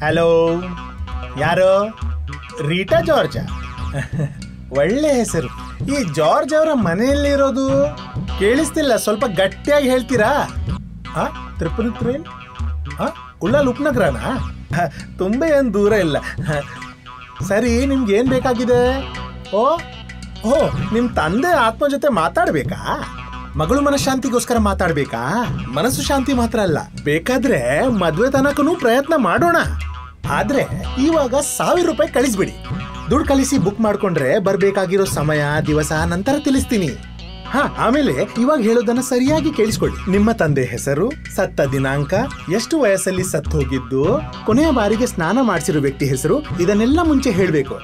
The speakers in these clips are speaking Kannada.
ಹಲೋ, ಯಾರು? Rita George? ಒಳ್ಳೆ ಹೆಸರು. ಈ ಜಾರ್ಜ್ ಅವರ ಮನೆಯಲ್ಲಿರೋದು ಕೇಳಿಸ್ತಿಲ್ಲ, ಸ್ವಲ್ಪ ಗಟ್ಟಿಯಾಗಿ ಹೇಳ್ತೀರಾ? ತ್ರಿಪುನಿತ್ರೇನ್ ಉಳ್ಳಾಲ್ ಉಪನಗರನಾ? ತುಂಬ ಏನು ದೂರ ಇಲ್ಲ. ಸರಿ, ನಿಮ್ಗೆ ಏನ್ ಬೇಕಾಗಿದೆ? ಓ ನಿಮ್ ತಂದೆ ಆತ್ಮ ಜೊತೆ ಮಾತಾಡ್ಬೇಕಾ? ಮಗಳು ಮನಃಶಾಂತಿಗೋಸ್ಕರ ಮಾತಾಡ್ಬೇಕಾ? ಮನಸ್ಸು ಶಾಂತಿ ಮಾತ್ರ ಅಲ್ಲ, ಬೇಕಾದ್ರೆ ಮದ್ವೆ ತನಕನೂ ಪ್ರಯತ್ನ ಮಾಡೋಣ. ಆದ್ರೆ ಇವಾಗ 1000 ರೂಪಾಯಿ ಕಳಿಸ್ಬಿಡಿ. ದುಡ್ಡು ಕಳಿಸಿ ಬುಕ್ ಮಾಡ್ಕೊಂಡ್ರೆ ಬರ್ಬೇಕಾಗಿರೋ ಸಮಯ ದಿವಸ ನಂತರ ತಿಳಿಸ್ತೀನಿ. ಆಮೇಲೆ ಇವಾಗ ಹೇಳೋದನ್ನ ಸರಿಯಾಗಿ ಕೇಳಿಸ್ಕೊಳ್ಳಿ. ನಿಮ್ಮ ತಂದೆ ಹೆಸರು, ಸತ್ತ ದಿನಾಂಕ, ಎಷ್ಟು ವಯಸ್ಸಲ್ಲಿ ಸತ್ತು ಹೋಗಿದ್ದು, ಕೊನೆಯ ಬಾರಿಗೆ ಸ್ನಾನ ಮಾಡಿಸಿರೋ ವ್ಯಕ್ತಿ ಹೆಸರು, ಇದನ್ನೆಲ್ಲ ಮುಂಚೆ ಹೇಳ್ಬೇಕು.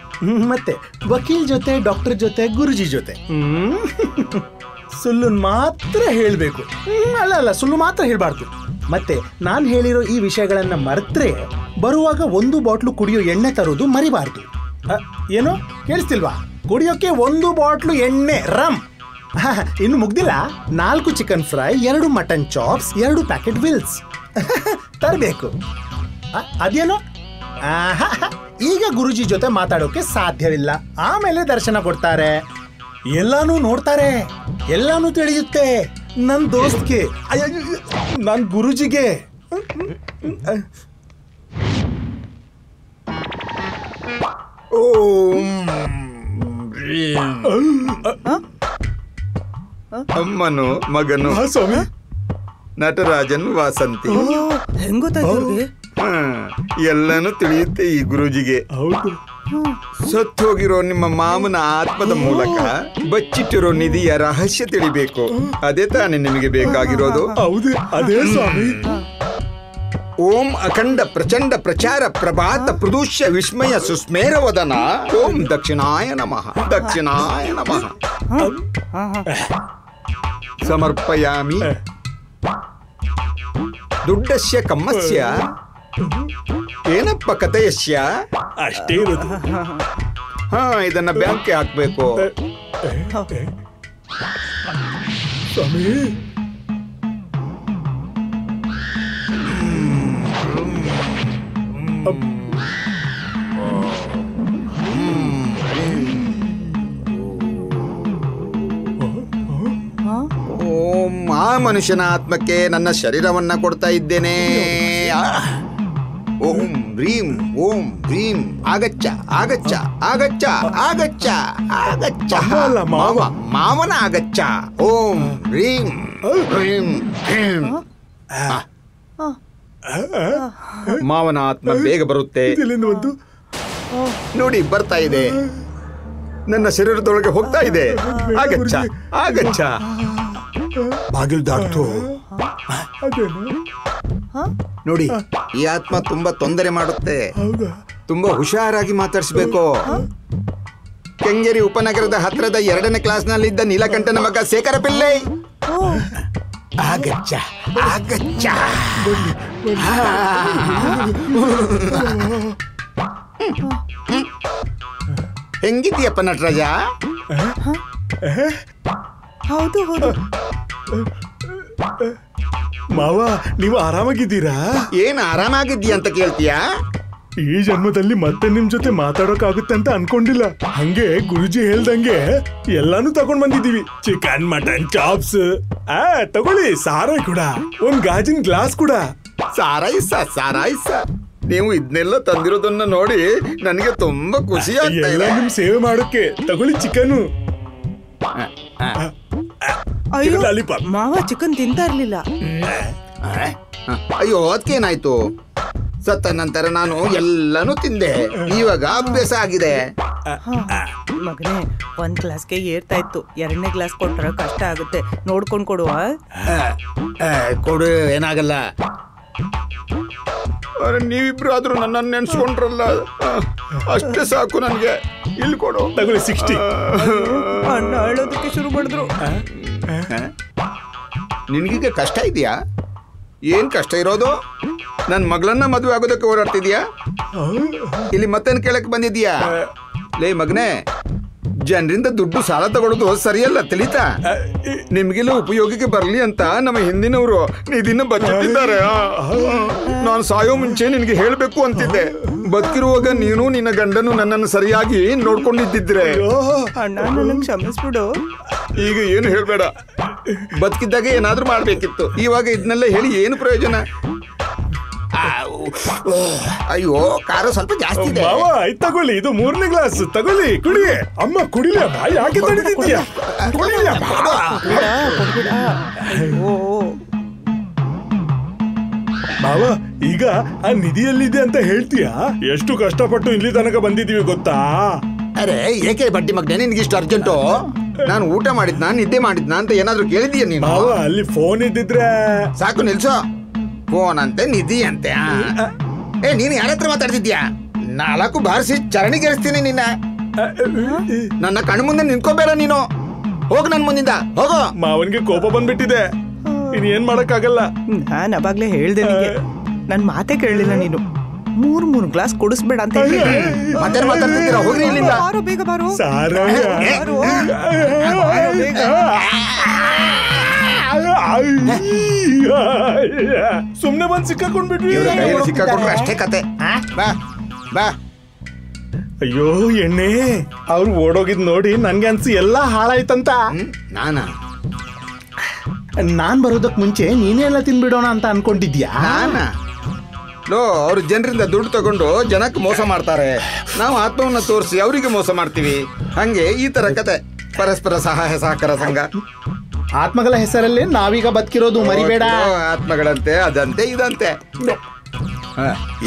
ಮತ್ತೆ ವಕೀಲ್ ಜೊತೆ, ಡಾಕ್ಟರ್ ಜೊತೆ, ಗುರುಜಿ ಜೊತೆ ಸುಳ್ಳು ಮಾತ್ರ ಹೇಳ್ಬೇಕು. ಅಲ್ಲ, ಸುಳ್ಳು ಮಾತ್ರ ಹೇಳ್ಬಾರ್ದು. ಮತ್ತೆ ನಾನ್ ಹೇಳಿರೋ ಈ ವಿಷಯಗಳನ್ನ ಮರೆತ್ರೆ ಬರುವಾಗ 1 ಬಾಟ್ಲು ಕುಡಿಯೋ ಎಣ್ಣೆ ತರೋದು ಮರಿಬಾರ್ದು. ಏನು ಕೇಳಿಸ್ತಿಲ್ವಾ? ಕುಡಿಯೋಕೆ 1 ಬಾಟ್ಲು ಎಣ್ಣೆ ರಮ್. ಇನ್ನು ಮುಗ್ದಿಲ್ಲ. 4 chicken fry, 2 mutton chops, 2 packet wills ತರಬೇಕು. ಅದೇನು? ಈಗ ಗುರುಜಿ ಜೊತೆ ಮಾತಾಡೋಕೆ ಸಾಧ್ಯವಿಲ್ಲ. ಆಮೇಲೆ ದರ್ಶನ ಕೊಡ್ತಾರೆ, ಎಲ್ಲಾನು ನೋಡ್ತಾರೆ, ಎಲ್ಲಾನು ತಿಳಿಯುತ್ತೆ. ನನ್ ದೋಸ್ತ್ಗೆ, ನನ್ ಗುರುಜಿಗೆ. ಅಮ್ಮನು ಮಗನು ಸ್ವಾಮಿ, ನಟರಾಜನ್ ವಾಸಂತಿ. ಹೆಂಗ್ ಗೊತ್ತಾಯ್ತು? ಎಲ್ಲಾನು ತಿಳಿಯುತ್ತೆ ಈ ಗುರುಜಿಗೆ. ಹೌದು. ಸತ್ತು ಹೋಗಿರೋ ನಿಮ್ಮ ಮಾಮನ ಆತ್ಮದ ಮೂಲಕ ಬಚ್ಚಿಟ್ಟಿರೋ ನಿಧಿಯ ರಹಸ್ಯ ತಿಳಿಬೇಕು. ಅದೇ ತಾನೇ ನಿಮಗೆ ಬೇಕಾಗಿರೋದು? ಹೌದು, ಅದೇ ಸ್ವಾಮಿ. ಓಂ ಅಖಂಡ ಪ್ರಚಂಡ ಪ್ರಚಾರ ಪ್ರಭಾತ ಪ್ರದೂಷ್ಯ ವಿಸ್ಮಯ ಸುಸ್ಮೇರವದನ. ಓಂ ದಕ್ಷಿಣಾಯ ನಮಃ, ದಕ್ಷಿಣಾಯ ನಮಃ. ಸಮರ್ಪಯಾಮಿ. ದುಡ್ಡಸ್ಯ ಕಮ್ಮಸ್ಯ ಏನಪ್ಪ ಕಥೆಯಸ್ಯ? ಅಷ್ಟೇ ಇರೋದು. ಇದನ್ನ ಬ್ಯಾಂಕ್ಗೆ ಹಾಕ್ಬೇಕು. ಸ್ವಾಮಿ, ಓಂ ಆ ಮನುಷ್ಯನ ಆತ್ಮಕ್ಕೆ ನನ್ನ ಶರೀರವನ್ನ ಕೊಡ್ತಾ ಇದ್ದೇನೆ. ಓಂ ಭ್ರೀಂ, ಓಂ ಭ್ರೀಂ. ಆಗಚ್ಚ, ಆಗಚ್ಚ, ಆಗಚ್ಚ, ಆಗಚ್ಚ, ಆಗಚ್ಚ. ಮಾವನ ಆಗಚ್ಚ. ಓಂ ಭ್ರೀಂ, ಭ್ರೀಂ, ಭ್ರೀಂ. ಮಾವನ ಆತ್ಮ ಬೇಗ ಬರುತ್ತೆ ನೋಡಿ. ಬರ್ತಾ ಇದೆ, ನನ್ನ ಶರೀರದೊಳಗೆ ಹೋಗ್ತಾ ಇದೆ. ಆಗಚ್ಚ, ಆಗಚ್ಚ. ಬಾಗಿಲು ದಾಟ್ತು ನೋಡಿ. ಈ ಆತ್ಮ ತುಂಬಾ ತೊಂದರೆ ಮಾಡುತ್ತೆ. ತುಂಬಾ ಹುಷಾರಾಗಿ ಮಾತಾಡಿಸ್ಬೇಕು. ಕೆಂಗೇರಿ ಉಪನಗರದ ಹತ್ರದ 2ನೇ ಕ್ಲಾಸ್ನಲ್ಲಿದ್ದ ನೀಲಕಂಠನ ಮಗ ಶೇಖರ ಪಿಲ್ಲೈ. ಆಗಚ್ಚ, ಆಗಚ್ಚ. ಹೆಂಗಿದ್ಯಪ್ಪ ನಟರಾಜ? ಹೌದು ಹೌದು. ಮಾವ, ನೀವು ಆರಾಮಾಗಿದ್ದೀರಾ? ಏನ್ ಆರಾಮಾಗಿದ್ದೀಯ ಅಂತ ಕೇಳ್ತೀಯಾ? ಈ ಜನ್ಮದಲ್ಲಿ ಮತ್ತೆ ನಿಮ್ ಜೊತೆ ಮಾತಾಡೋಕಾಗುತ್ತೆ ಅಂತ ಅನ್ಕೊಂಡಿಲ್ಲ. ಹಂಗೆ ಗುರುಜಿ ಹೇಳ್ದಂಗೆ ಎಲ್ಲಾನು ತಗೊಂಡ್ ಬಂದಿದೀವಿ. Chicken, mutton, chops. ತಗೊಳ್ಳಿ. ಸಾರಾಯಿ ಕೂಡ, ಒಂದ್ ಗಾಜಿನ ಗ್ಲಾಸ್ ಕೂಡ. ಸಾರಾಯಿಸ, ಸಾರಾಯಿಸ. ನೀವು ಇದನ್ನೆಲ್ಲ ತಂದಿರೋದನ್ನ ನೋಡಿ ನನಗೆ ತುಂಬಾ ಖುಷಿ ಆಗ್ತಾ ಇದೆ. ನಿಮ್ ಸೇವೆ ಮಾಡೋಕೆ ತಗೊಳ್ಳಿ. ಚಿಕನ್. ಮಾವ ಚಿಕನ್ ತಿಂತಾ ಇರ್ಲಿಲ್ಲ. ಅಯ್ಯೋ, ಅದಕ್ಕೇನಾಯ್ತು? ಸತ್ತ ನಂತರ ನಾನು ಎಲ್ಲಾನು ತಿಂದೆ. ಇವಾಗ ಅಭ್ಯಾಸ ಆಗಿದೆ. ಮಗನೇ, 1 ಗ್ಲಾಸ್ಗೆ ಏರ್ತಾ ಇತ್ತು. 2ನೇ ಗ್ಲಾಸ್ ಕೊಟ್ರೆ ಕಷ್ಟ ಆಗುತ್ತೆ. ನೋಡ್ಕೊಂಡ್ ಕೊಡುವ. ಕೊಡು, ಏನಾಗಲ್ಲ. ನೀವಿಬ್ರು ಆದ್ರೂ ನನ್ನ ನೆನ್ಸ್ಕೊಂಡ್ರಲ್ಲ, ಅಷ್ಟೇ ಸಾಕು ನನ್ಗೆ. ಇಲ್ಲಿ ಕೊಡು. ತಗೊಳ್ಳಿ. 60. ಅಣ್ಣ ಅಳೋದಕ್ಕೆ ಶುರು ಮಾಡಿದ್ರು. ನಿನಗೀಗ ಕಷ್ಟ ಇದೆಯಾ? ಏನ್ ಕಷ್ಟ ಇರೋದು? ನನ್ನ ಮಗಳನ್ನ ಮದುವೆ ಆಗೋದಕ್ಕೆ ಓಡಾಡ್ತಿದ್ಯಾ? ಇಲ್ಲಿ ಮತ್ತೇನು ಕೇಳಕ್ ಬಂದಿದ್ಯಾ? ಲೇ ಮಗನೇ, ಜನರಿಂದ ದುಡ್ಡು ಸಾಲ ತಗೊಳ್ಳೋದು ಸರಿಯಲ್ಲ ತಿಳಿತಾ. ನಿಮ್ಗೆಲ್ಲ ಉಪಯೋಗಕ್ಕೆ ಬರ್ಲಿ ಅಂತ ನಮ್ಮ ಹಿಂದಿನವರು ನಿಧಿನ ಬಚ್ಚಿಟ್ಟಿದ್ದಾರೆ. ನಾನು ಸಾಯೋ ಮುಂಚೆ ನಿನ್ಗೆ ಹೇಳ್ಬೇಕು ಅಂತಿದ್ದೆ. ಬದುಕಿರುವಾಗ ನೀನು ನಿನ್ನ ಗಂಡನು ನನ್ನನ್ನು ಸರಿಯಾಗಿ ನೋಡ್ಕೊಂಡಿದ್ದಿದ್ರೆ. ಅಣ್ಣ ನನಗೆ ಕ್ಷಮಿಸ್ಬಿಡು. ಈಗ ಏನು ಹೇಳ್ಬೇಡ. ಬದುಕಿದ್ದಾಗ ಏನಾದ್ರೂ ಮಾಡ್ಬೇಕಿತ್ತು. ಇವಾಗ ಇದನ್ನೆಲ್ಲ ಹೇಳಿ ಏನು ಪ್ರಯೋಜನ? ಅಯ್ಯೋ ಕಾರು ಸ್ವಲ್ಪ ಜಾಸ್ತಿ ಇದೆ. ತಗೊಳ್ಳಿ, ಇದು 3ನೇ ಗ್ಲಾಸ್ ತಗೊಳ್ಳಿ, ಕುಡಿ. ಅಮ್ಮ ಕುಡಿಲ, ಯಾಕೆ ತಡಿತಿದ್ಯಾ? ಬಾವ, ಈಗ ಆ ನಿಧಿಯಲ್ಲಿದೆ ಅಂತ ಹೇಳ್ತೀಯಾ? ಎಷ್ಟು ಕಷ್ಟಪಟ್ಟು ಇಲ್ಲಿ ತನಕ ಬಂದಿದೀವಿ ಗೊತ್ತಾ? ಅರೆ ಏಕೆ ಬಡ್ಡಿ ಮಗ್ನೆ, ನಿನ್ಗೆ ಇಷ್ಟು ಅರ್ಜೆಂಟು? ನಾನು ಊಟ ಮಾಡಿದ್ನಾ ನಿದ್ದೆ ಮಾಡಿದ್ನಾ ಅಂತ ಏನಾದ್ರು ಕೇಳಿದೀಯ ನೀನು? ಅಲ್ಲಿ ಫೋನ್ ಇದ್ದಿದ್ರೆ ಸಾಕು, ನಿಲ್ಸೋ. ಫೋನ್ ಅಂತೆ ನಿಧಿ ಅಂತೆ. ನೀನು ಯಾರ ಹತ್ರ ಮಾತಾಡ್ತಿದ್ಯಾ? 4 ಬಾರಿಸಿ ಚರಣಿಗೇರಿಸ್ತೀನಿ ನಿನ್ನ. ನನ್ನ ಕಣ್ಣು ಮುಂದೆ ನಿಂತ್ಕೋಬೇಡ ನೀನು. ಹೋಗ್ ನನ್ ಮುಂದಿಂದ ಹೋಗೋ. ಮಾವನ್ಗೆ ಕೋಪ ಬಂದ್ಬಿಟ್ಟಿದೆ, ಏನ್ ಮಾಡಕ್ಕಾಗಲ್ಲ. ನಾನು ಅವಾಗ್ಲೇ ಹೇಳ್ದೆ ನಿನಗೆ, ನನ್ ಮಾತೇ ಕೇಳಲಿಲ್ಲ ನೀನು. 3 ಗ್ಲಾಸ್ ಕುಡಿಸ್ಬೇಡ ಅಂತ ಹೇಳಿ ಮತ್ತೆ ಮಾತಾಡ್ತಿದ್ದೀರಾ? ಹೋಗ್ರಿ ಇಲ್ಲಿಂದ. ಬಾರೋ ಬೇಗ ಬಾರೋ. ಸುಮ್ನೆ ಬಂದ್ ಸಿಕ್ಕಾಕೊಂಡ್ಬಿಟ್ವಿ. ಸಿಕ್ಕಾಕೊಂಡ್ರೆ ಅಷ್ಟೇ ಕತೆ. ಬಾ ಬಾ. ಅಯ್ಯೋ ಎಣ್ಣೆ, ಅವ್ರು ಓಡೋಗಿದ್ ನೋಡಿ ನನ್ಗೆ ಅನ್ಸಿ ಎಲ್ಲಾ ಹಾಳಾಯ್ತಂತ. ನಾನ್ ಬರೋದಕ್ ಮುಂಚೆ ನೀನೇ ಎಲ್ಲ ತಿನ್ಬಿಡೋಣ ಅಂತ ಅನ್ಕೊಂಡಿದ್ಯಾ? ಲೋ, ಅವ್ರು ಜನರಿಂದ ದುಡ್ಡು ತಗೊಂಡು ಜನಕ್ಕೆ ಮೋಸ ಮಾಡ್ತಾರೆ. ನಾವು ಆತ್ಮವನ್ನ ತೋರಿಸಿ ಅವರಿಗೆ ಮೋಸ ಮಾಡ್ತೀವಿ. ಹಂಗೆ ಈ ತರ ಕತೆ. ಪರಸ್ಪರ ಸಹಾಯ ಸಹಕಾರ ಸಂಘ. ಆತ್ಮಗಳ ಹೆಸರಲ್ಲಿ ನಾವೀಗ ಬದುಕಿರೋದು ಮರಿಬೇಡ. ಆತ್ಮಗಳಂತೆ ಅದಂತೆ ಇದಂತೆ.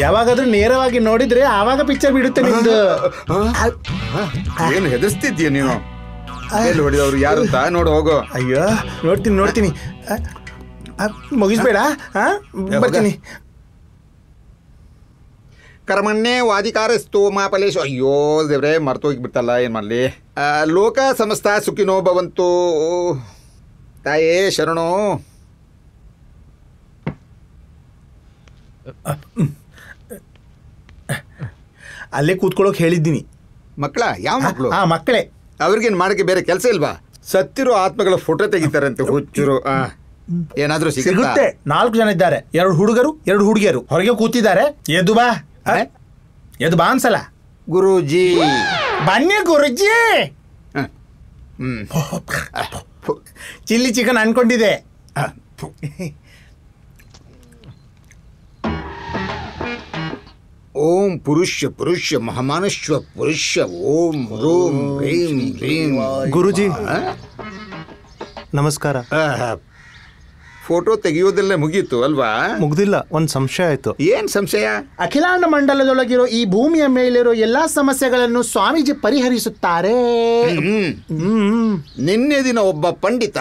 ಯಾವಾಗಾದ್ರೂ ನೇರವಾಗಿ ನೋಡಿದ್ರೆ ಆವಾಗ ಪಿಕ್ಚರ್ ಬಿಡುತ್ತೆ ನಿಮ್ದು. ಏನು ಹೆದರ್ಸ್ತಿದ್ಯ ನೀನು? ಎಲ್ಲಿ ಹೊಡಿದವ್ರು ಯಾರು ಅಂತ ನೋಡು, ಹೋಗು. ಅಯ್ಯೋ ನೋಡ್ತೀನಿ. ಮುಗಿಸ್ಬೇಡ, ಬರ್ತೀನಿ. ಕರ್ಮಣ್ಣೆ ವಾದಿಕಾರಸ್ತು ಮಾಪಲೇಶು. ಅಯ್ಯೋ ದೇವ್ರೆ, ಮರ್ತೋಗಿಬಿಡ್ತಲ್ಲ, ಏನ್ ಮಾಡ್ಲಿ. ಲೋಕ ಸಮಸ್ತ ಸುಖಿನೋ ಭವಂತು. ತಾಯೇ ಶರಣೋ. ಅಲ್ಲೇ ಕೂತ್ಕೊಳ್ಳೋಕೆ ಹೇಳಿದ್ದೀನಿ. ಮಕ್ಕಳ? ಯಾವ ಮಕ್ಕಳು? ಮಕ್ಕಳೇ. ಅವ್ರಿಗೇನು ಮಾಡಕ್ಕೆ ಬೇರೆ ಕೆಲಸ ಇಲ್ವಾ? ಸತ್ತಿರೋ ಆತ್ಮಗಳ ಫೋಟೋ ತೆಗಿತಾರಂತೆ ಹುಚ್ಚರು. ಏನಾದ್ರೂ ಸಿಗುತ್ತೆ. 4 ಜನ ಇದ್ದಾರೆ, 2 ಹುಡುಗರು 2 ಹುಡುಗಿಯರು ಹೊರಗೆ ಕೂತಿದ್ದಾರೆ. ಎದ್ದು ಬಾ, ಎದ್ದು ಬಾ ಅನ್ಸಲ್ಲ. ಗುರೂಜಿ ಬನ್ನಿ ಗುರುಜಿ. Chilli chicken ಅನ್ಕೊಂಡಿದೆ. ಓಂ ಪುರುಷ ಪುರುಷ ಮಹಾಮಾನಶ್ವ ಪುರುಷ ಓಂ ರೂಂ ಹ್ರೀಂ ಹ್ರೀಂ. ಗುರುಜಿ ನಮಸ್ಕಾರ. ಫೋಟೋ ತೆಗೆಯೋದೆಲ್ಲ ಮುಗೀತು ಅಲ್ವಾ? ಮುಗ್ದಿಲ್ಲ, ಒಂದ್ ಸಂಶಯ ಆಯ್ತು. ಏನ್ ಸಂಶಯ? ಅಖಿಲಾಂಡ ಮಂಡಲದೊಳಗಿರೋ ಈ ಭೂಮಿಯ ಮೇಲಿರೋ ಎಲ್ಲಾ ಸಮಸ್ಯೆಗಳನ್ನು ಸ್ವಾಮೀಜಿ ಪರಿಹರಿಸುತ್ತಾರೆ. ನಿನ್ನೆ ದಿನ ಒಬ್ಬ ಪಂಡಿತ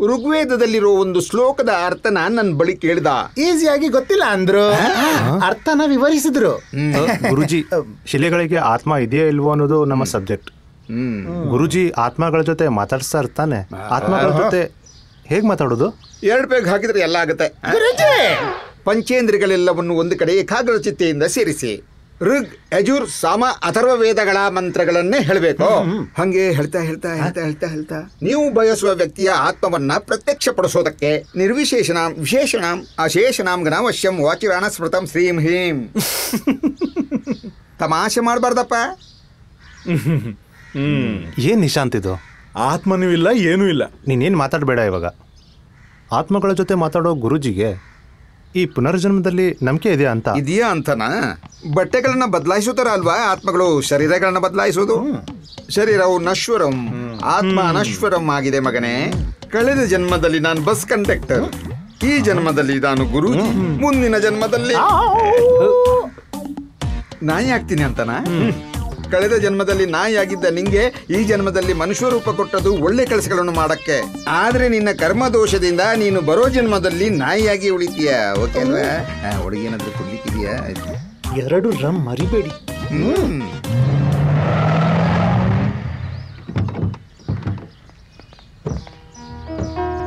ಋಗ್ವೇದದಲ್ಲಿರೋ ಒಂದು ಶ್ಲೋಕದ ಅರ್ಥನ ನನ್ನ ಬಳಿ ಕೇಳಿದ. ಈಸಿಯಾಗಿ ಗೊತ್ತಿಲ್ಲ ಅಂದ್ರು, ಅರ್ಥನ ವಿವರಿಸಿದ್ರು. ಗುರುಜಿ, ಶಿಲೆಗಳಿಗೆ ಆತ್ಮ ಇದೆಯಾ ಇಲ್ವೋ ಅನ್ನೋದು ನಮ್ಮ ಸಬ್ಜೆಕ್ಟ್. ಗುರುಜಿ ಆತ್ಮಗಳ ಜೊತೆ ಮಾತಾಡ್ಸ್ತಾ ಇರ್ತಾನೆ. ಆತ್ಮಗಳ ಜೊತೆ ಹೇಗ್ ಮಾತಾಡೋದು? 2 ಪೇಗ್ ಹಾಕಿದ್ರೆ ಎಲ್ಲ ಆಗುತ್ತೆ. ಪಂಚೇಂದ್ರಿಗಳೆಲ್ಲವನ್ನು ಒಂದು ಕಡೆ ಏಕಾಗ್ರ ಚಿತ್ತೆಯಿಂದ ಸೇರಿಸಿ ಋಗ್ ಯಜುರ್ ಸಾಮ ಅಥರ್ವ ವೇದಗಳ ಮಂತ್ರಗಳನ್ನೇ ಹೇಳಬೇಕು. ಹಂಗೆ ಹೇಳ್ತಾ ಹೇಳ್ತಾ ಹೇಳ್ತಾ ಹೇಳ್ತಾ ಹೇಳ್ತಾ ನೀವು ಬಯಸುವ ವ್ಯಕ್ತಿಯ ಆತ್ಮವನ್ನ ಪ್ರತ್ಯಕ್ಷಪಡಿಸೋದಕ್ಕೆ ನಿರ್ವಿಶೇಷಣಾಂ ವಿಶೇಷಣಾಂ ಅಶೇಷಣಾಂ ಗಣಾವಶ್ಯಂ ವಾಚಿರಾಣ ಸ್ಮೃತಂ ಶ್ರೀಂ ಹೀಂ. ತಮಾಷೆ ಮಾಡಬಾರ್ದಪ್ಪ. ಏನ್ ನಿಶಾಂತ್ ಇದು? ಆತ್ಮನೂ ಇಲ್ಲ, ಏನೂ ಇಲ್ಲ. ನೀನೇನು ಮಾತಾಡಬೇಡ ಇವಾಗ. ಆತ್ಮಗಳ ಜೊತೆ ಮಾತಾಡೋ ಗುರುಜಿಗೆ ಈ ಪುನರ್ಜನ್ಮದಲ್ಲಿ ನಂಬಿಕೆ ಇದೆಯಾ ಅಂತ? ಇದೆಯಾ ಅಂತನಾ? ಬಟ್ಟೆಗಳನ್ನ ಬದಲಾಯಿಸೋತರ ಅಲ್ವಾ ಆತ್ಮಗಳು ಶರೀರಗಳನ್ನ ಬದಲಾಯಿಸೋದು? ಶರೀರವು ನಶ್ವರಂ, ಆತ್ಮ ಅನಶ್ವರಂ ಆಗಿದೆ ಮಗನೇ. ಕಳೆದ ಜನ್ಮದಲ್ಲಿ ನಾನು ಬಸ್ ಕಂಡಕ್ಟರ್, ಈ ಜನ್ಮದಲ್ಲಿ ನಾನು ಗುರು, ಮುಂದಿನ ಜನ್ಮದಲ್ಲಿ ನಾಯಿ ಆಗ್ತೀನಿ ಅಂತನಾ? ಕಳೆದ ಜನ್ಮದಲ್ಲಿ ನಾಯಿಯಾಗಿದ್ದ ನಿಂಗೆ ಈ ಜನ್ಮದಲ್ಲಿ ಮನುಷ್ಯ ರೂಪ ಕೊಟ್ಟದು ಒಳ್ಳೆ ಕೆಲಸಗಳನ್ನು ಮಾಡಕ್ಕೆ. ಆದ್ರೆ ನಿನ್ನ ಕರ್ಮ ದೋಷದಿಂದ ನೀನು ಬರೋ ಜನ್ಮದಲ್ಲಿ ನಾಯಿಯಾಗಿ ಉಳಿತೀಯ. ಓಕೆ ಅಲ್ವಾ? ಹುಡುಗೇನಾದ್ರೂ ಕುಡ್ಲಿಕ್ಕಿದೆಯಾ? 2 ರಮ್ ಮರಿಬೇಡಿ.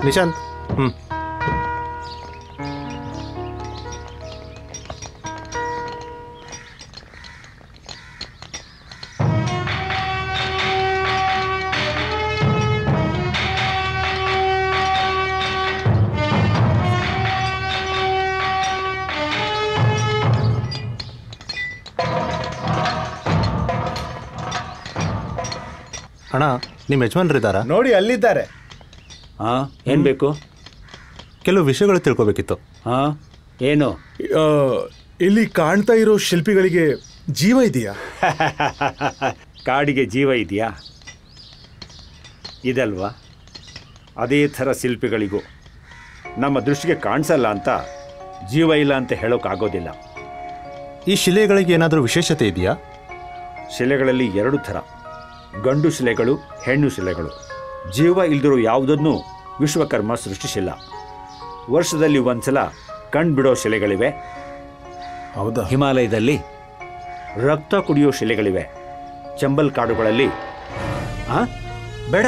ನಿಶಾಂತ್, ಅಣ್ಣ ನಿಮ್ಮ ಯಜಮಾನ್ರಿದ್ದಾರಾ? ನೋಡಿ ಅಲ್ಲಿದ್ದಾರೆ. ಹಾಂ, ಏನು ಬೇಕು? ಕೆಲವು ವಿಷಯಗಳು ತಿಳ್ಕೊಬೇಕಿತ್ತು. ಹಾಂ, ಏನು? ಇಲ್ಲಿ ಕಾಣ್ತಾ ಇರೋ ಶಿಲ್ಪಿಗಳಿಗೆ ಜೀವ ಇದೆಯಾ? ಕಾಡಿಗೆ ಜೀವ ಇದೆಯಾ? ಇದಲ್ವಾ? ಅದೇ ಥರ ಶಿಲ್ಪಿಗಳಿಗೂ ನಮ್ಮ ದೃಷ್ಟಿಗೆ ಕಾಣಿಸಲ್ಲ ಅಂತ ಜೀವ ಇಲ್ಲ ಅಂತ ಹೇಳೋಕ್ಕಾಗೋದಿಲ್ಲ. ಈ ಶಿಲೆಗಳಿಗೆ ಏನಾದರೂ ವಿಶೇಷತೆ ಇದೆಯಾ? ಶಿಲೆಗಳಲ್ಲಿ 2 ಥರ, ಗಂಡು ಶಿಲೆಗಳು, ಹೆಣ್ಣು ಶಿಲೆಗಳು. ಜೀವ ಇಲ್ದಿರೋ ಯಾವುದನ್ನು ವಿಶ್ವಕರ್ಮ ಸೃಷ್ಟಿಸಿಲ್ಲ. ವರ್ಷದಲ್ಲಿ ಒಂದ್ಸಲ ಕಣ್ಬಿಡೋ ಶಿಲೆಗಳಿವೆ. ಹೌದಾ? ಹಿಮಾಲಯದಲ್ಲಿ ರಕ್ತ ಕುಡಿಯೋ ಶಿಲೆಗಳಿವೆ. ಚಂಬಲ್ ಕಾಡುಗಳಲ್ಲಿ ಬೇಡ,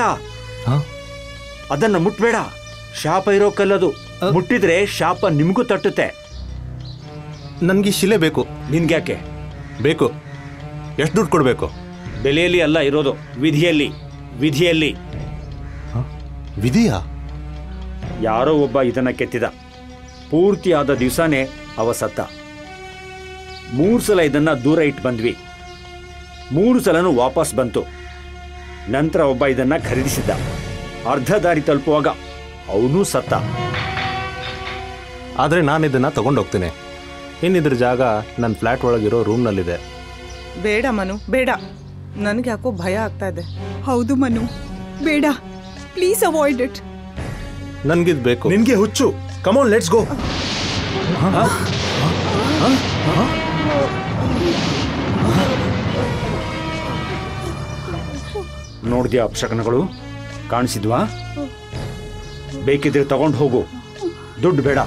ಅದನ್ನು ಮುಟ್ಬೇಡ, ಶಾಪ ಇರೋ ಕಲ್ಲದು. ಮುಟ್ಟಿದ್ರೆ ಶಾಪ ನಿಮಗೂ ತಟ್ಟುತ್ತೆ. ನನಗೆ ಶಿಲೆ ಬೇಕು. ನಿನ್ಗ್ಯಾಕೆ ಬೇಕು? ಎಷ್ಟು ದುಡ್ಡು ಕೊಡಬೇಕು? ಬೆಲೆಯಲ್ಲಿ ಅಲ್ಲ ಇರೋದು, ವಿಧಿಯಲ್ಲಿ. ವಿಧಿಯಲ್ಲಿ. ವಿಧಿಯಾ? ಯಾರೋ ಒಬ್ಬ ಇದನ್ನ ಕೆತ್ತಿದ. ಪೂರ್ತಿ ಆದ ದಿವಸನೇ ಅವ ಸತ್ತ. 3 ಸಲ ಇದನ್ನ ದೂರ ಇಟ್ಟು ಬಂದ್ವಿ. 3 ಸಲನೂ ವಾಪಸ್ ಬಂತು. ನಂತರ ಒಬ್ಬ ಇದನ್ನ ಖರೀದಿಸಿದ್ದ. ಅರ್ಧ ದಾರಿ ತಲುಪುವಾಗ ಅವನೂ ಸತ್ತ. ಆದರೆ ನಾನು ಇದನ್ನು ತಗೊಂಡೋಗ್ತೀನಿ. ಇನ್ನಿದ್ರ ಜಾಗ ನನ್ನ ಫ್ಲ್ಯಾಟ್ ಒಳಗಿರೋ ರೂಮ್ನಲ್ಲಿದೆ. ಬೇಡ ಮನು, ಬೇಡ. ನನಗೆ ಯಾಕೋ ಭಯ ಆಗ್ತಾ ಇದೆ. ಹೌದು ಮನು, ಬೇಡ, ಪ್ಲೀಸ್ ಅವಾಯ್ಡ್ ಇಟ್. ನನ್ಗಿದ್ ಬೇಕು. ನಿನ್ಗೆ ಹುಚ್ಚು. ಕಮ್ ಆನ್, ಲೆಟ್ಸ್ ಗೋ. ನೋಡಿದ್ಯಾ ಅಪಶಕನಗಳು? ಕಾಣಿಸಿದ್ವಾ? ಬೇಕಿದ್ರೆ ತಗೊಂಡು ಹೋಗು, ದುಡ್ಡು ಬೇಡ.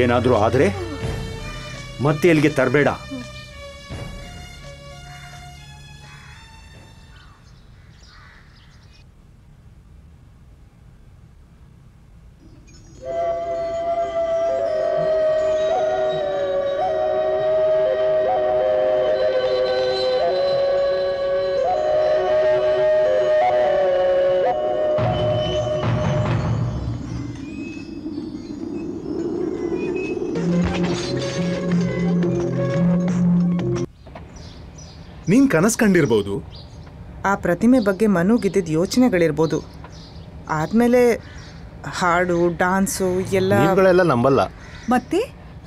ಏನಾದರೂ ಆದರೆ ಮತ್ತೆ ಇಲ್ಲಿಗೆ ತರಬೇಡ. ನೀನ್ ಕನಸು ಕಂಡಿರ್ಬೋದು. ಆ ಪ್ರತಿಮೆ ಬಗ್ಗೆ ಮನುಗಿದ್ದಿದ್ದ ಯೋಚನೆಗಳಿರ್ಬೋದು. ಆದ್ಮೇಲೆ ಹಾಡು, ಡಾನ್ಸು ನೀವುಗಳೆಲ್ಲ ನಂಬಲ್ಲ. ಮತ್ತೆ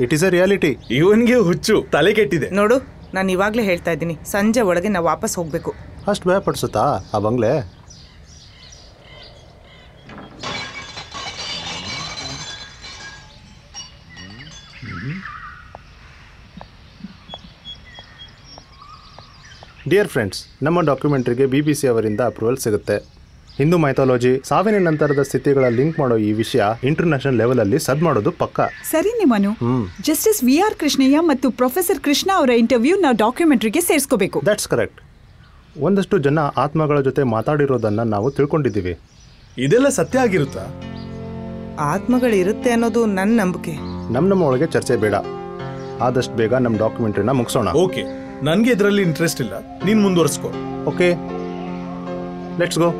ಇಟ್ ಈಸ್ ಅ ರಿಯಾಲಿಟಿ. ಇವನ್ಗೆ ಹುಚ್ಚು, ತಲೆ ಕೆಟ್ಟಿದೆ. ನೋಡು, ನಾನು ಇವಾಗಲೇ ಹೇಳ್ತಾ ಇದ್ದೀನಿ, ಸಂಜೆ ಒಳಗೆ ನಾವು ವಾಪಸ್ ಹೋಗ್ಬೇಕು. ಅಷ್ಟು ಭಯ ಪಡಿಸುತ್ತಾ ಆ ಬಂಗ್ಲೆ? ಡಿಯರ್ ಫ್ರೆಂಡ್ಸ್, ನಮ್ಮ ಡಾಕ್ಯುಮೆಂಟ್ರಿಗೆ BBC ಅವರಿಂದ ಅಪ್ರೂವಲ್ ಸಿಗುತ್ತೆ. ಹಿಂದೂ ಮೈಥಾಲಜಿ, ಸಾವಿನ ನಂತರದ ಸ್ಥಿತಿಗಳ ಲಿಂಕ್ ಮಾಡೋ ಈ ವಿಷಯ ಇಂಟರ್ನ್ಯಾಷನಲ್ ಲೆವೆಲಲ್ಲಿ ಸದ್ ಮಾಡೋದು ಪಕ್ಕ. ಸರಿ ನಿಮ್ಮನು. ಜಸ್ಟಿಸ್ VR ಕೃಷ್ಣಯ್ಯ ಮತ್ತು ಪ್ರೊಫೆಸರ್ ಕೃಷ್ಣ ಅವರ ಇಂಟರ್ವ್ಯೂ ನಾವು ಡಾಕ್ಯುಮೆಂಟ್ರಿಗೆ ಸೇರಿಸ್ಕೋಬೇಕು. That's correct. ಒಂದಷ್ಟು ಜನ ಆತ್ಮಗಳ ಜೊತೆ ಮಾತಾಡಿರೋದನ್ನ ನಾವು ತಿಳ್ಕೊಂಡಿದ್ದೀವಿ. ಇದೆಲ್ಲ ಸತ್ಯ ಆಗಿರುತ್ತಾ? ಆತ್ಮಗಳಿರುತ್ತೆ ಅನ್ನೋದು ನನ್ನ ನಂಬಿಕೆ. ನಮ್ಮ ಒಳಗೆ ಚರ್ಚೆ ಬೇಡ. ಆದಷ್ಟು ಬೇಗ ನಮ್ಮ ಡಾಕ್ಯುಮೆಂಟ್ರಿನ ಮುಗಿಸೋಣ. ಓಕೆ, ನನಗೆ ಇದರಲ್ಲಿ ಇಂಟ್ರೆಸ್ಟ್ ಇಲ್ಲ. ನೀನ್ ಮುಂದುವರಿಸ್ಕೋ. Okay, let's go.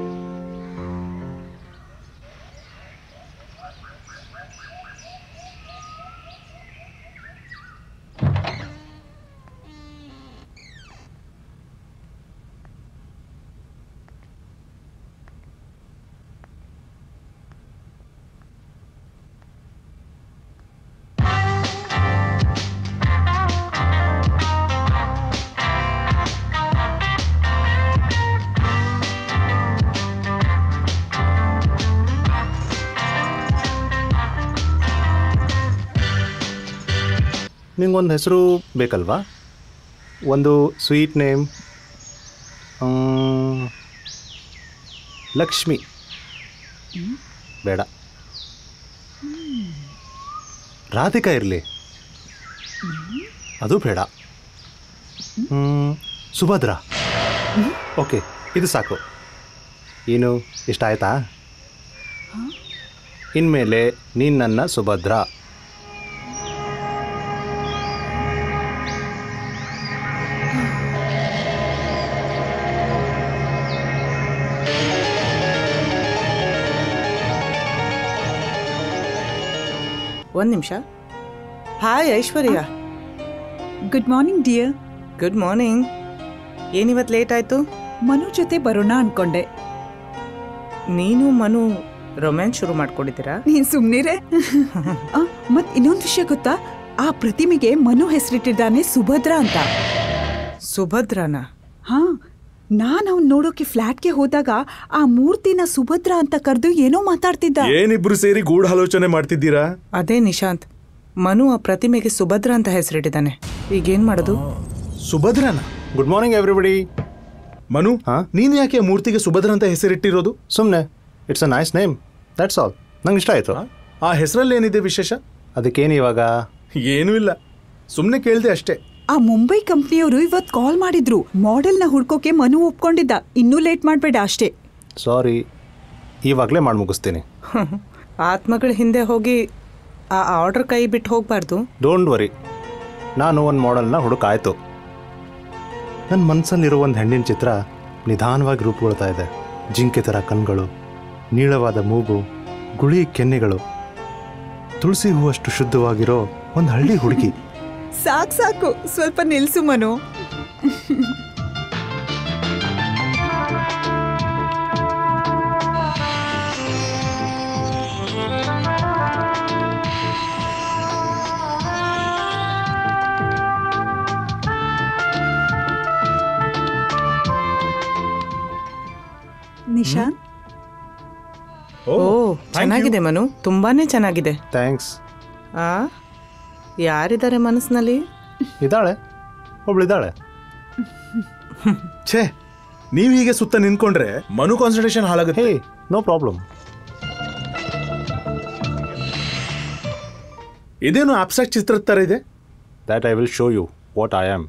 ನಿಂಗೊಂದು ಹೆಸರು ಬೇಕಲ್ವಾ? ಒಂದು ಸ್ವೀಟ್ ನೇಮ್. ಲಕ್ಷ್ಮಿ ಬೇಡ. ರಾಧಿಕಾ ಇರಲಿ, ಅದು ಬೇಡ. ಸುಭದ್ರಾ. ಓಕೆ, ಇದು ಸಾಕು. ಏನು, ಇಷ್ಟ ಆಯ್ತಾ? ಇನ್ಮೇಲೆ ನೀನು ನನ್ನ ಸುಭದ್ರಾ. ಒಂದು ನಿಮಿಷ. Hi Aishwarya. Good morning dear. Good morning. ಏನಿವತ್ತು ಲೇಟ್ ಆಯಿತು? ಮನು ಜೊತೆ ಬರೋಣ ಅನ್ಕೊಂಡೆ. ನೀನು ಮನು ರೊಮ್ಯಾನ್ಸ್ ಶುರು ಮಾಡ್ಕೊಂಡಿದ್ದೀರಾ? ನೀನ್ ಸುಮ್ನಿರೆ. ಮತ್ ಇನ್ನೊಂದು ವಿಷಯ ಗೊತ್ತಾ, ಆ ಪ್ರತಿಮೆಗೆ ಮನು ಹೆಸರಿಟ್ಟಿದ್ದಾನೆ ಸುಭದ್ರ ಅಂತ. ಸುಭದ್ರನ? ಹಾ, ನಾನ್ ಅವ್ನ್ ನೋಡೋಕೆ ಫ್ಲಾಟ್ಗೆ ಹೋದಾಗ ಆ ಮೂರ್ತಿನ ಸುಭದ್ರ ಅಂತ ಕರೆದು ಏನೋ ಮಾತಾಡ್ತಿದ್ದ. ಏನಿಬ್ರು ಸೇರಿ ಗೂಢಾಲೋಚನೆ ಮಾಡ್ತಿದ್ದೀರಾ? ಅದೇ ನಿಶಾಂತ್, ಮನು ಆ ಪ್ರತಿಮೆಗೆ ಸುಭದ್ರ ಅಂತ ಹೆಸರಿಟ್ಟಿದ್ದಾನೆ. ಈಗೇನ್ ಮಾಡೋದು? ಸುಭದ್ರನ? Good morning everybody. ಮನು, ಹಾ? ನೀನ್ ಯಾಕೆ ಮೂರ್ತಿಗೆ ಸುಭದ್ರ ಅಂತ ಹೆಸರಿಟ್ಟಿರೋದು? ಸುಮ್ಮನೆ, it's a nice name, that's all. ನಂಗೆ ಇಷ್ಟ ಆಯಿತು. ಆ ಹೆಸರಲ್ಲಿ ಏನಿದೆ ವಿಶೇಷ? ಅದಕ್ಕೇನು ಇವಾಗ? ಏನೂ ಇಲ್ಲ, ಸುಮ್ಮನೆ ಕೇಳಿದೆ ಅಷ್ಟೇ. ಆ ಮುಂಬೈ ಕಂಪ್ನಿಯವರು ಇವತ್ ಕಾಲ್ ಮಾಡಿದ್ರು. ಮಾಡೆಲ್ನ ಹುಡ್ಕೋಕೆ ಮನು ಒಪ್ಕೊಂಡಿದ್ದ. ಇನ್ನೂ ಲೇಟ್ ಮಾಡಬೇಡ ಅಷ್ಟೇ. ಸಾರಿ, ಇವಾಗಲೇ ಮಾಡಿ ಮುಗಿಸ್ತೀನಿ. ಆತ್ಮಗಳ ಹಿಂದೆ ಹೋಗಿ ಆ ಆರ್ಡರ್ ಕೈ ಬಿಟ್ಟು ಹೋಗ್ಬಾರ್ದು. ಡೋಂಟ್ ವರಿ, ನಾನು ಒಂದು ಮಾಡೆಲ್ನ ಹುಡುಕಾಯ್ತು. ನನ್ನ ಮನಸ್ಸಲ್ಲಿರೋ ಒಂದು ಹೆಣ್ಣಿನ ಚಿತ್ರ ನಿಧಾನವಾಗಿ ರೂಪುಗೊಳ್ತಾ ಇದೆ. ಜಿಂಕೆ ಥರ ಕಣ್ಗಳು, ನೀಳವಾದ ಮೂಗು, ಗುಳಿ ಕೆನ್ನೆಗಳು, ತುಳಸಿ ಹೂವಷ್ಟು ಶುದ್ಧವಾಗಿರೋ ಒಂದು ಹಳ್ಳಿ ಹುಡುಗಿ. ಸಾಕು ಸಾಕು, ಸ್ವಲ್ಪ ನಿಲ್ಸು ಮನು. ನಿಶಾಂತ್, ಓ ಚೆನ್ನಾಗಿದೆ ಮನು, ತುಂಬಾನೇ ಚೆನ್ನಾಗಿದೆ. ಥ್ಯಾಂಕ್ಸ್. ಆ ಯಾರಿದ್ದಾರೆ ಮನಸ್ಸಿನಲ್ಲಿ? ಇದ್ದಾಳೆ, ಒಬ್ಳಿದ್ದಾಳೆ. ಛೇ, ನೀವು ಹೀಗೆ ಸುತ್ತ ನಿಂತ್ಕೊಂಡ್ರೆ ಮನು ಕಾನ್ಸಂಟ್ರೇಷನ್ ಹಾಳಾಗುತ್ತೆ. Hey, no problem. ಇದೇನು ಅಬ್ಸ್ಟ್ರಾಕ್ಟ್ ಚಿತ್ರದ ಥರ ಇದೆ. That I will show you what I am.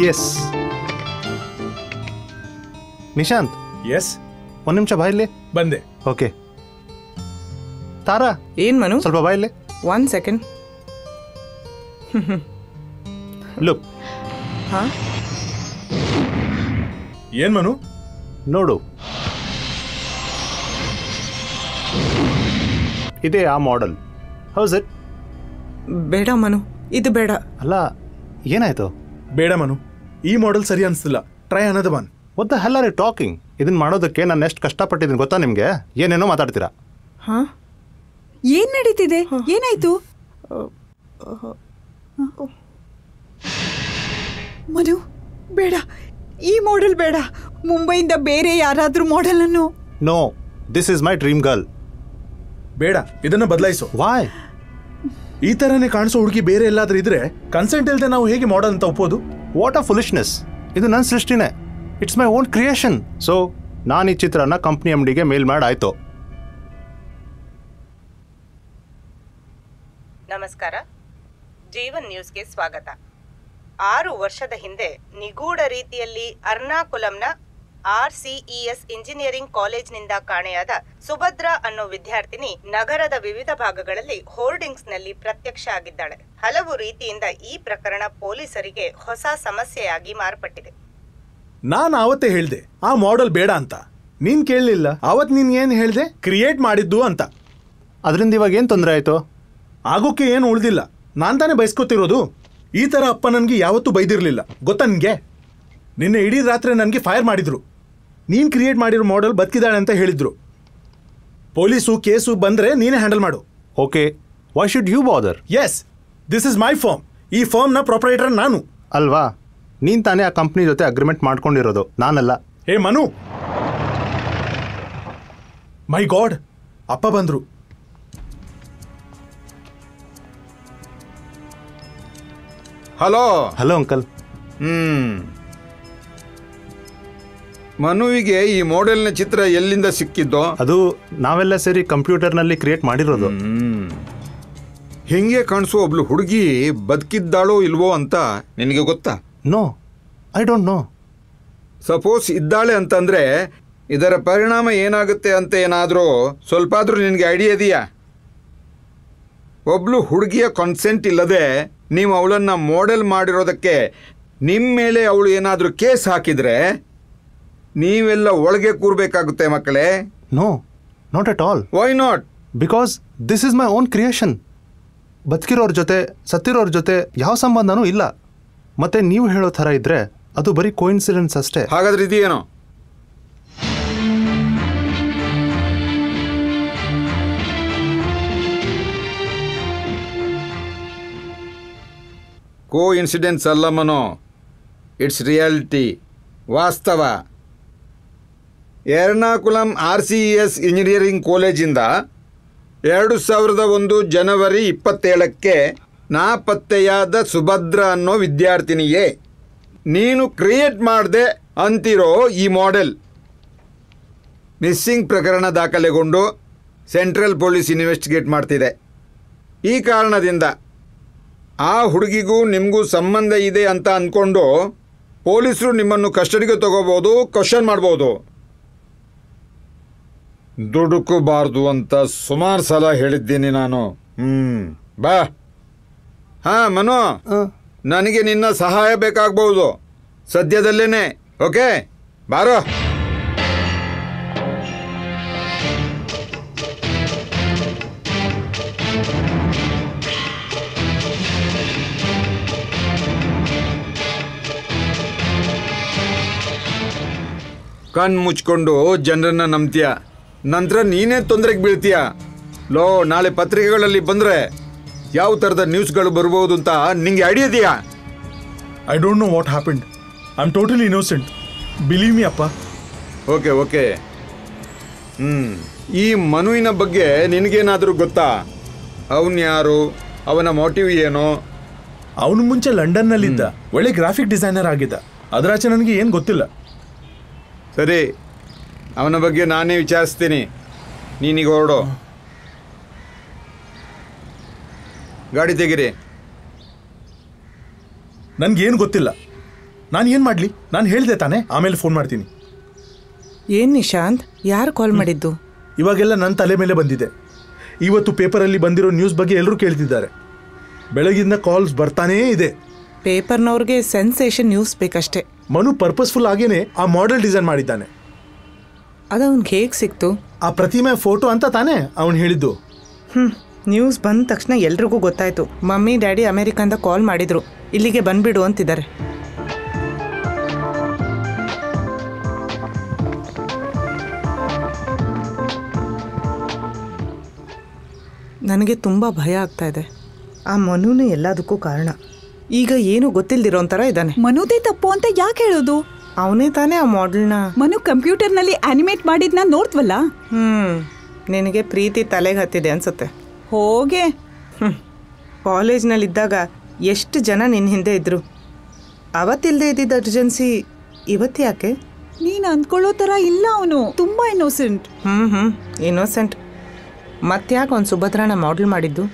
Yes Nishant. Yes, ಒಂದು ನಿಮಿಷ ಬಾಯಿಲಿ. ಬಂದೆ. ಓಕೆ. ತಾರಾ, ಏನ್ ಮನು? ಸ್ವಲ್ಪ ಬಾಯಿಲಿ. 1 ಸೆಕೆಂಡ್. ಲುಕ್. ಹಾ, ಏನ್ ಮನು? ನೋಡು, ಇದೇ ಆ ಮಾಡೆಲ್. House it? ಬೇಡ ಮನು, ಇದು ಬೇಡ. ಅಲ್ಲ, ಏನಾಯ್ತು? ಬೇಡ ಮನು, ಈ ಮಾಡೆಲ್ ಸರಿ ಅನಿಸ್ತಿಲ್ಲ. Try another one. What the hell are you talking? ಇದನ್ನ ಮಾಡೋದಕ್ಕೆ ನಾನು ಎಷ್ಟು ಕಷ್ಟಪಟ್ಟಿದ್ದೀನಿ ಗೊತ್ತಾ ನಿಮಗೆ? ಏನೇನೋ ಮಾತಾಡ್ತೀರಾ. ಹಾ, ಏನ್ ನಡೀತಿದೆ? ಏನಾಯ್ತು? ಮನು, ಬೇಡ, ಈ ಮಾಡೆಲ್ ಬೇಡ. ಮುಂಬೈಯಿಂದ ಬೇರೆ ಯಾರಾದ್ರೂ ಮಾಡೆಲ್ ಅನ್ನು. No, this is my dream girl. ಬೇಡ, ಇದನ್ನ ಬದಲಾಯಿಸು. ವಾಯ್? ಈ ತರನೇ ಕಾಣಿಸೋ ಹುಡುಗಿ ಬೇರೆ ಎಲ್ಲಾದ್ರೂ ಇದ್ರೆ ಕನ್ಸೆಂಟ್ ಇಲ್ಲದೆ ನಾವು ಹೇಗೆ ಮಾಡೆಲ್ ಅಂತ ಒಪ್ಪೋದು? What a foolishness. ಇದು ನನ್ನ ಸೃಷ್ಟಿನೇ. It's my own creation. So ನಾನು ಈ ಚಿತ್ರನ ಕಂಪ್ನಿ MDಗೆ ಮೇಲ್ ಮಾಡಾಯ್ತು. ನಮಸ್ಕಾರ, ಜೀವನ್ ನ್ಯೂಸ್ಗೆ ಸ್ವಾಗತ. 6 ವರ್ಷದ ಹಿಂದೆ ನಿಗೂಢ ರೀತಿಯಲ್ಲಿ ಅರ್ನಾಕುಲಂನ RCES ಇಂಜಿನಿಯರಿಂಗ್ ಕಾಲೇಜ್ನಿಂದ ಕಾಣೆಯಾದ ಸುಭದ್ರಾ ಅನ್ನೋ ವಿದ್ಯಾರ್ಥಿನಿ ನಗರದ ವಿವಿಧ ಭಾಗಗಳಲ್ಲಿ ಹೋರ್ಡಿಂಗ್ಸ್ನಲ್ಲಿ ಪ್ರತ್ಯಕ್ಷ ಆಗಿದ್ದಾಳೆ. ಹಲವು ರೀತಿಯಿಂದ ಈ ಪ್ರಕರಣ ಪೊಲೀಸರಿಗೆ ಹೊಸ ಸಮಸ್ಯೆಯಾಗಿ ಮಾರ್ಪಟ್ಟಿದೆ. ನಾನು ಆವತ್ತೇ ಹೇಳ್ದೆ ಆ ಮಾಡೆಲ್ ಬೇಡ ಅಂತ. ನೀನ್ ಕೇಳಲಿಲ್ಲ. ಅವತ್ ನೀನ್ ಏನ್ ಹೇಳ್ದೆ? ಕ್ರಿಯೇಟ್ ಮಾಡಿದ್ದು ಅಂತ. ಅದರಿಂದ ಇವಾಗ ಏನು ತೊಂದರೆ ಆಯಿತು? ಆಗೋಕೆ ಏನು ಉಳ್ದಿಲ್ಲ. ನಾನ್ ತಾನೇ ಬಯಸ್ಕೊತಿರೋದು. ಈ ಥರ ಅಪ್ಪ ನನಗೆ ಯಾವತ್ತೂ ಬೈದಿರಲಿಲ್ಲ, ಗೊತ್ತಾ ನಿನಗೆ? ನಿನ್ನೆ ಇಡೀ ರಾತ್ರಿ ನನಗೆ ಫೈರ್ ಮಾಡಿದ್ರು. ನೀನು ಕ್ರಿಯೇಟ್ ಮಾಡಿರೋ ಮಾಡೆಲ್ ಬದುಕಿದಾಳೆ ಅಂತ ಹೇಳಿದ್ರು. ಪೊಲೀಸು ಕೇಸು ಬಂದರೆ ನೀನೇ ಹ್ಯಾಂಡಲ್ ಮಾಡು. Okay, why should you bother? Yes, this is my firm. ಈ ಫರ್ಮ್ನ ಪ್ರೊಪ್ರೈಟರ್ ನಾನು ಅಲ್ವಾ? ನೀನು ತಾನೇ ಆ ಕಂಪ್ನಿ ಜೊತೆ ಅಗ್ರಿಮೆಂಟ್ ಮಾಡ್ಕೊಂಡಿರೋದು, ನಾನಲ್ಲ. ಹೇ ಮನು, ಮೈ ಗಾಡ್, ಅಪ್ಪ ಬಂದ್ರು. ಹಲೋ. Hello uncle. ಮನುವಿಗೆ ಈ ಮಾಡೆಲ್ನ ಚಿತ್ರ ಎಲ್ಲಿಂದ ಸಿಕ್ಕಿದ್ದೋ? ಅದು ನಾವೆಲ್ಲ ಸೇರಿ ಕಂಪ್ಯೂಟರ್ನಲ್ಲಿ ಕ್ರಿಯೇಟ್ ಮಾಡಿರೋದು. ಹಿಂಗೆ ಕಾಣಿಸೋ ಒಬ್ಳು ಹುಡುಗಿ ಬದುಕಿದ್ದಾಳೋ ಇಲ್ವೋ ಅಂತ ನಿನಗೆ ಗೊತ್ತಾ? No, I don't know. Suppose ಇದ್ದಾಳೆ ಅಂತಂದ್ರೆ ಇದರ ಪರಿಣಾಮ ಏನಾಗುತ್ತೆ ಅಂತ ಏನಾದರೂ ಸ್ವಲ್ಪ ಆದರೂ ನಿನಗೆ ಐಡಿಯಾ ಇದೆಯಾ? ಒಬ್ಳು ಹುಡುಗಿಯ ಕಾನ್ಸೆಂಟ್ ಇಲ್ಲದೆ ನೀವು ಅವಳನ್ನು ಮಾಡೆಲ್ ಮಾಡಿರೋದಕ್ಕೆ ನಿಮ್ಮ ಮೇಲೆ ಅವಳು ಏನಾದರೂ ಕೇಸ್ ಹಾಕಿದರೆ ನೀವೆಲ್ಲ ಒಳಗೆ ಕೂರಬೇಕಾಗುತ್ತೆ ಮಕ್ಕಳೇ. No, not at all. Why not? Because this is my own creation. ಬದುಕಿರೋರ ಜೊತೆ ಸತ್ತಿರೋರ ಜೊತೆ ಯಾವ ಸಂಬಂಧನೂ ಇಲ್ಲ. ಮತ್ತೆ ನೀವು ಹೇಳೋ ಥರ ಇದ್ರೆ ಅದು ಬರೀ ಕೋಇನ್ಸಿಡೆನ್ಸ್ ಅಷ್ಟೇ. ಹಾಗಾದ್ರೆ ಇದೆಯೇನೋ? ಕೋ ಇನ್ಸಿಡೆನ್ಸ್ ಅಲ್ಲ ಮನೋ, ಇಟ್ಸ್ ರಿಯಾಲಿಟಿ, ವಾಸ್ತವ. ಎರ್ನಾಕುಲಂ RCES ಇಂಜಿನಿಯರಿಂಗ್ ಕಾಲೇಜಿಂದ 2001 ಜನವರಿ 27ಕ್ಕೆ ನಾಪತ್ತೆಯಾದ ಸುಭದ್ರಾ ಅನ್ನೋ ವಿದ್ಯಾರ್ಥಿನಿಯೇ ನೀನು ಕ್ರಿಯೇಟ್ ಮಾಡಿದೆ ಅಂತಿರೋ ಈ ಮಾಡೆಲ್ ಮಿಸ್ಸಿಂಗ್ ಪ್ರಕರಣ ದಾಖಲೆಗೊಂಡು ಸೆಂಟ್ರಲ್ ಪೊಲೀಸ್ ಇನ್ವೆಸ್ಟಿಗೇಟ್ ಮಾಡ್ತಿದೆ. ಈ ಕಾರಣದಿಂದ ಆ ಹುಡುಗಿಗೂ ನಿಮಗೂ ಸಂಬಂಧ ಇದೆ ಅಂತ ಅಂದ್ಕೊಂಡು ಪೊಲೀಸರು ನಿಮ್ಮನ್ನು ಕಸ್ಟಡಿಗೆ ತಗೋಬೋದು, ಕ್ವಶನ್ ಮಾಡ್ಬೋದು. ದುಡುಕಬಾರ್ದು ಅಂತ ಸುಮಾರು ಸಲ ಹೇಳಿದ್ದೀನಿ ನಾನು. ಬಾ. ಹಾಂ ಮನು, ನನಗೆ ನಿನ್ನ ಸಹಾಯ ಬೇಕಾಗ್ಬೋದು ಸದ್ಯದಲ್ಲೇನೆ. ಓಕೆ, ಬಾರೋ. ಕಣ್ಣು ಮುಚ್ಕೊಂಡು ಜನರನ್ನ ನಂಬ್ತೀಯ, ನಂತರ ನೀನೇ ತೊಂದರೆಗೆ ಬೀಳ್ತೀಯ. ನಾಳೆ ಪತ್ರಿಕೆಗಳಲ್ಲಿ ಬಂದರೆ ಯಾವ ಥರದ ನ್ಯೂಸ್ಗಳು ಬರ್ಬೋದು ಅಂತ ನಿಂಗೆ ಐಡಿಯಾ ಇದೆಯಾ? I don't know what happened. I am totally innocent. Believe me ಅಪ್ಪ. Okay okay. ಈ ಮನುವಿನ ಬಗ್ಗೆ ನಿನಗೇನಾದರೂ ಗೊತ್ತಾ? ಅವನು ಯಾರು? ಅವನ ಮೋಟಿವ್ ಏನು? ಅವನು ಮುಂಚೆ ಲಂಡನ್ನಲ್ಲಿದ್ದ, ಒಳ್ಳೆ ಗ್ರಾಫಿಕ್ ಡಿಸೈನರ್ ಆಗಿದ್ದ. ಅದರಾಚೆ ನನಗೆ ಏನು ಗೊತ್ತಿಲ್ಲ. ಸರಿ, ಅವನ ಬಗ್ಗೆ ನಾನೇ ವಿಚಾರಿಸ್ತೀನಿ. ನೀನೀಗ ಹೊರಡು. ಗಾಡಿ ತೆಗಿರಿ. ನನಗೇನು ಗೊತ್ತಿಲ್ಲ. ನಾನು ಏನು ಮಾಡಲಿ? ನಾನು ಹೇಳಿದೆ ತಾನೇ, ಆಮೇಲೆ ಫೋನ್ ಮಾಡ್ತೀನಿ. ಏನ್ ನಿಶಾಂತ್, ಯಾರು ಕಾಲ್ ಮಾಡಿದ್ದು? ಇವಾಗೆಲ್ಲ ನನ್ನ ತಲೆ ಮೇಲೆ ಬಂದಿದೆ. ಇವತ್ತು ಪೇಪರಲ್ಲಿ ಬಂದಿರೋ ನ್ಯೂಸ್ ಬಗ್ಗೆ ಎಲ್ಲರೂ ಕೇಳ್ತಿದ್ದಾರೆ. ಬೆಳಗಿಂದ ಕಾಲ್ಸ್ ಬರ್ತಾನೇ ಇದೆ. ಪೇಪರ್ನವ್ರಿಗೆ ಸೆನ್ಸೇಷನ್ ನ್ಯೂಸ್ ಬೇಕಷ್ಟೇ. ಮನು ಪರ್ಪಸ್ಫುಲ್ ಆಗೇನೆ ಆ ಮಾಡೆಲ್ ಡಿಸೈನ್ ಮಾಡಿದ್ದಾನೆ. ಅದು ಅವ್ನಿಗೆ ಹೇಗೆ ಸಿಕ್ತು? ಆ ಪ್ರತಿಮೆ ಫೋಟೋ ಅಂತ ತಾನೇ ಅವನು ಹೇಳಿದ್ದು. ನ್ಯೂಸ್ ಬಂದ ತಕ್ಷಣ ಎಲ್ರಿಗೂ ಗೊತ್ತಾಯ್ತು. ಮಮ್ಮಿ ಡ್ಯಾಡಿ ಅಮೆರಿಕಂದ ಕಾಲ್ ಮಾಡಿದ್ರು, ಇಲ್ಲಿಗೆ ಬಂದ್ಬಿಡು ಅಂತಿದ್ದಾರೆ. ನನಗೆ ತುಂಬ ಭಯ ಆಗ್ತಾ ಇದೆ. ಆ ಮನುನೇ ಎಲ್ಲದಕ್ಕೂ ಕಾರಣ. ಈಗ ಏನು ಗೊತ್ತಿಲ್ದಿರೋ ಒಂಥರ ಇದ್ದಾನೆ. ಮನುದೇ ತಪ್ಪು ಅಂತ ಯಾಕೆ ಹೇಳೋದು? ಅವನೇ ತಾನೇ ಆ ಮಾಡೆಲ್ನ ಮನು ಕಂಪ್ಯೂಟರ್ನಲ್ಲಿ ಆನಿಮೇಟ್ ಮಾಡಿದ್ನ ನೋಡ್ತ್ವಲ್ಲ. ನಿನಗೆ ಪ್ರೀತಿ ತಲೆಗೆ ಹತ್ತಿದೆ ಅನ್ಸುತ್ತೆ. ಹೋಗೆ. ಕಾಲೇಜ್ನಲ್ಲಿದ್ದಾಗ ಎಷ್ಟು ಜನ ನಿನ್ನ ಹಿಂದೆ ಇದ್ರು. ಅವತ್ತಿಲ್ಲದೆ ಇದ್ದಿದ್ದ ಅರ್ಜೆನ್ಸಿ ಇವತ್ತು ಯಾಕೆ? ನೀನು ಅಂದ್ಕೊಳ್ಳೋ ಥರ ಇಲ್ಲ ಅವನು. ತುಂಬ ಇನ್ನೋಸೆಂಟ್. ಇನ್ನೋಸೆಂಟ್. ಮತ್ತ್ಯಾಕೆ ಅವ್ನು ಸುಭದ್ರಾನ ಮಾಡೆಲ್ ಮಾಡಿದ್ದು?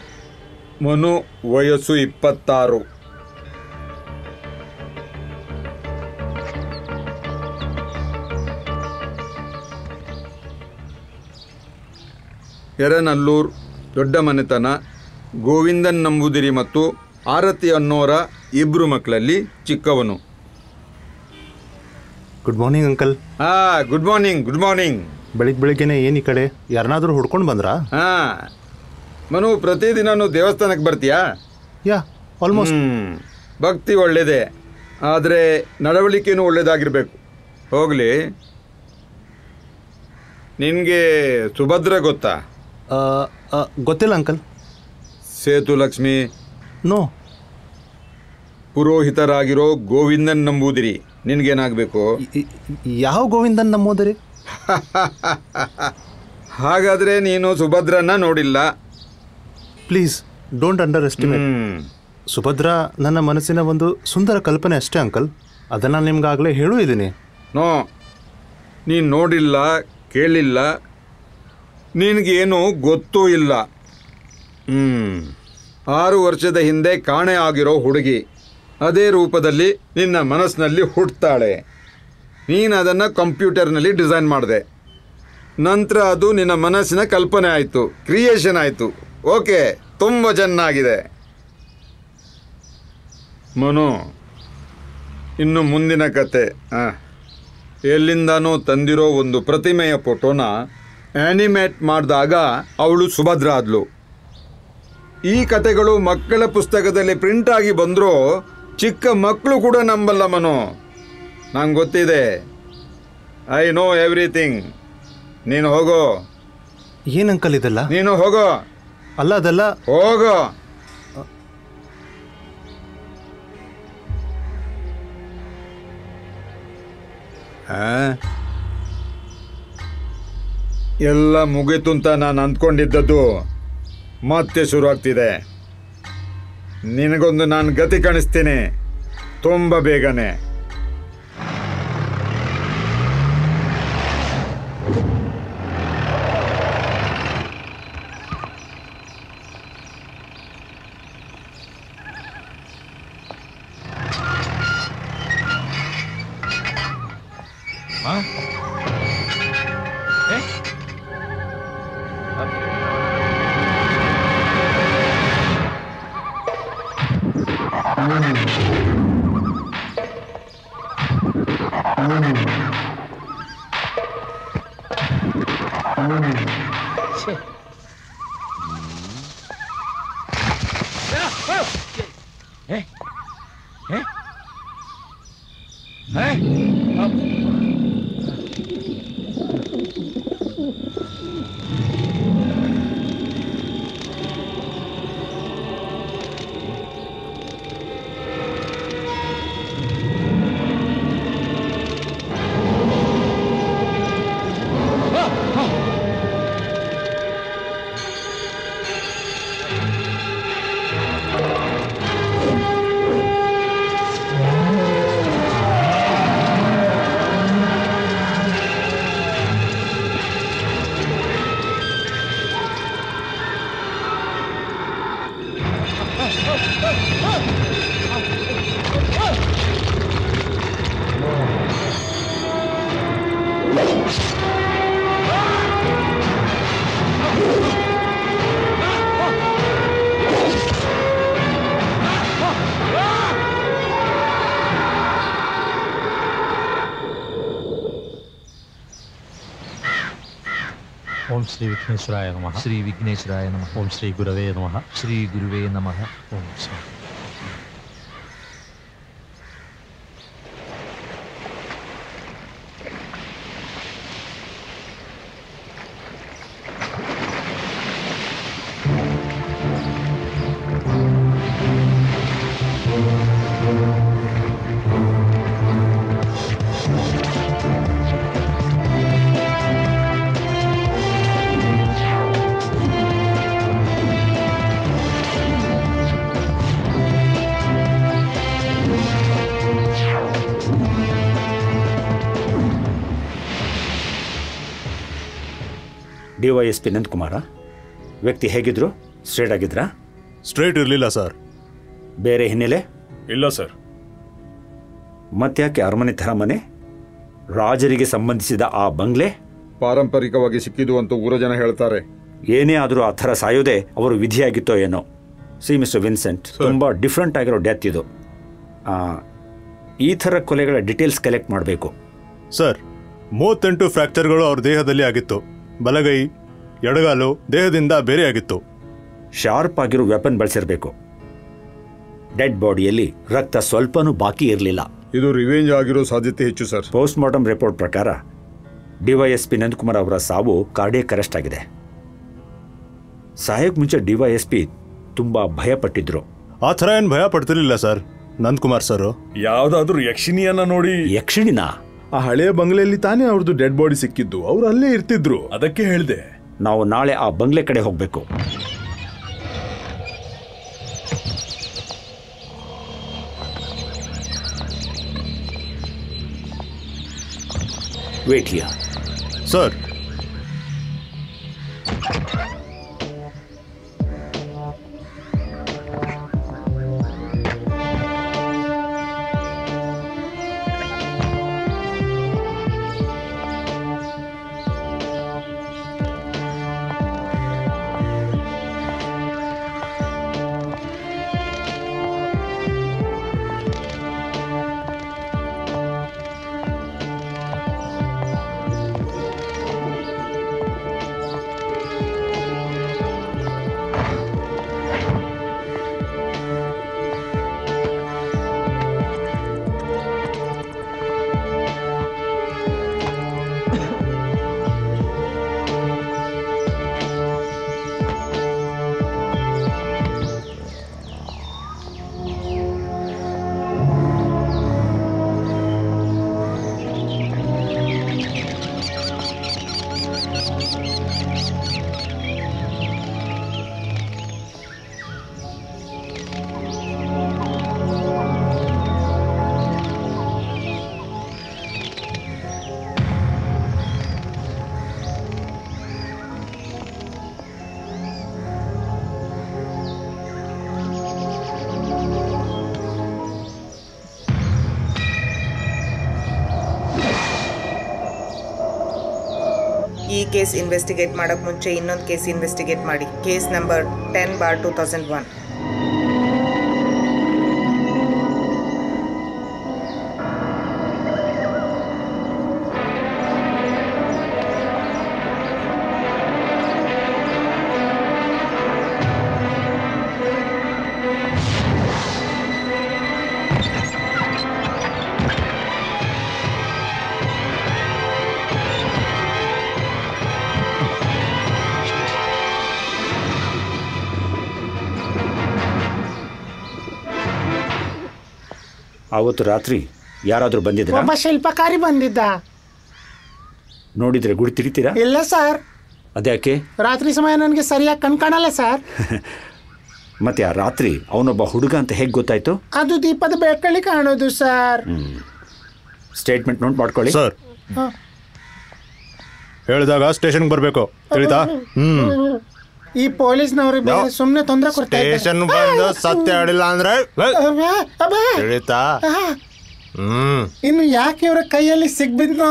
ಮನು ವಯಸ್ಸು 26. ಎರನಲ್ಲೂರ್ ದೊಡ್ಡ ಮನೆತನ ಗೋವಿಂದನ್ ನಂಬೂದಿರಿ ಮತ್ತು ಆರತಿ ಅನ್ನೋರ ಇಬ್ರು ಮಕ್ಕಳಲ್ಲಿ ಚಿಕ್ಕವನು. Good morning uncle. Good morning. Good morning. ಬೆಳಿಗ್ಗೆನೆ ಏನು ಈ ಕಡೆ ಯಾರನ್ನಾದ್ರೂ ಹುಡ್ಕೊಂಡು ಬಂದ್ರಾ? ಮನು, ಪ್ರತಿದಿನನೂ ದೇವಸ್ಥಾನಕ್ಕೆ ಬರ್ತೀಯಾ? ಯಾ, ಆಲ್ಮೋಸ್ಟ್. ಭಕ್ತಿ ಒಳ್ಳೇದೇ, ಆದರೆ ನಡವಳಿಕೆನೂ ಒಳ್ಳೇದಾಗಿರ್ಬೇಕು. ಹೋಗಲಿ, ನಿನಗೆ ಸುಭದ್ರ ಗೊತ್ತಾ? ಗೊತ್ತಿಲ್ಲ ಅಂಕಲ್. ಸೇತು ಲಕ್ಷ್ಮಿ ನೋ. ಪುರೋಹಿತರಾಗಿರೋ ಗೋವಿಂದನ್ ನಂಬೂದಿರಿ ನಿನಗೇನಾಗಬೇಕು? ಯಾವ ಗೋವಿಂದನ್ ನಂಬೂದಿರಿ? ಹಾಗಾದರೆ ನೀನು ಸುಭದ್ರನ್ನ ನೋಡಿಲ್ಲ. Please don't underestimate. Subhadra ನನ್ನ ಮನಸ್ಸಿನ ಒಂದು ಸುಂದರ ಕಲ್ಪನೆ ಅಷ್ಟೇ ಅಂಕಲ್. ಅದನ್ನು ನಿಮ್ಗಾಗಲೇ ಹೇಳೂ ಇದ್ದೀನಿ. ನೋ, ನೀನು ನೋಡಿಲ್ಲ, ಕೇಳಿಲ್ಲ, ನಿನಗೇನು ಗೊತ್ತೂ ಇಲ್ಲ. 6 ವರ್ಷದ ಹಿಂದೆ ಕಾಣೆ ಆಗಿರೋ ಹುಡುಗಿ ಅದೇ ರೂಪದಲ್ಲಿ ನಿನ್ನ ಮನಸ್ಸಿನಲ್ಲಿ ಹುಟ್ಟುತ್ತಾಳೆ. ನೀನು ಅದನ್ನು ಕಂಪ್ಯೂಟರ್ನಲ್ಲಿ ಡಿಸೈನ್ ಮಾಡಿದೆ. ನಂತರ ಅದು ನಿನ್ನ ಮನಸ್ಸಿನ ಕಲ್ಪನೆ ಆಯಿತು, ಕ್ರಿಯೇಷನ್ ಆಯಿತು. ಓಕೆ, ತುಂಬ ಚೆನ್ನಾಗಿದೆ. ಮನು, ಇನ್ನು ಮುಂದಿನ ಕತೆ. ಎಲ್ಲಿಂದನೋ ತಂದಿರೋ ಒಂದು ಪ್ರತಿಮೆಯ ಫೋಟೋನ ಆ್ಯನಿಮೇಟ್ ಮಾಡಿದಾಗ ಅವಳು ಸುಭದ್ರ ಆದ್ಲು. ಈ ಕತೆಗಳು ಮಕ್ಕಳ ಪುಸ್ತಕದಲ್ಲಿ ಪ್ರಿಂಟ್ ಆಗಿ ಬಂದರೂ ಚಿಕ್ಕ ಮಕ್ಕಳು ಕೂಡ ನಂಬಲ್ಲ ಮನು. ನಂಗೆ ಗೊತ್ತಿದೆ. I know everything. ನೀನು ಹೋಗೋ. ಏನು ಅಂಕಲ್ ಇದೆಲ್ಲ? ನೀನು ಹೋಗೋ. ಅಲ್ಲ, ಅದೆಲ್ಲ ಹೋಗೋ. ಎಲ್ಲ ಮುಗೀತು ಅಂತ ನಾನು ಅಂದ್ಕೊಂಡಿದ್ದದ್ದು ಮತ್ತೆ ಶುರು ಆಗ್ತಿದೆ. ನಿನಗೊಂದು ನಾನು ಗತಿ ಕಾಣಿಸ್ತೀನಿ ತುಂಬ ಬೇಗನೆ. ओम श्री विघ्नेश्वराय नमः. श्री विघ्नेश्वराय नमः. ओम श्री गुरवे नमः. श्री गुरुवे नमः. ओम श्री DYSP ನಂದಕುಮಾರ. ವ್ಯಕ್ತಿ ಹೇಗಿದ್ರು? ಸ್ಟ್ರೇಟ್ ಆಗಿದ್ರಾ? ಸ್ಟ್ರೇಟ್ ಇರಲಿಲ್ಲ ಸರ್. ಬೇರೆ ಹಿನ್ನೆಲೆ? ಇಲ್ಲ ಸರ್. ಮತ್ತ್ಯಾಕೆ ಅರಮನೆ ಥರ ಮನೆ? ರಾಜರಿಗೆ ಸಂಬಂಧಿಸಿದ ಆ ಬಂಗ್ಲೆ ಪಾರಂಪರಿಕವಾಗಿ ಸಿಕ್ಕಿದು ಅಂತ ಊರ ಜನ ಹೇಳ್ತಾರೆ. ಏನೇ ಆದರೂ ಆ ಥರ ಸಾಯೋದೇ ಅವರು ವಿಧಿಯಾಗಿತ್ತೋ ಏನೋ. ಸಿ ಮಿಸ್ಟರ್ ವಿನ್ಸೆಂಟ್, ತುಂಬ ಡಿಫ್ರೆಂಟ್ ಆಗಿರೋ ಡೆತ್ ಇದು. ಈ ಥರ ಕೊಲೆಗಳ ಡೀಟೇಲ್ಸ್ ಕಲೆಕ್ಟ್ ಮಾಡಬೇಕು. ಸರ್, 38 ಫ್ರ್ಯಾಕ್ಚರ್ಗಳು ಅವ್ರ ದೇಹದಲ್ಲಿ ಆಗಿತ್ತು. ಬಲಗೈ, ಎಡಗಾಲು ದೇಹದಿಂದ ಬೇರೆ ಆಗಿತ್ತು. ಶಾರ್ಪ್ ಆಗಿರೋ ವೆಪನ್ ಬಳಸಿರಬೇಕು. ಡೆಡ್ ಬಾಡಿಯಲ್ಲಿ ರಕ್ತ ಸ್ವಲ್ಪನೂ ಬಾಕಿ ಇರಲಿಲ್ಲ. ಇದು ರಿವೆಂಜ್ ಆಗಿರೋ ಸಾಧ್ಯತೆ ಹೆಚ್ಚು ಸರ್. ಪೋಸ್ಟ್ ಮಾರ್ಟಮ್ ರಿಪೋರ್ಟ್ ಪ್ರಕಾರ ಡಿವೈಎಸ್ಪಿ ನಂದಕುಮಾರ್ ಅವರ ಸಾವು ಕಾರ್ಡಿಯಕ್ ಅರೆಸ್ಟ್ ಆಗಿದೆ. ಸಾಯಕ್ ಮುಂಚೆ ಡಿವೈಎಸ್ಪಿ ತುಂಬಾ ಭಯ ಪಟ್ಟಿದ್ರು. ಆ ಥರ ಏನು ಭಯ ಪಡ್ತಿರ್ಲಿಲ್ಲ ಸರ್ ನಂದಕುಮಾರ್ ಸರ್. ಯಾವ್ದಾದ್ರು ಯಕ್ಷಿಣಿಯನ್ನ ನೋಡಿ. ಯಕ್ಷಿಣಿನ? ಆ ಹಳೆಯ ಬಂಗ್ಲೆಯಲ್ಲಿ ತಾನೇ ಅವ್ರದ್ದು ಡೆಡ್ ಬಾಡಿ ಸಿಕ್ಕಿದ್ದು. ಅವ್ರು ಅಲ್ಲೇ ಇರ್ತಿದ್ರು, ಅದಕ್ಕೆ ಹೇಳಿದೆ. ನಾವು ನಾಳೆ ಆ ಬಂಗ್ಲೆ ಕಡೆ ಹೋಗ್ಬೇಕು. Wait here. ಸರ್, ಈ ಕೇಸ್ ಇನ್ವೆಸ್ಟಿಗೇಟ್ ಮಾಡಕ್ ಮುಂಚೆ ಇನ್ನೊಂದು ಕೇಸ್ ಇನ್ವೆಸ್ಟಿಗೇಟ್ ಮಾಡಿ. Case number 10/2001. ಆವತ್ತು ರಾತ್ರಿ ಯಾರಾದರೂ ಬಂದಿದ್ರಾ? ಒಬ್ಬ ಶಿಲ್ಪಕಾರಿ ಬಂದಿದ್ದ. ನೋಡಿದ್ರೆ ಗುಡಿ ತಿರಿತೀರಾ? ಇಲ್ಲ ಸರ್. ಅದ್ಯಾಕೆ? ರಾತ್ರಿ ಸಮಯ ನನಗೆ ಸರಿಯಾಗಿ ಕಣ್ ಕಾಣಲ್ಲ ಸರ್. ಮತ್ತೆ ಆ ರಾತ್ರಿ ಅವನೊಬ್ಬ ಹುಡುಗ ಅಂತ ಹೇಗೆ ಗೊತ್ತಾಯ್ತು? ಅದು ದೀಪದ ಬೆಳಕಲ್ಲಿ ಕಾಣೋದು ಸರ್. ಸ್ಟೇಟ್ಮೆಂಟ್ ನೋಟ್ ಮಾಡ್ಕೊಳ್ಳಿ. ಸರ್, ಹೇಳಿದಾಗ ಸ್ಟೇಷನ್ಗೆ ಬರಬೇಕು, ತಿಳಿತಾ? ಈ ಪೊಲೀಸ್ನವರು ಸುಮ್ಮನೆ ತೊಂದರೆ ಕೊಡ್ತಾರೆ. ಸ್ಟೇಷನ್ ಬಂದು ಸತ್ಯ ಹೇಳಿಲ್ಲ ಅಂದ್ರೆ ತಿಳಿತಾ? ಇನ್ನು ಯಾಕೆ ಇವರ ಕೈಯಲ್ಲಿ ಸಿಗ್ಬಿದ್ನೋ?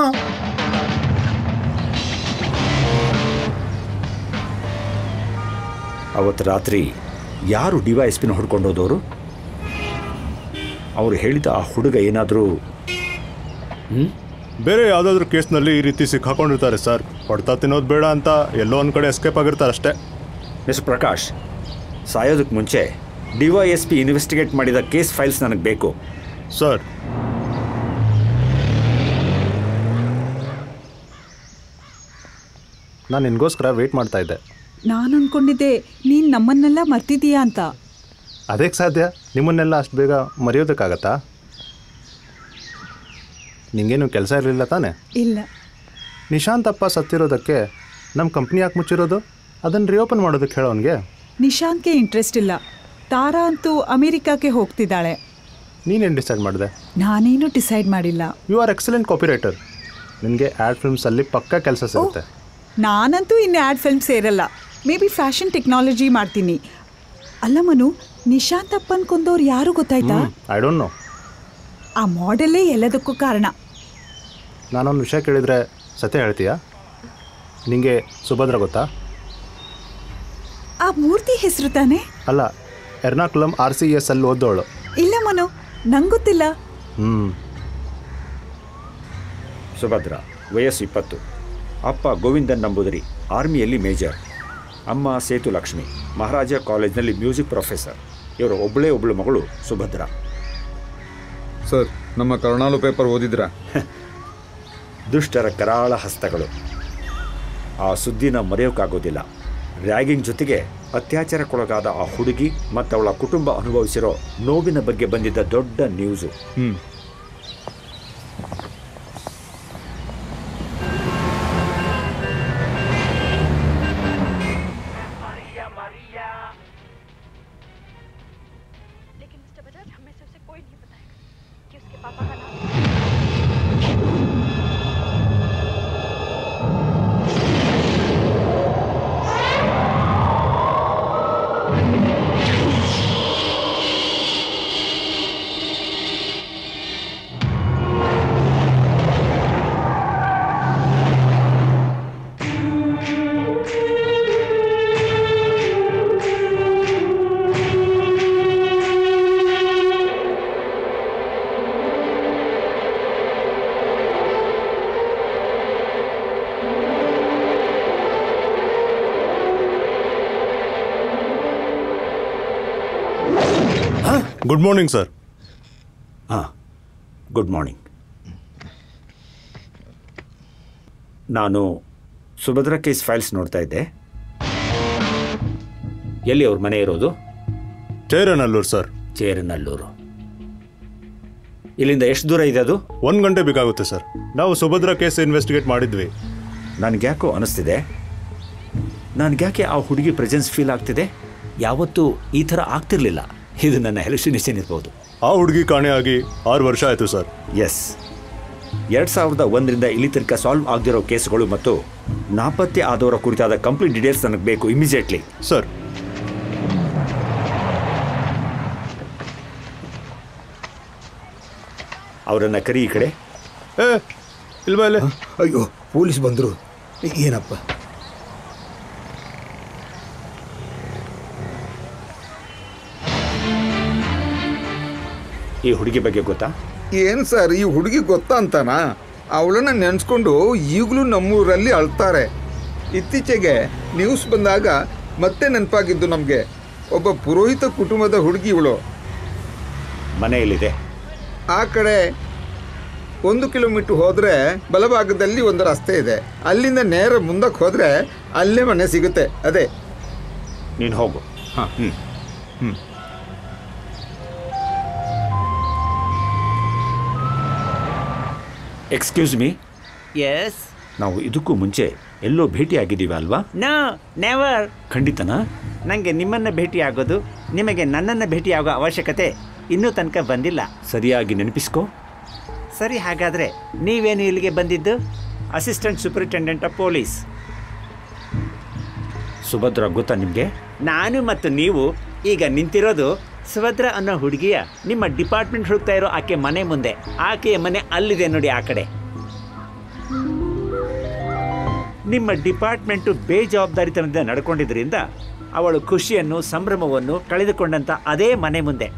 ಅವತ್ತು ರಾತ್ರಿ ಯಾರು ಡಿವೈಎಸ್ಪಿನ ಹೊಡ್ಕೊಂಡು ಹೋದವರು? ಅವ್ರು ಹೇಳಿದ ಆ ಹುಡುಗ ಏನಾದರೂ ಬೇರೆ ಯಾವುದಾದ್ರೂ ಕೇಸ್ನಲ್ಲಿ ಈ ರೀತಿ ಸಿಕ್ಕಾಕೊಂಡಿರ್ತಾರೆ ಸರ್. ಹೊಡ್ತಾ ತಿನ್ನೋದು ಬೇಡ ಅಂತ ಎಲ್ಲೋ ಒಂದು ಕಡೆ ಎಸ್ಕೇಪ್ ಆಗಿರ್ತಾರೆ ಅಷ್ಟೇ. ಮಿಸ್ಟರ್ ಪ್ರಕಾಶ್, ಸಾಯೋದಕ್ಕೆ ಮುಂಚೆ ಡಿವೈಎಸ್ಪಿ ಇನ್ವೆಸ್ಟಿಗೇಟ್ ಮಾಡಿದ ಕೇಸ್ ಫೈಲ್ಸ್ ನನಗೆ ಬೇಕು. ಸರ್, ನಾನು ನಿನಗೋಸ್ಕರ ವೇಟ್ ಮಾಡ್ತಾ ಇದ್ದೆ. ನಾನು ಅನ್ಕೊಂಡಿದ್ದೆ ನೀನು ನಮ್ಮನ್ನೆಲ್ಲ ಮರ್ತಿದೀಯಾ ಅಂತ. ಅದಕ್ಕೆ ಸಾಧ್ಯ? ನಿಮ್ಮನ್ನೆಲ್ಲ ಅಷ್ಟು ಬೇಗ ಮರೆಯೋದಕ್ಕಾಗತ್ತಾ? ನಿಂಗೇನು ಕೆಲಸ ಇರಲಿಲ್ಲ ತಾನೆ? ಇಲ್ಲ. ನಿಶಾಂತಪ್ಪ ಸತ್ತಿರೋದಕ್ಕೆ ನಮ್ಮ ಕಂಪ್ನಿ ಯಾಕೆ ಮುಚ್ಚಿರೋದು? ಅದನ್ನು ರಿಓಪನ್ ಮಾಡೋದಕ್ಕೆ ಹೇಳೋನಿಗೆ. ನಿಶಾಂತ್ಗೆ ಇಂಟ್ರೆಸ್ಟ್ ಇಲ್ಲ. ತಾರಾ ಅಂತೂ ಅಮೇರಿಕಾಕ್ಕೆ ಹೋಗ್ತಿದ್ದಾಳೆ. ನೀನೇನು ಡಿಸೈಡ್ ಮಾಡಿದೆ? ನಾನೇನು ಡಿಸೈಡ್ ಮಾಡಿಲ್ಲ. You are excellent copy writer. ನಿನಗೆ ಆ್ಯಡ್ ಫಿಲ್ಮ್ಸಲ್ಲಿ ಪಕ್ಕಾ ಕೆಲಸ ಸಿಗುತ್ತೆ. ನಾನಂತೂ ಇನ್ನು ಆ್ಯಡ್ ಫಿಲ್ಮ್ ಸೇರಲ್ಲ. ಮೇ ಬಿ ಫ್ಯಾಷನ್ ಟೆಕ್ನಾಲಜಿ ಮಾಡ್ತೀನಿ. ಅಲ್ಲ ಮನು, ನಿಶಾಂತಪ್ಪನ್ ಕೊಂದವ್ರು ಯಾರು ಗೊತ್ತಾಯ್ತಾ? I don't know. ಆ ಮಾಡೆಲ್ಲೇ ಎಲ್ಲದಕ್ಕೂ ಕಾರಣ. ನಾನೊಂದು ವಿಷಯ ಕೇಳಿದರೆ ಸತ್ಯ ಹೇಳ್ತೀಯಾ? ನಿಮಗೆ ಸುಭದ್ರ ಗೊತ್ತಾ? ಮೂರ್ತಿ ಹೆಸರು ತಾನೆ? ಅಲ್ಲ, ಎರ್ನಾಕುಲಂ RCS ಅಲ್ಲಿ ಓದೋಳು. ಇಲ್ಲ ಮನು, ನಂಗೆ ಗೊತ್ತಿಲ್ಲ. ಸುಭದ್ರ, ವಯಸ್ಸು 20. ಅಪ್ಪ ಗೋವಿಂದನ್ ನಂಬೂದರಿ, ಆರ್ಮಿಯಲ್ಲಿ ಮೇಜರ್. ಅಮ್ಮ ಸೇತು ಲಕ್ಷ್ಮಿ, ಮಹಾರಾಜ ಕಾಲೇಜ್ನಲ್ಲಿ ಮ್ಯೂಸಿಕ್ ಪ್ರೊಫೆಸರ್. ಇವರ ಒಬ್ಬಳು ಮಗಳು ಸುಭದ್ರ. ಸರ್, ನಮ್ಮ ಕರುಣಾಳು ಪೇಪರ್ ಓದಿದ್ರಾ? ದುಷ್ಟರ ಕರಾಳ ಹಸ್ತಗಳು. ಆ ಸುದ್ದಿನ ಮರೆಯೋಕ್ಕಾಗೋದಿಲ್ಲ. ರ್ಯಾಗಿಂಗ್ ಜೊತೆಗೆ ಅತ್ಯಾಚಾರಕ್ಕೊಳಗಾದ ಆ ಹುಡುಗಿ ಮತ್ತು ಅವಳ ಕುಟುಂಬ ಅನುಭವಿಸಿರೋ ನೋವಿನ ಬಗ್ಗೆ ಬಂದಿದ್ದ ದೊಡ್ಡ ನ್ಯೂಸು. Good morning sir. ಹಾಂ, ಗುಡ್ ಮಾರ್ನಿಂಗ್. ನಾನು ಸುಭದ್ರ ಕೇಸ್ ಫೈಲ್ಸ್ ನೋಡ್ತಾ ಇದ್ದೆ. ಎಲ್ಲಿ ಅವ್ರ ಮನೆ ಇರೋದು? ಚೇರನಲ್ಲೂರು ಸರ್. ಚೇರನಲ್ಲೂರು. ಇಲ್ಲಿಂದ ಎಷ್ಟು ದೂರ ಇದೆ ಅದು? 1 ಗಂಟೆ ಬೇಕಾಗುತ್ತೆ ಸರ್. ನಾವು ಸುಭದ್ರ ಕೇಸ್ ಇನ್ವೆಸ್ಟಿಗೇಟ್ ಮಾಡಿದ್ವಿ. ನನಗ್ಯಾಕೋ ಅನಿಸ್ತಿದೆ, ನನಗ್ಯಾಕೆ ಆ ಹುಡುಗಿ ಪ್ರೆಸೆನ್ಸ್ ಫೀಲ್ ಆಗ್ತಿದೆ. ಯಾವತ್ತೂ ಈ ಥರ ಆಗ್ತಿರ್ಲಿಲ್ಲ. ಇದು ನನ್ನ ಹೆಲುಸಿನೇಷನ್ ಇರ್ಬೋದು. ಆ ಹುಡುಗಿ ಕಾಣೆಯಾಗಿ 6 ವರ್ಷ ಆಯಿತು ಸರ್. ಎಸ್, 2001ರಿಂದ ಇಲ್ಲಿ ತನಕ ಸಾಲ್ವ್ ಆಗದಿರೋ ಕೇಸ್ಗಳು ಮತ್ತು ನಾಪತ್ತೆ ಆದವರ ಕುರಿತಾದ ಕಂಪ್ಲೀಟ್ ಡೀಟೇಲ್ಸ್ ನನಗೆ ಬೇಕು ಇಮಿಡಿಯೇಟ್ಲಿ. ಸರ್, ಅವರನ್ನ ಕರಿ ಈ ಕಡೆ. ಇಲ್ವಾ ಇಲ್ಲೇ? ಅಯ್ಯೋ, ಪೊಲೀಸ್ ಬಂದರು. ಏನಪ್ಪ? ಈ ಹುಡುಗಿ ಬಗ್ಗೆ ಗೊತ್ತಾ? ಏನು ಸರ್, ಈ ಹುಡುಗಿ ಗೊತ್ತಾ ಅಂತಾನಾ? ಅವಳನ್ನು ನೆನೆಸ್ಕೊಂಡು ಈಗಲೂ ನಮ್ಮೂರಲ್ಲಿ ಅಳ್ತಾರೆ. ಇತ್ತೀಚೆಗೆ ನ್ಯೂಸ್ ಬಂದಾಗ ಮತ್ತೆ ನೆನಪಾಗಿದ್ದು ನಮಗೆ. ಒಬ್ಬ ಪುರೋಹಿತ ಕುಟುಂಬದ ಹುಡುಗಿ ಇವಳು. ಮನೆಯಲ್ಲಿದೆ. ಆ ಕಡೆ 1 ಕಿಲೋಮೀಟರ್ ಹೋದರೆ ಬಲಭಾಗದಲ್ಲಿ ಒಂದು ರಸ್ತೆ ಇದೆ. ಅಲ್ಲಿಂದ ನೇರ ಮುಂದಕ್ಕೆ ಹೋದರೆ ಅಲ್ಲೇ ಮನೆ ಸಿಗುತ್ತೆ. ಅದೇ, ನೀನು ಹೋಗು. ಹಾಂ. Excuse me. ಎಸ್. ನಾವು ಇದಕ್ಕೂ ಮುಂಚೆ ಎಲ್ಲೋ ಭೇಟಿ ಆಗಿದ್ದೀವಿ ಅಲ್ವಾ? No, never. ಖಂಡಿತನಾ? ನನಗೆ ನಿಮ್ಮನ್ನ ಭೇಟಿ ಆಗೋದು, ನಿಮಗೆ ನನ್ನನ್ನು ಭೇಟಿ ಆಗೋ ಅವಶ್ಯಕತೆ ಇನ್ನೂ ತನಕ ಬಂದಿಲ್ಲ. ಸರಿಯಾಗಿ ನೆನಪಿಸ್ಕೋ. ಸರಿ, ಹಾಗಾದರೆ ನೀವೇನು ಇಲ್ಲಿಗೆ ಬಂದಿದ್ದು? Assistant superintendent of police. Subhadra ಗೊತ್ತಾ ನಿಮಗೆ? ನಾನು ಮತ್ತು ನೀವು ಈಗ ನಿಂತಿರೋದು ಸುಭದ್ರ ಅನ್ನೋ ಹುಡುಗಿಯ ನಿಮ್ಮ ಡಿಪಾರ್ಟ್ಮೆಂಟ್ ಹುಡುಕ್ತಾ ಇರೋ ಆಕೆ ಮನೆ ಮುಂದೆ. ಆಕೆಯ ಮನೆ ಅಲ್ಲಿದೆ ನೋಡಿ, ಆ ಕಡೆ. ನಿಮ್ಮ ಡಿಪಾರ್ಟ್ಮೆಂಟು ಬೇಜವಾಬ್ದಾರಿತನದಿಂದ ನಡ್ಕೊಂಡಿದ್ದರಿಂದ ಅವಳು ಖುಷಿಯನ್ನು ಸಂಭ್ರಮವನ್ನು ಕಳೆದುಕೊಂಡಂಥ ಅದೇ ಮನೆ ಮುಂದೆ.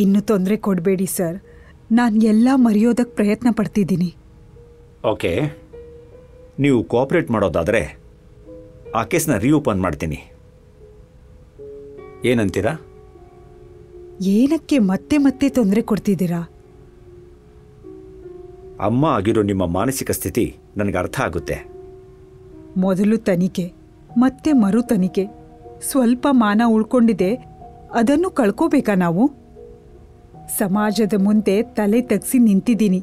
ಇನ್ನು ತೊಂದರೆ ಕೊಡಬೇಡಿ ಸರ್. ನಾನು ಎಲ್ಲ ಮರೆಯೋದಕ್ಕೆ ಪ್ರಯತ್ನ ಪಡ್ತಿದ್ದೀನಿ. ಓಕೆ, ನೀವು ಕೋಆಪ್ರೇಟ್ ಮಾಡೋದಾದರೆ ಆ ಕೇಸ್ನ ರೀಓಪನ್ ಮಾಡ್ತೀನಿ. ಏನಂತೀರಾ? ಏನಕ್ಕೆ ಮತ್ತೆ ಮತ್ತೆ ತೊಂದರೆ ಕೊಡ್ತಿದ್ದೀರಾ? ಅಮ್ಮ ಆಗಿರೋ ನಿಮ್ಮ ಮಾನಸಿಕ ಸ್ಥಿತಿ ನನಗೆ ಅರ್ಥ ಆಗುತ್ತೆ. ಮೊದಲು ತನಿಖೆ, ಮತ್ತೆ ಮರು ತನಿಖೆ. ಸ್ವಲ್ಪ ಮಾನ ಉಳ್ಕೊಂಡಿದೆ, ಅದನ್ನು ಕಳ್ಕೋಬೇಕಾ ನಾವು? ಸಮಾಜದ ಮುಂದೆ ತಲೆ ತಗ್ಸಿ ನಿಂತಿದ್ದೀನಿ.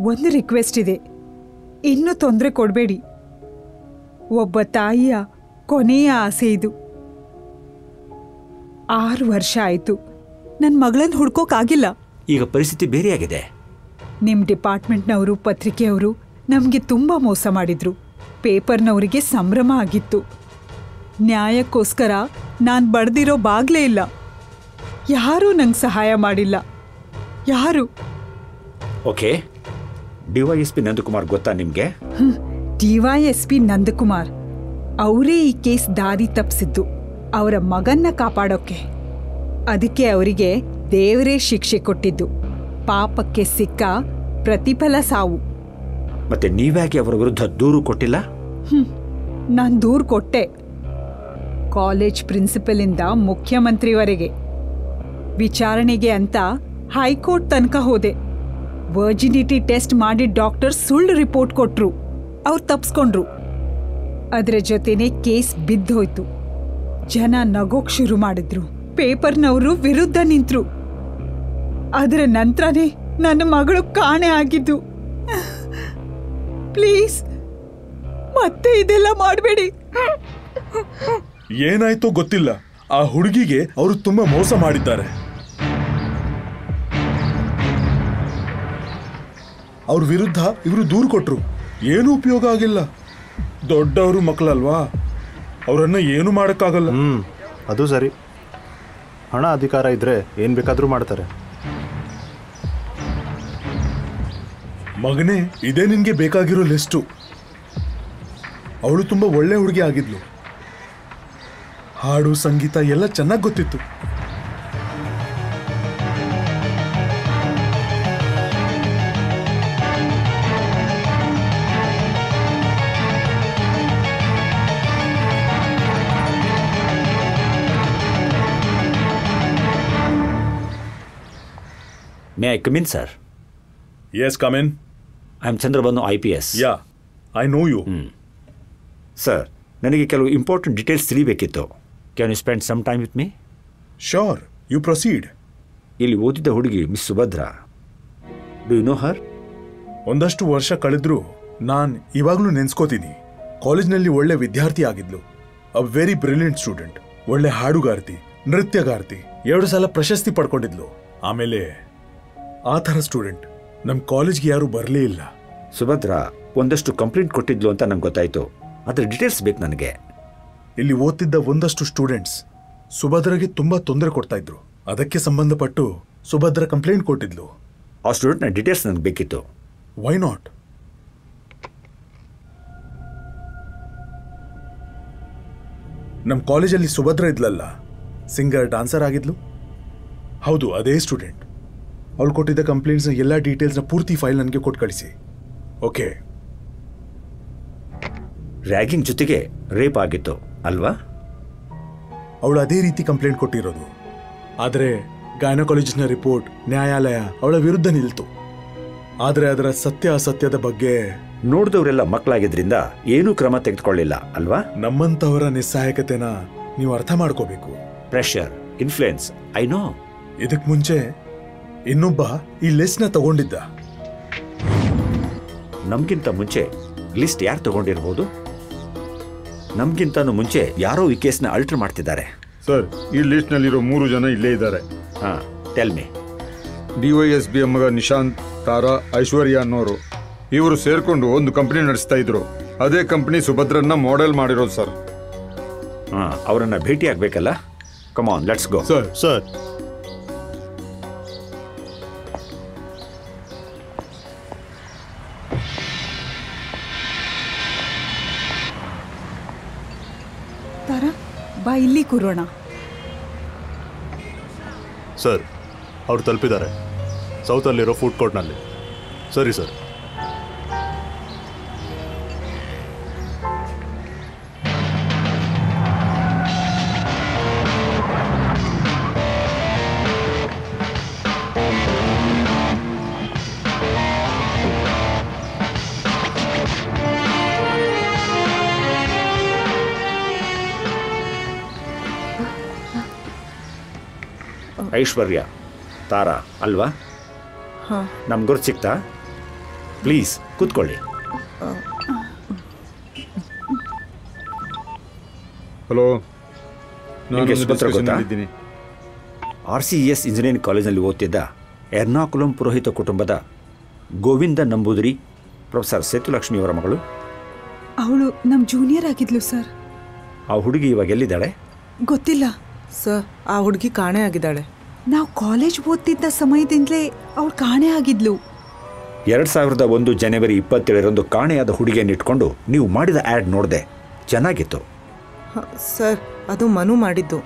ಒಂದು ರಿಕ್ವೆಸ್ಟ್ ಇದೆ, ಇನ್ನೂ ತೊಂದರೆ ಕೊಡಬೇಡಿ. ಒಬ್ಬ ತಾಯಿಯ ಕೊನೆಯ ಆಸೆ ಇದು. 6 ವರ್ಷ ಆಯಿತು, ನನ್ನ ಮಗಳನ್ನು ಹುಡ್ಕೋಕ್ಕಾಗಿಲ್ಲ. ಈಗ ಪರಿಸ್ಥಿತಿ ಬೇರೆಯಾಗಿದೆ. ನಿಮ್ಮ ಡಿಪಾರ್ಟ್ಮೆಂಟ್ನವರು ಪತ್ರಿಕೆಯವರು ನಮಗೆ ತುಂಬ ಮೋಸ ಮಾಡಿದ್ರು. ಪೇಪರ್ನವರಿಗೆ ಸಂಭ್ರಮ ಆಗಿತ್ತು. ನ್ಯಾಯಕ್ಕೋಸ್ಕರ ನಾನು ಬಡ್ದಿರೋ ಬಾಗ್ಲೇ ಇಲ್ಲ. ಯಾರೂ ನಂಗೆ ಸಹಾಯ ಮಾಡಿಲ್ಲ. ಯಾರು? ಓಕೆ, DYSP ನಂದಕುಮಾರ್ ಗೊತ್ತಾ ನಿಮಗೆ? DYSP ನಂದಕುಮಾರ್ ಅವರೇ ಈ ಕೇಸ್ ದಾರಿ ತಪ್ಪಿಸಿದ್ದು ಅವರ ಮಗನ್ನ ಕಾಪಾಡೋಕ್ಕೆ. ಅದಕ್ಕೆ ಅವರಿಗೆ ದೇವರೇ ಶಿಕ್ಷೆ ಕೊಟ್ಟಿದ್ದು. ಪಾಪಕ್ಕೆ ಸಿಕ್ಕ ಪ್ರತಿಫಲ ಸಾವು. ಮತ್ತೆ ನೀವ್ಯಾಕೆ ಅವರ ವಿರುದ್ಧ ದೂರು ಕೊಟ್ಟಿಲ್ಲ? ನಾನು ದೂರು ಕೊಟ್ಟೆ. ಕಾಲೇಜ್ ಪ್ರಿನ್ಸಿಪಲಿಂದ ಮುಖ್ಯಮಂತ್ರಿವರೆಗೆ ವಿಚಾರಣೆಗೆ ಅಂತ ಹೈಕೋರ್ಟ್ ತನಕ ಹೋದೆ. ವರ್ಜಿನಿಟಿ ಟೆಸ್ಟ್ ಮಾಡಿ ಡಾಕ್ಟರ್ ಸುಳ್ಳು ರಿಪೋರ್ಟ್ ಕೊಟ್ರು. ಅವ್ರು ತಪ್ಸ್ಕೊಂಡ್ರು. ಅದರ ಜೊತೆನೆ ಕೇಸ್ ಬಿದ್ದೋಯ್ತು. ಜನ ನಗೋಕ್ ಶುರು ಮಾಡಿದ್ರು. ಪೇಪರ್ನವರು ವಿರುದ್ಧ ನಿಂತರು. ಅದರ ನಂತರನೇ ನನ್ನ ಮಗಳು ಕಾಣೆ ಆಗಿದ್ದು. ಪ್ಲೀಸ್ ಮತ್ತೆ ಇದೆಲ್ಲ ಮಾಡಬೇಡಿ. ಏನಾಯ್ತೋ ಗೊತ್ತಿಲ್ಲ, ಆ ಹುಡುಗಿಗೆ ಅವರು ತುಂಬಾ ಮೋಸ ಮಾಡಿದ್ದಾರೆ. ಅವ್ರ ವಿರುದ್ಧ ಇವರು ದೂರು ಕೊಟ್ರು. ಏನೂ ಉಪಯೋಗ ಆಗಿಲ್ಲ. ದೊಡ್ಡವರು ಮಕ್ಕಳಲ್ವಾ, ಅವರನ್ನ ಏನು ಮಾಡೋಕ್ಕಾಗಲ್ಲ. ಅದು ಸರಿ. ಹಣ ಅಧಿಕಾರ ಇದ್ರೆ ಏನು ಬೇಕಾದರೂ ಮಾಡ್ತಾರೆ. ಮಗನೇ, ಇದೇ ನಿನ್ಗೆ ಬೇಕಾಗಿರೋ ಲಿಸ್ಟು. ಅವಳು ತುಂಬಾ ಒಳ್ಳೆ ಹುಡುಗಿ ಆಗಿದ್ಲು. ಹಾಡು ಸಂಗೀತ ಎಲ್ಲ ಚೆನ್ನಾಗಿ ಗೊತ್ತಿತ್ತು. May I come in, sir? Yes, come in. I'm Chandrabanu, IPS. Yeah, I know you. Sir, ನನಗೆ ಕೆಲವು ಇಂಪಾರ್ಟೆಂಟ್ ಡೀಟೇಲ್ಸ್ ತಿಳಿಬೇಕಿತ್ತು. Can you spend some time with me? Sure, you proceed. ಇಲ್ಲಿ ಓದಿದ್ದ ಹುಡುಗಿ miss Subhadra. Do you know her? ಒಂದಷ್ಟು ವರ್ಷ ಕಳೆದ್ರು ನಾನು ಇವಾಗಲೂ ನೆನ್ಸ್ಕೋತೀನಿ. ಕಾಲೇಜ್ನಲ್ಲಿ ಒಳ್ಳೆ ವಿದ್ಯಾರ್ಥಿ ಆಗಿದ್ಲು. A very brilliant student. ಒಳ್ಳೆ ಹಾಡುಗಾರ್ತಿ, ನೃತ್ಯಗಾರ್ತಿ. 2 ಸಲ ಪ್ರಶಸ್ತಿ ಪಡ್ಕೊಂಡಿದ್ಲು. ಆಮೇಲೆ ಆ ಥರ ಸ್ಟೂಡೆಂಟ್ ನಮ್ಮ ಕಾಲೇಜ್ಗೆ ಯಾರು ಬರಲೇ ಇಲ್ಲ. ಸುಭದ್ರಾ ಒಂದಷ್ಟು ಕಂಪ್ಲೇಂಟ್ ಕೊಟ್ಟಿದ್ಲು ಅಂತ ನಂಗೆ ಗೊತ್ತಾಯ್ತು. ಅದರ ಡೀಟೇಲ್ಸ್ ಬೇಕು ನನಗೆ. ಇಲ್ಲಿ ಓದ್ತಿದ್ದ ಒಂದಷ್ಟು ಸ್ಟೂಡೆಂಟ್ಸ್ ಸುಭದ್ರಾಗೆ ತುಂಬಾ ತೊಂದರೆ ಕೊಡ್ತಾ ಇದ್ರು. ಅದಕ್ಕೆ ಸಂಬಂಧಪಟ್ಟು ಸುಭದ್ರ ಕಂಪ್ಲೇಂಟ್ ಕೊಟ್ಟಿದ್ಲು. ಆ ಸ್ಟೂಡೆಂಟ್ನ ಡೀಟೇಲ್ಸ್ ನನಗೆ ಬೇಕಿತ್ತು. Why not? ನಮ್ಮ ಕಾಲೇಜಲ್ಲಿ ಸುಭದ್ರ ಇದ್ಲಲ್ಲ, ಸಿಂಗರ್, ಡಾನ್ಸರ್ ಆಗಿದ್ಲು. ಹೌದು, ಅದೇ ಸ್ಟೂಡೆಂಟ್. ಅವಳು ಕೊಟ್ಟಿದ್ದ ಕಂಪ್ಲೇಂಟ್ಸ್ನ ಎಲ್ಲ ಡೀಟೇಲ್ಸ್ನ ಪೂರ್ತಿ ಫೈಲ್ ನನಗೆ ಕೊಟ್ಟು ಕಳಿಸಿ. ಓಕೆ. ರ್ಯಾಗಿಂಗ್ ಜೊತೆಗೆ ರೇಪ್ ಆಗಿತ್ತು ಅಲ್ವಾ? ಅವಳು ಅದೇ ರೀತಿ ಕಂಪ್ಲೇಂಟ್ ಕೊಟ್ಟಿರೋದು. ಆದರೆ ಗೈನಕಾಲಜಿಸ್ಟ್ನ ರಿಪೋರ್ಟ್, ನ್ಯಾಯಾಲಯ ಅವಳ ವಿರುದ್ಧ ನಿಲ್ತು. ಆದರೆ ಅದರ ಸತ್ಯ ಅಸತ್ಯದ ಬಗ್ಗೆ ನೋಡಿದವರೆಲ್ಲ ಮಕ್ಕಳಾಗಿದ್ರಿಂದ ಏನೂ ಕ್ರಮ ತೆಗೆದುಕೊಳ್ಳಿಲ್ಲ ಅಲ್ವಾ? ನಮ್ಮಂತವರ ನಿಸ್ಸಹಾಯಕತೆನ ನೀವು ಅರ್ಥ ಮಾಡ್ಕೋಬೇಕು. Pressure, influence, I know. ಇದಕ್ ಮುಂಚೆ ಇನ್ನೊಬ್ಬ ಈ ಲಿಸ್ಟ್ನ ತಗೊಂಡಿದ್ದ. ನಮ್ಗಿಂತ ಮುಂಚೆ ಲಿಸ್ಟ್ ಯಾರು ತಗೊಂಡಿರ್ಬೋದು? ನಮ್ಗಿಂತನೂ ಮುಂಚೆ ಯಾರೋ ಈ ಕೇಸ್ನ ಅಲ್ಟರ್ ಮಾಡ್ತಿದ್ದಾರೆ. ಸರ್, ಈ ಲಿಸ್ಟ್ನಲ್ಲಿರೋ 3 ಜನ ಇಲ್ಲೇ ಇದ್ದಾರೆ. ಹಾಂ, ಟೆಲ್ ಮಿ. DYSB ಮಗ ನಿಶಾಂತ್, ತಾರಾ, ಐಶ್ವರ್ಯ ಅನ್ನೋರು. ಇವರು ಸೇರ್ಕೊಂಡು ಒಂದು ಕಂಪನಿ ನಡೆಸ್ತಾ ಇದ್ರು. ಅದೇ ಕಂಪನಿ ಸುಭದ್ರನ್ನ ಮಾಡೆಲ್ ಮಾಡಿರೋದು ಸರ್. ಹಾಂ, ಅವರನ್ನ ಭೇಟಿ ಆಗ್ಬೇಕಲ್ಲ. Come on, let's go. Sir. Tara, ಬಾ ಇಲ್ಲಿ ಕೂರೋಣ. ಸರ್, ಅವ್ರು ತಲುಪಿದ್ದಾರೆ ಸೌತಲ್ಲಿರೋ ಫುಡ್ ಕೋರ್ಟ್ನಲ್ಲಿ. ಸರಿ ಸರ್. ಐಶ್ವರ್ಯ, ತಾರಾ ಅಲ್ವಾ? ನಮ್ಗೆ ಗುರ್ತು ಸಿಕ್ತಾ? ಪ್ಲೀಸ್ ಕೂತ್ಕೊಳ್ಳಿ. ಹಲೋ, ನಿಮಗೆ ಸುಭದ್ರ ಗೊತ್ತಾ? RCES ಇಂಜಿನಿಯರಿಂಗ್ ಕಾಲೇಜಿನಲ್ಲಿ ಓದ್ತಿದ್ದ ಎರ್ನಾಕುಲಂ ಪುರೋಹಿತ ಕುಟುಂಬದ ಗೋವಿಂದ ನಂಬೂದಿರಿ ಪ್ರೊಫೆಸರ್ ಸೇತುಲಕ್ಷ್ಮಿಯವರ ಮಗಳು. ಅವಳು ನಮ್ಮ ಜೂನಿಯರ್ ಆಗಿದ್ಲು ಸರ್. ಆ ಹುಡುಗಿ ಇವಾಗ ಎಲ್ಲಿದ್ದಾಳೆ? ಗೊತ್ತಿಲ್ಲ ಸರ್. ಆ ಹುಡುಗಿ ಕಾಣೆ ಆಗಿದ್ದಾಳೆ. ನಾವು ಕಾಲೇಜ್ ಓದ್ತಿದ್ದ ಸಮಯದಿಂದಲೇ ಅವಳು ಕಾಣೆ ಆಗಿದ್ಲು. 2001 ಜನವರಿ 27ರಂದು ಕಾಣೆಯಾದ ಹುಡುಗಿಯನ್ನು ಇಟ್ಕೊಂಡು ನೀವು ಮಾಡಿದ ಆ್ಯಡ್ ನೋಡಿದೆ, ಚೆನ್ನಾಗಿತ್ತು. ಸರ್, ಅದು ಮನು ಮಾಡಿದ್ದು.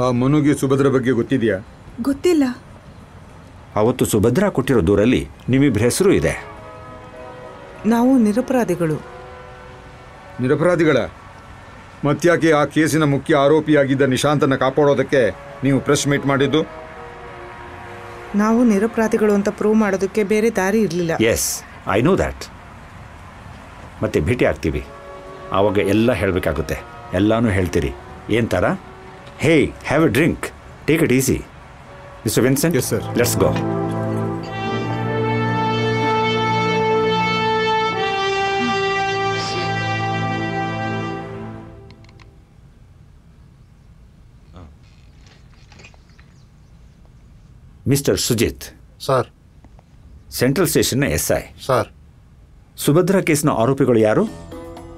ಆ ಮನುಗೆ ಸುಭದ್ರ ಬಗ್ಗೆ ಗೊತ್ತಿದೆಯಾ? ಗೊತ್ತಿಲ್ಲ. ಅವತ್ತು ಸುಭದ್ರಾ ಕೊಟ್ಟಿರೋ ದೂರಲ್ಲಿ ನಿಮ್ಮಿಬ್ಬರ ಹೆಸರು ಇದೆ. ನಾವು ನಿರಪರಾಧಿಗಳು. ನಿರಪರಾಧಿಗಳ? ಮತ್ಯಾಕೆ ಆ ಕೇಸಿನ ಮುಖ್ಯ ಆರೋಪಿಯಾಗಿದ್ದ ನಿಶಾಂತನ ಕಾಪಾಡೋದಕ್ಕೆ ನೀವು ಪ್ರೆಸ್ ಮೀಟ್ ಮಾಡಿದ್ದು? ನಾವು ನಿರಪರಾಧಿಗಳು ಅಂತ ಪ್ರೂವ್ ಮಾಡೋದಕ್ಕೆ ಬೇರೆ ದಾರಿ ಇರಲಿಲ್ಲ. Yes, I know that. ಮತ್ತೆ ಭೇಟಿ ಆಗ್ತೀವಿ, ಆವಾಗ ಎಲ್ಲ ಹೇಳಬೇಕಾಗುತ್ತೆ. ಎಲ್ಲಾನು ಹೇಳ್ತೀರಿ. ಏನು ಥರ? Hey, have a drink, take it easy. Mister Vincent, yes sir. Let's go. Mister Sujith sir. Central ಸ್ಟೇಷನ್ನ SI ಸರ್. ಸುಭದ್ರಾ ಕೇಸ್ನ ಆರೋಪಿಗಳು ಯಾರು?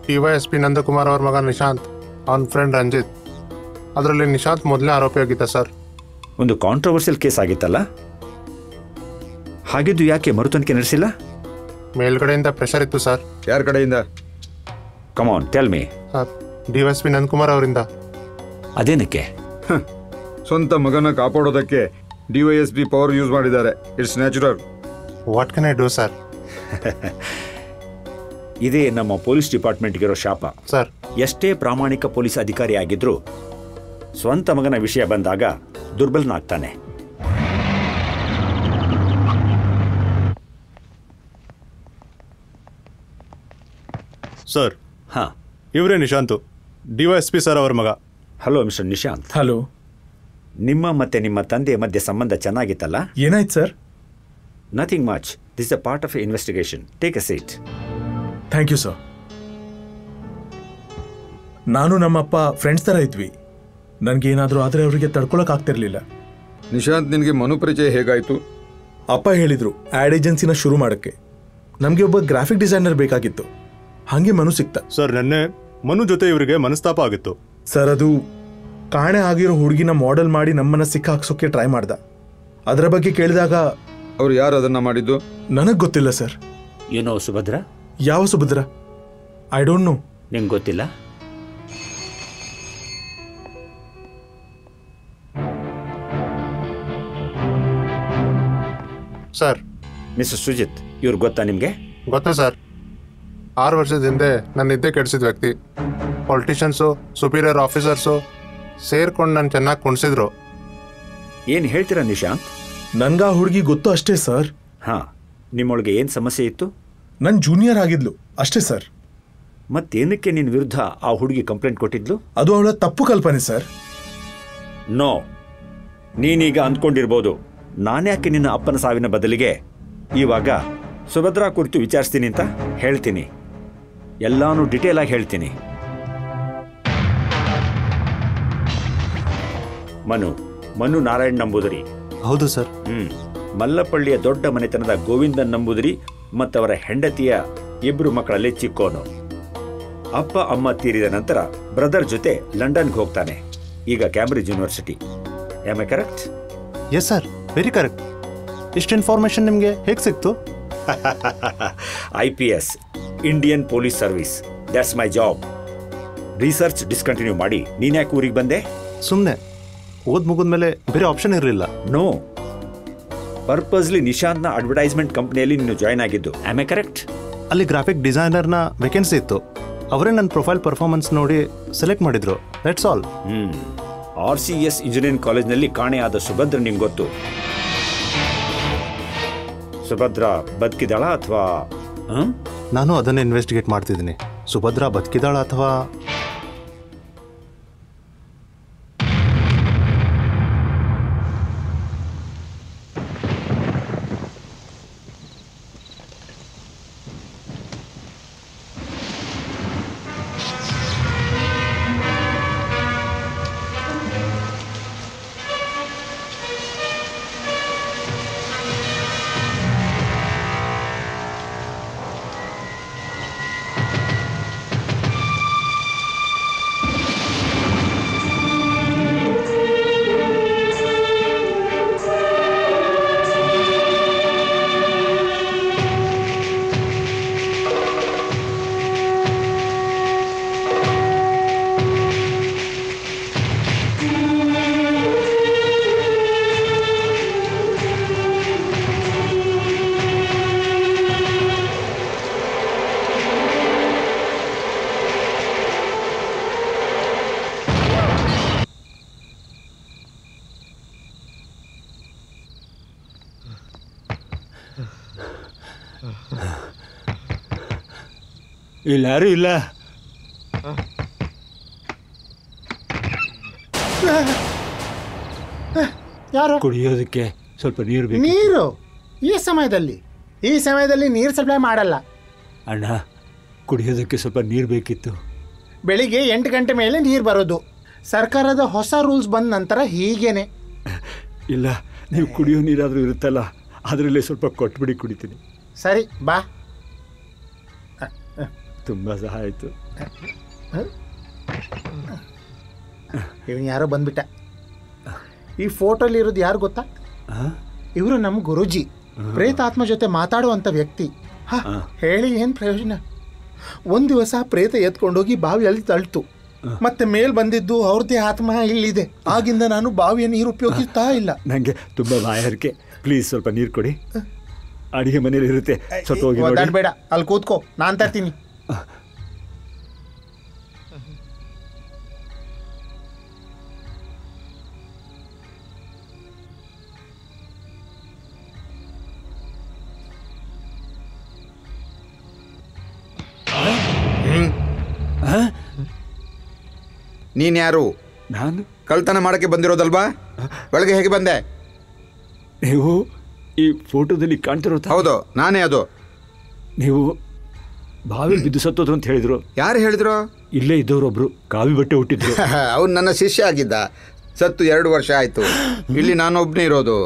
DYSP ನಂದಕುಮಾರ್ ಅವ್ರ ಮಗ ನಿಶಾಂತ್, ಅವನ ಫ್ರೆಂಡ್ ರಂಜಿತ್. ಅದರಲ್ಲಿ ನಿಶಾಂತ್ ಮೊದಲನೇ ಆರೋಪಿಯಾಗಿದ್ದ ಸರ್. ಒಂದು ಕಾಂಟ್ರವರ್ಸಿಯಲ್ ಕೇಸ್ ಆಗಿತ್ತಲ್ಲ, ಹಾಗಿದ್ದು ಯಾಕೆ ಮರುತನಿಕೆ ನಡೆಸಿಲ್ಲ? ಮೇಲ್ಗಡೆಯಿಂದ ಪ್ರೆಷರ್ ಇತ್ತು ಸರ್. ಯಾರ ಕಡೆಯಿಂದ? Come on, tell me. Sir, DYSP Nandakumar ಅವರಿಂದ. ಅದೇನಕ್ಕೆ? ಸ್ವಂತ ಮಗನ ಕಾಪಾಡೋದಕ್ಕೆ DYSP ಪವರ್ ಯೂಸ್ ಮಾಡಿದ್ದಾರೆ. It's natural. What can I do sir? ಇದೇ ನಮ್ಮ ಪೊಲೀಸ್ ಡಿಪಾರ್ಟ್ಮೆಂಟ್ಗಿರೋ ಶಾಪ ಸರ್. ಎಷ್ಟೇ ಪ್ರಾಮಾಣಿಕ ಪೊಲೀಸ್ ಅಧಿಕಾರಿ ಆಗಿದ್ರೂ ಸ್ವಂತ ಮಗನ ವಿಷಯ ಬಂದಾಗ ದುರ್ಬಲನಾಗ್ತಾನೆ. ಸರ್. ಹಾಂ, ಇವರೇ ನಿಶಾಂತು, DYSP ಸರ್ ಅವರ ಮಗ. Hello mister Nishant. ಹಲೋ. ನಿಮ್ಮ ಮತ್ತೆ ನಿಮ್ಮ ತಂದೆಯ ಮಧ್ಯೆ ಸಂಬಂಧ ಚೆನ್ನಾಗಿತ್ತಲ್ಲ? ಏನಾಯ್ತು ಸರ್? Nothing much. This a part of investigation. Take a seat. Thank you sir. ನಾನು ನಮ್ಮಪ್ಪ ಫ್ರೆಂಡ್ಸ್ ಥರ ಇದ್ವಿ. ನನಗೇನಾದರೂ ಆದರೆ ಅವರಿಗೆ ತಡ್ಕೊಳಕ್ಕಾಗ್ತಿರ್ಲಿಲ್ಲ. ನಿಶಾಂತ್, ನಿನಗೆ ಮನು ಪರಿಚಯ ಹೇಗಾಯಿತು? ಅಪ್ಪ ಹೇಳಿದರು ಆ್ಯಡ್ ಏಜೆನ್ಸಿನ ಶುರು ಮಾಡೋಕ್ಕೆ. ನಮಗೆ ಒಬ್ಬ ಗ್ರಾಫಿಕ್ ಡಿಸೈನರ್ ಬೇಕಾಗಿತ್ತು, ಹಾಗೆ ಮನು ಸಿಕ್ತ. ಸರ್, ನೆನ್ನೆ ಮನು ಜೊತೆ ಇವರಿಗೆ ಮನಸ್ತಾಪ ಆಗಿತ್ತು. ಸರ್, ಅದು ಕಾಣೆ ಆಗಿರೋ ಹುಡುಗಿನ ಮಾಡೆಲ್ ಮಾಡಿ ನಮ್ಮನ್ನ ಸಿಕ್ಕಾಕ್ಸೋಕೆ ಟ್ರೈ ಮಾಡ್ದ. ಅದರ ಬಗ್ಗೆ ಕೇಳಿದಾಗ ಅವ್ರು ಯಾರು ಅದನ್ನ ಮಾಡಿದ್ದು? ನನಗೆ ಗೊತ್ತಿಲ್ಲ ಸರ್. ಏನೋ ಸುಭದ್ರ? ಯಾವ ಸುಭದ್ರ? I don't no. ನಿಂಗೆ ಗೊತ್ತಿಲ್ಲ? ಸರ್. ಮಿಸ್ಟರ್ ಸುಜಿತ್, ಇವ್ರು ಗೊತ್ತಾ ನಿಮಗೆ? ಗೊತ್ತಾ ಸರ್. 6 ವರ್ಷದ ಹಿಂದೆ ನನ್ನ ನಿದ್ದೆ ಕೆಡಿಸಿದ ವ್ಯಕ್ತಿ. ಪೊಲಿಟಿಷಿಯನ್ಸು, ಸುಪೀರಿಯರ್ ಆಫೀಸರ್ಸು ಸೇರ್ಕೊಂಡು ನಾನು ಚೆನ್ನಾಗಿ ಕುಣಿಸಿದ್ರು. ಏನು ಹೇಳ್ತೀರಾ ನಿಶಾಂತ್? ನನ್ಗೆ ಆ ಹುಡುಗಿ ಗೊತ್ತು ಅಷ್ಟೇ ಸರ್. ಹಾಂ, ನಿಮ್ಮೊಳಗೆ ಏನು ಸಮಸ್ಯೆ ಇತ್ತು? ನನ್ನ ಜೂನಿಯರ್ ಆಗಿದ್ಲು ಅಷ್ಟೇ ಸರ್. ಮತ್ತೇನಕ್ಕೆ ನಿನ್ನ ವಿರುದ್ಧ ಆ ಹುಡುಗಿ ಕಂಪ್ಲೇಂಟ್ ಕೊಟ್ಟಿದ್ಲು? ಅದು ಅವಳ ತಪ್ಪು ಕಲ್ಪನೆ ಸರ್. ನೋ, ನೀನೀಗ ಅಂದ್ಕೊಂಡಿರ್ಬೋದು ನಾನ್ಯಾಕೆ ನಿನ್ನ ಅಪ್ಪನ ಸಾವಿನ ಬದಲಿಗೆ ಇವಾಗ ಸುಭದ್ರಾ ಕುರಿತು ವಿಚಾರಿಸ್ತೀನಿ ಅಂತ. ಹೇಳ್ತೀನಿ, ಎಲ್ಲಾನು ಡಿಟೇಲ್ ಆಗಿ ಹೇಳ್ತೀನಿ. ಮನು ನಾರಾಯಣ್ ನಂಬೂದಿರಿ. ಹೌದು ಸರ್. ಮಲ್ಲಪಳ್ಳಿಯ ದೊಡ್ಡ ಮನೆತನದ ಗೋವಿಂದನ್ ನಂಬೂದಿರಿ ಮತ್ತವರ ಹೆಂಡತಿಯ 2 ಮಕ್ಕಳಲ್ಲಿ ಚಿಕ್ಕೋನು. ಅಪ್ಪ ಅಮ್ಮ ತೀರಿದ ನಂತರ ಬ್ರದರ್ ಜೊತೆ ಲಂಡನ್ಗೆ ಹೋಗ್ತಾನೆ. ಈಗ Cambridge university. Am I correct? Yes sir, very correct. ಇಷ್ಟು ಇನ್ಫಾರ್ಮೇಶನ್ ನಿಮಗೆ ಹೇಗೆ ಸಿಕ್ತು? IPS, Indian police service. That's my job. Research discontinue ಮಾಡಿ ನೀನ್ಯಾಕೆ ಊರಿಗೆ ಬಂದೆ? ಸುಮ್ಮನೆ ಓದ್ ಮುಗಿದ್ಮೇಲೆ ಬೇರೆ ಆಪ್ಷನ್ ಇರಲಿಲ್ಲ. ನೋ, ಪರ್ಪಸ್ಲಿ ನಿಶಾಂತ್ನ ಅಡ್ವರ್ಟೈಸ್ಮೆಂಟ್ ಕಂಪ್ನಿಯಲ್ಲಿ ನೀನು ಜಾಯ್ನ್ ಆಗಿದ್ದು. Am I correct? ಅಲ್ಲಿ ಗ್ರಾಫಿಕ್ ಡಿಸೈನರ್ನ ವೇಕೆನ್ಸಿ ಇತ್ತು. ಅವರೇ ನನ್ನ ಪ್ರೊಫೈಲ್ ಪರ್ಫಾರ್ಮೆನ್ಸ್ ನೋಡಿ ಸೆಲೆಕ್ಟ್ ಮಾಡಿದ್ರು. That's all. RCS ಇಂಜಿನಿಯರಿಂಗ್ ಕಾಲೇಜ್ನಲ್ಲಿ ಕಾಣೆಯಾದ ಸುಭದ್ರ ನಿಂಗೆ ಗೊತ್ತು. ಸುಭದ್ರ ಬದುಕಿದಾಳ ಅಥವಾ? ನಾನು ಅದನ್ನೇ ಇನ್ವೆಸ್ಟಿಗೇಟ್ ಮಾಡ್ತಿದ್ದೀನಿ. ಸುಭದ್ರಾ ಬದುಕಿದಾಳ ಅಥವಾ ಇಲ್ಲ ಯಾರು ಇಲ್ಲ. ಯಾರು? ಕುಡಿಯೋದಕ್ಕೆ ಸ್ವಲ್ಪ ನೀರು ಬೇಕು. ನೀರು? ಈ ಸಮಯದಲ್ಲಿ ನೀರು ಸಪ್ಲೈ ಮಾಡಲ್ಲ ಅಣ್ಣ. ಕುಡಿಯೋದಕ್ಕೆ ಸ್ವಲ್ಪ ನೀರು ಬೇಕಿತ್ತು. ಬೆಳಿಗ್ಗೆ 8 ಗಂಟೆ ಮೇಲೆ ನೀರು ಬರೋದು. ಸರ್ಕಾರದ ಹೊಸ ರೂಲ್ಸ್ ಬಂದ ನಂತರ ಹೀಗೇನೆ. ಇಲ್ಲ, ನೀವು ಕುಡಿಯೋ ನೀರಾದರೂ ಇರುತ್ತಲ್ಲ, ಅದರಲ್ಲೇ ಸ್ವಲ್ಪ ಕೊಟ್ಬಿಡಿ, ಕುಡಿತೀನಿ. ಸರಿ ಬಾ. ತುಂಬ ಸಹಾಯ ಆಯಿತು. ಇವನು ಯಾರೋ ಬಂದ್ಬಿಟ್ಟ. ಈ ಫೋಟೋಲಿ ಇರೋದು ಯಾರು ಗೊತ್ತಾ? ಇವರು ನಮ್ಮ ಗುರುಜಿ, ಪ್ರೇತಾತ್ಮ ಜೊತೆ ಮಾತಾಡುವಂಥ ವ್ಯಕ್ತಿ. ಹೇಳಿ ಏನು ಪ್ರಯೋಜನ? ಒಂದು ದಿವಸ ಪ್ರೇತ ಎತ್ಕೊಂಡೋಗಿ ಬಾವಿಯಲ್ಲಿ ತಳ್ತು. ಮತ್ತೆ ಮೇಲ್ ಬಂದಿದ್ದು ಅವ್ರದ್ದೇ ಆತ್ಮ ಇಲ್ಲಿದೆ. ಆಗಿಂದ ನಾನು ಬಾವಿಯ ನೀರು ಉಪಯೋಗಿಸ್ತಾ ಇಲ್ಲ. ನನಗೆ ತುಂಬ ಬಾಯಾರಿಕೆ, ಪ್ಲೀಸ್ ಸ್ವಲ್ಪ ನೀರು ಕೊಡಿ. ಅಡಿಗೆ ಮನೇಲಿ ಇರುತ್ತೆ, ಸ್ವಲ್ಪ ಹೋಗಿ ಬೇಡ, ಅಲ್ಲಿ ಕೂತ್ಕೋ, ನಾನು ತರ್ತೀನಿ. ನೀನ್ ಯಾರು? ನಾನು ಕಳ್ತನ ಮಾಡಕ್ಕೆ ಬಂದಿರೋದಲ್ವಾ? ಒಳಗೆ ಹೇಗೆ ಬಂದೆ? ನೀವು ಈ ಫೋಟೋದಲ್ಲಿ ಕಾಣ್ತಿರೋದು? ಹೌದು, ನಾನೇ ಅದು. ನೀವು ಬಾವಿ ಬಿದ್ದು ಸತ್ತೋದು ಅಂತ ಹೇಳಿದ್ರು. ಯಾರು ಹೇಳಿದ್ರು? ಇಲ್ಲೇ ಇದ್ದವರೊಬ್ರು ಕಾವಿ ಬಟ್ಟೆ ಹುಟ್ಟಿದ್ರು. ಅವ್ನು ನನ್ನ ಶಿಷ್ಯ ಆಗಿದ್ದ. ಸತ್ತು 2 ವರ್ಷ ಆಯ್ತು. ಇಲ್ಲಿ ನಾನೊಬ್ನೇ ಇರೋದು.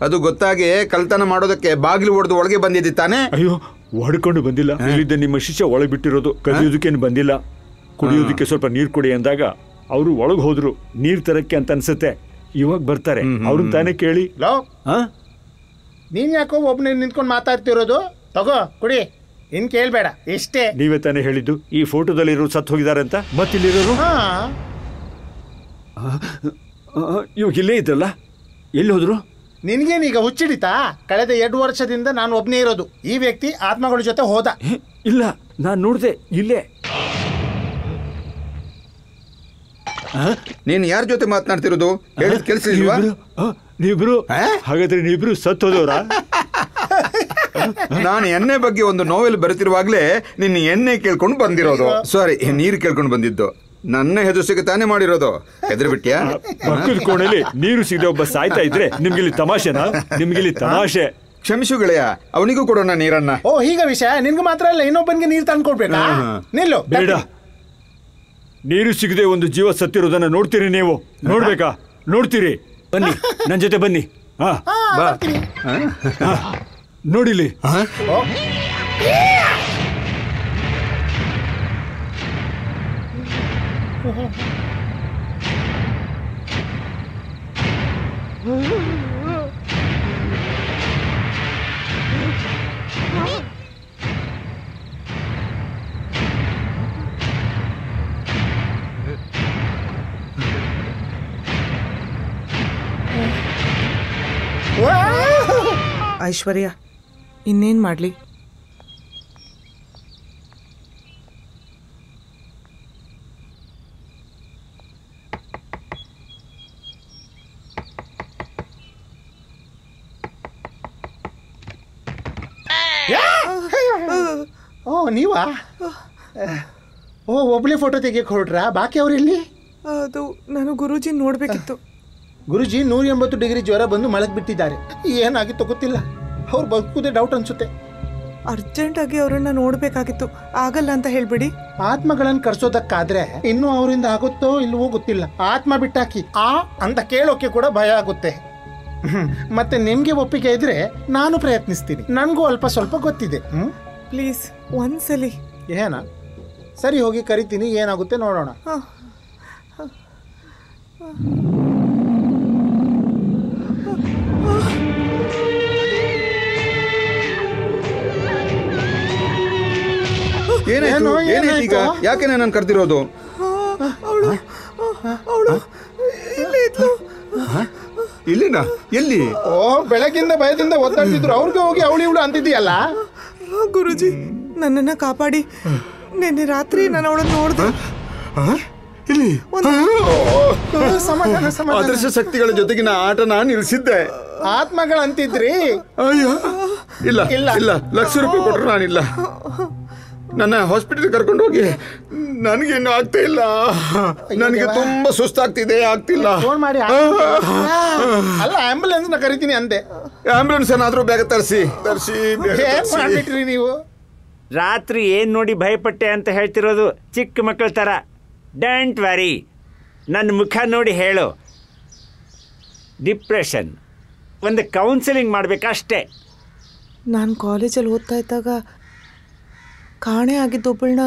ಅದು ಗೊತ್ತಾಗಿ ಕಳ್ತನ ಮಾಡೋದಕ್ಕೆ ಬಾಗಿಲು ಹೊಡೆದು ಒಳಗೆ ಬಂದಿದ್ದಿ ತಾನೆ? ಅಯ್ಯೋ, ಹೊಡ್ಕೊಂಡು ಬಂದಿಲ್ಲ. ಇಲ್ಲಿದ್ದ ನಿಮ್ಮ ಶಿಷ್ಯ ಒಳಗೆ ಬಿಟ್ಟಿರೋದು. ಕದಿಯೋದಕ್ಕೇನು ಬಂದಿಲ್ಲ. ಕುಡಿಯೋದಕ್ಕೆ ಸ್ವಲ್ಪ ನೀರು ಕೊಡಿ ಅಂದಾಗ ಅವರು ಒಳಗೆ ಹೋದ್ರು, ನೀರು ತರಕ್ಕೆ ಅಂತ ಅನ್ಸುತ್ತೆ. ಇವಾಗ ಬರ್ತಾರೆ, ಅವ್ರನ್ನ ತಾನೇ ಕೇಳಿ. ನೀನ್ ಯಾಕೋ ಒಬ್ಬನೇ ನಿಂತ್ಕೊಂಡು ಮಾತಾಡ್ತಿರೋದು? ತಗೋ ಕುಡಿ, ಇನ್ ಕೇಳ್ಬೇಡ. ಇಷ್ಟೇ. ನೀವೇ ತಾನೇ ಹೇಳಿದ್ದು ಈ ಫೋಟೋದಲ್ಲಿ ಇರೋರು ಸತ್ತು ಹೋಗಿದ್ದಾರೆ ಅಂತ. ಮತ್ತಿಲ್ಲಿರೋರು ಇವಾಗ ಇಲ್ಲೇ ಇದ್ರಲ್ಲ, ಎಲ್ಲಿ ಹೋದ್ರು? ನಿನ್ಗೇನೀಗ ಹುಚ್ಚಿಡಿತಾ? ಕಳೆದ 2 ವರ್ಷದಿಂದ ನಾನು ಒಬ್ಬನೇ ಇರೋದು. ಈ ವ್ಯಕ್ತಿ ಆತ್ಮಗಳ ಜೊತೆ ಹೋದ. ಇಲ್ಲ, ನಾನು ನೋಡ್ದೆ ಇಲ್ಲೇ. ನೀನ್ ಯಾರ ಜೊತೆ ಮಾತನಾಡ್ತಿರೋದು? ಹೇಳಿದ ಕೆಲಸ ಇಲ್ವಾ? ನೀವಿಬ್ರು ಹಾಗಾದ್ರೆ ನೀವಿಬ್ರು ಸತ್ತೋದವ್ರ? ನಾನು ಎಣ್ಣೆ ಬಗ್ಗೆ ಒಂದು ನೋವೆಲ್ ಬರೆತಿರುವಾಗ್ಲೇ ನಿನ್ನ ಎಣ್ಣೆ ಕೇಳ್ಕೊಂಡು ಬಂದಿರೋದು. ಸಾರಿ, ನೀರು ಕೇಳ್ಕೊಂಡು ಬಂದಿದ್ದು. ನನ್ನ ಹೆದರ್ಸಿಗೆ ತಾನೇ ಮಾಡಿರೋದು. ಹೆದರ್ ಬಿಟ್ಯಾ? ಪಕ್ಕದ ಕೋಣೆಯಲ್ಲಿ ನೀರು ಸಿಗದೆ ಒಬ್ಬ ಸಾಯ್ತಾ ಇದ್ರೆ ನಿಮ್ಗಿಲ್ಲಿ ತಮಾಷೆನಾ? ನಿಮ್ಗಿಲ್ಲಿ ತಮಾಷೆ. ಕ್ಷಮಿಸು ಗೆಳೆಯ, ಅವನಿಗೂ ಕೊಡೋಣ ನೀರನ್ನ. ಓ, ಹೀಗ ವಿಷಯ. ನಿನ್ಗೂ ಮಾತ್ರ ಅಲ್ಲ, ಇನ್ನೊಬ್ಬನಿಗೆ ನೀರು ತಂದು ಕೊಡ್ಬೇಕಾ? ನಿಲ್ಲು. ಬೇಡ, ನೀರು ಸಿಗದೆ ಒಂದು ಜೀವ ಸತ್ತಿರೋದನ್ನ ನೋಡ್ತೀರಿ ನೀವು? ನೋಡ್ಬೇಕಾ? ನೋಡ್ತೀರಿ? ಬನ್ನಿ, ನನ್ನ ಜೊತೆ ಬನ್ನಿ. ನೋಡಿಲಿ. ಐಶ್ವರ್ಯ, ಇನ್ನೇನ್ ಮಾಡ್ಲಿ? ಓ, ನೀವಾ? ಓ, ಒಬ್ಳೆ ಫೋಟೋ ತೆಗಿಯಕ್ಕೆ ಹೊರಟ್ರಾ? ಬಾಕಿ ಅವ್ರಿಲ್ಲಿ? ಅದು ನಾನು ಗುರೂಜಿ ನೋಡ್ಬೇಕಿತ್ತು. ಗುರುಜಿ 180 ಡಿಗ್ರಿ ಜ್ವರ ಬಂದು ಮಲಗ್ ಬಿಟ್ಟಿದ್ದಾರೆ. ಏನಾಗಿತ್ತು ಗೊತ್ತಿಲ್ಲ. ಅವ್ರು ಬದುಕುದೇ ಡೌಟ್ ಅನ್ಸುತ್ತೆ. ಅರ್ಜೆಂಟಾಗಿ ಅವರನ್ನ ನೋಡ್ಬೇಕಾಗಿತ್ತು. ಆಗಲ್ಲ ಅಂತ ಹೇಳ್ಬಿಡಿ. ಆತ್ಮಗಳನ್ನು ಕರ್ಸೋದಕ್ಕಾದ್ರೆ ಇನ್ನೂ ಅವರಿಂದ ಆಗುತ್ತೋ ಇಲ್ವೋ ಗೊತ್ತಿಲ್ಲ. ಆತ್ಮ ಬಿಟ್ಟಾಕಿ ಅಂತ ಕೇಳೋಕೆ ಕೂಡ ಭಯ ಆಗುತ್ತೆ. ಮತ್ತೆ ನಿಮ್ಗೆ ಒಪ್ಪಿಗೆ ಇದ್ರೆ ನಾನು ಪ್ರಯತ್ನಿಸ್ತೀನಿ. ನನಗೂ ಅಲ್ಪ ಸ್ವಲ್ಪ ಗೊತ್ತಿದೆ. ಪ್ಲೀಸ್ ಒಂದ್ಸಲಿ. ಏನ? ಸರಿ, ಹೋಗಿ ಕರಿತೀನಿ. ಏನಾಗುತ್ತೆ ನೋಡೋಣ. ಏನಾಯ್ತು? ಯಾಕೆ ನಾನು ಕರೆದಿರೋದು? ಇಲ್ಲಿನಾ? ಎಲ್ಲಿ? ಓ, ಬೆಳಗಿಂದ ಭಯದಿಂದ ಒದ್ದಾಡ್ತಿದ್ರು. ಅವ್ರಿಗೆ ಹೋಗಿ ಅವಳಿ ಇವಳು ಅಂತಿದ್ದೀಯಲ್ಲ. ಗುರುಜಿ, ನನ್ನನ್ನ ಕಾಪಾಡಿ. ನಿನ್ನೆ ರಾತ್ರಿ ನಾನು ಅವಳನ್ನು ನೋಡಿದೆ. ಇಲ್ಲಿ ಸಮಾಧಾನ ಸಮಾಧಾನ. ಅದೃಶ್ಯ ಶಕ್ತಿಗಳ ಜೊತೆಗಿನ ಆಟ ನಾನು ನಿಲ್ಸಿದ್ದೆ. ಆತ್ಮಗಳಂತಿದ್ರಿ. ಅಯ್ಯೋ, ಇಲ್ಲ ಇಲ್ಲ ₹1,00,000 ಕೊಟ್ಟರು ನಾನಿಲ್ಲ. ನನ್ನ ಹಾಸ್ಪಿಟಲ್ ಕರ್ಕೊಂಡು ಹೋಗಿ. ನನಗೇನು ಆಗ್ತಾ ಇಲ್ಲ. ನನಗೆ ತುಂಬಾ ಸುಸ್ತಾಗ್ತಿದೆ, ಆಗ್ತಿಲ್ಲ. ಫೋನ್ ಮಾಡಿ ಅಲ್ಲ ಆಂಬುಲೆನ್ಸ್ ನ ಕರಿತೀನಿ ಅಂದೆ. ಆಂಬುಲೆನ್ಸ್ ಏನಾದ್ರೂ ಬೇಗ ತರಿಸಿ ಮಾಡ್ಬಿಟ್ರಿ ನೀವು. ರಾತ್ರಿ ಏನ್ ನೋಡಿ ಭಯಪಟ್ಟೆ ಅಂತ ಹೇಳ್ತಿರೋದು ಚಿಕ್ಕ ಮಕ್ಕಳ ತರ. ಡೋಂಟ್ ವರಿ, ನನ್ನ ಮುಖ ನೋಡಿ ಹೇಳು. ಡಿಪ್ರೆಷನ್, ಒಂದು ಕೌನ್ಸಿಲಿಂಗ್ ಮಾಡ್ಬೇಕಷ್ಟೇ. ನಾನು ಕಾಲೇಜಲ್ಲಿ ಓದ್ತಾ ಇದ್ದಾಗ ಕಾಣೆ ಆಗಿದ್ದೊಬ್ಬಳನ್ನ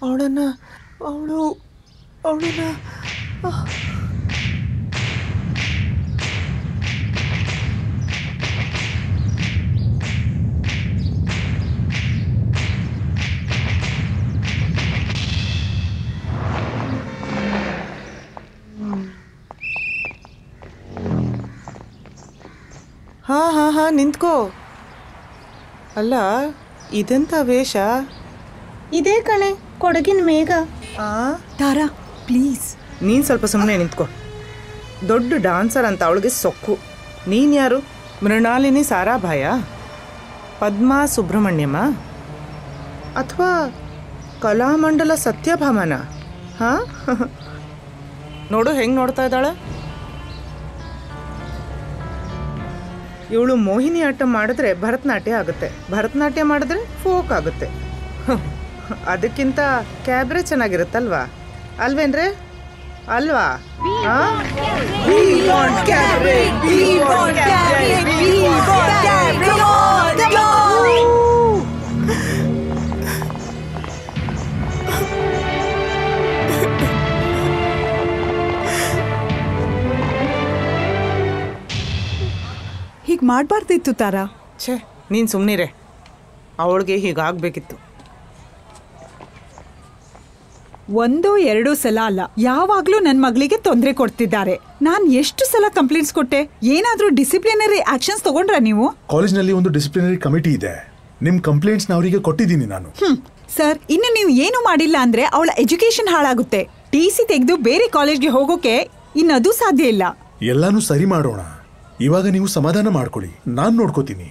ಅವಳನ್ನ ಹಾ ನಿಂತ್ಕೋ. ಅಲ್ಲ ಇದೆಂತ ವೇಷ? ಇದೇ ಕಣೆ ಕೊಡಗಿನ ಮೇಘ. ತಾರಾ ಪ್ಲೀಸ್ ನೀನು ಸ್ವಲ್ಪ ಸುಮ್ಮನೆ ನಿಂತ್ಕೋ. ದೊಡ್ಡ ಡಾನ್ಸರ್ ಅಂತ ಅವಳಿಗೆ ಸೊಕ್ಕು. ನೀನು ಯಾರು? ಮೃಣಾಲಿನಿ ಸಾರಾಭಾಯ, ಪದ್ಮಾ ಸುಬ್ರಹ್ಮಣ್ಯಮ, ಅಥವಾ ಕಲಾಮಂಡಲ ಸತ್ಯಭಾಮನ? ಹಾಂ ನೋಡು ಹೆಂಗೆ ನೋಡ್ತಾ ಇದ್ದಾಳೆ. ಇವಳು ಮೋಹಿನಿ ಆಟ ಮಾಡಿದ್ರೆ ಭರತನಾಟ್ಯ ಆಗುತ್ತೆ, ಭರತನಾಟ್ಯ ಮಾಡಿದ್ರೆ ಫೋಕ್ ಆಗುತ್ತೆ. ಅದಕ್ಕಿಂತ ಕ್ಯಾಬ್ರೆ ಚೆನ್ನಾಗಿರುತ್ತಲ್ವಾ? ಅಲ್ವೇನ್ರೆ? ಅಲ್ವಾ? ಹೀಗೆ ಮಾಡಬಾರ್ದಿತ್ತು ತಾರಾ. ಛೇ ನೀನು ಸುಮ್ಮನಿರೆ. ಅವಳಿಗೆ ಹೀಗಾಗಬೇಕಿತ್ತು. 1-2 ಸಲ ಅಲ್ಲ, ಯಾವಾಗಲೂ ನನ್ನ ಮಗಳಿಗೆ ತೊಂದರೆ ಕೊಡ್ತಿದ್ದಾರೆ. ನಾನು ಎಷ್ಟು ಸಲ ಕಂಪ್ಲೇಂಟ್ಸ್ ಕೊಟ್ಟೆ? ಏನಾದರೂ ಡಿಸಿಪ್ಲಿನರಿ ಆಕ್ಷನ್ಸ್ ತಗೊಂಡ್ರಾ ನೀವು? ಕಾಲೇಜ್ನಲ್ಲಿ ಒಂದು ಡಿಸಿಪ್ಲಿನರಿ ಕಮಿಟಿ ಇದೆ. ನಿಮ್ಮ ಕಂಪ್ಲೇಂಟ್ಸ್ ಅವರಿಗೆ ಕೊಟ್ಟಿದ್ದೀನಿ ನಾನು. ಸರ್, ಇನ್ನು ನೀವು ಏನು ಮಾಡಿಲ್ಲ ಅಂದ್ರೆ ಅವಳ ಎಜುಕೇಶನ್ ಹಾಳಾಗುತ್ತೆ. TC ತೆಗೆದು ಬೇರೆ ಕಾಲೇಜ್ಗೆ ಹೋಗೋಕೆ ಇನ್ನದು ಸಾಧ್ಯ ಇಲ್ಲ. ಎಲ್ಲಾನು ಸರಿ ಮಾಡೋಣ. ಇವಾಗ ನೀವು ಸಮಾಧಾನ ಮಾಡ್ಕೊಳ್ಳಿ, ನಾನು ನೋಡ್ಕೋತೀನಿ.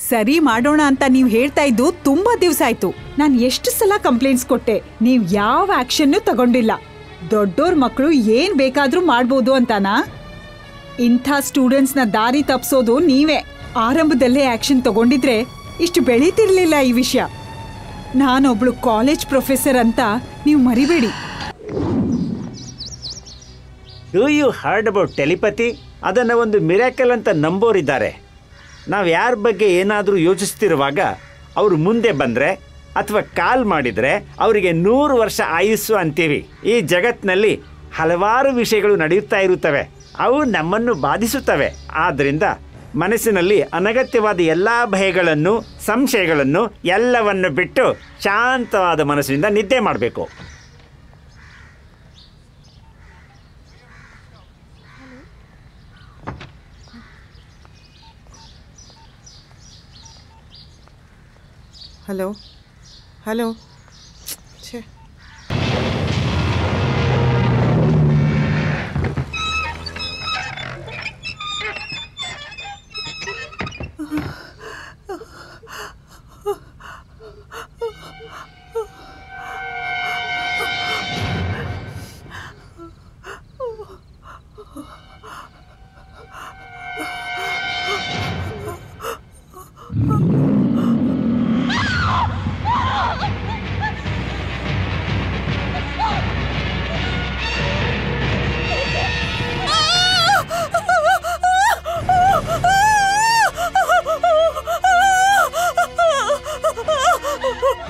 ಸರಿ ಮಾಡೋಣ ಅಂತ ನೀವು ಹೇಳ್ತಾ ಇದ್ದು ತುಂಬಾ ದಿವಸ ಆಯ್ತು. ನಾನು ಎಷ್ಟು ಸಲ ಕಂಪ್ಲೇಂಟ್ಸ್ ಕೊಟ್ಟೆ, ನೀವು ಯಾವ ಆಕ್ಷನ್ ತಗೊಂಡಿಲ್ಲ. ದೊಡ್ಡೋರ್ ಮಕ್ಕಳು ಏನ್ ಬೇಕಾದ್ರೂ ಮಾಡ್ಬೋದು ಅಂತಾನಾ? ಇಂಥ ಸ್ಟೂಡೆಂಟ್ಸ್ನ ದಾರಿ ತಪ್ಸೋದು ನೀವೇ. ಆರಂಭದಲ್ಲೇ ಆಕ್ಷನ್ ತಗೊಂಡಿದ್ರೆ ಇಷ್ಟು ಬೆಳೀತಿರ್ಲಿಲ್ಲ ಈ ವಿಷಯ. ನಾನೊಬ್ಳು ಕಾಲೇಜ್ ಪ್ರೊಫೆಸರ್ ಅಂತ ನೀವು ಮರಿಬೇಡಿ. Do you heard about telepathy? ಅದನ್ನು ಒಂದು ಮಿರಾಕಲ್ ಅಂತ ನಂಬೋರಿದ್ದಾರೆ. ನಾವು ಯಾರ ಬಗ್ಗೆ ಏನಾದರೂ ಯೋಚಿಸ್ತಿರುವಾಗ ಅವರು ಮುಂದೆ ಬಂದರೆ ಅಥವಾ ಕಾಲ್ ಮಾಡಿದರೆ ಅವರಿಗೆ 100 ವರ್ಷ ಆಯುಸ್ಸು ಅಂತೀವಿ. ಈ ಜಗತ್ತಿನಲ್ಲಿ ಹಲವಾರು ವಿಷಯಗಳು ನಡೆಯುತ್ತಾ ಇರುತ್ತವೆ, ಅವು ನಮ್ಮನ್ನು ಬಾಧಿಸುತ್ತವೆ. ಆದ್ದರಿಂದ ಮನಸ್ಸಿನಲ್ಲಿ ಅನಗತ್ಯವಾದ ಎಲ್ಲ ಭಯಗಳನ್ನು, ಸಂಶಯಗಳನ್ನು ಎಲ್ಲವನ್ನು ಬಿಟ್ಟು ಶಾಂತವಾದ ಮನಸ್ಸಿನಿಂದ ನಿದ್ದೆ ಮಾಡಬೇಕು. Hello hello. ಛೇ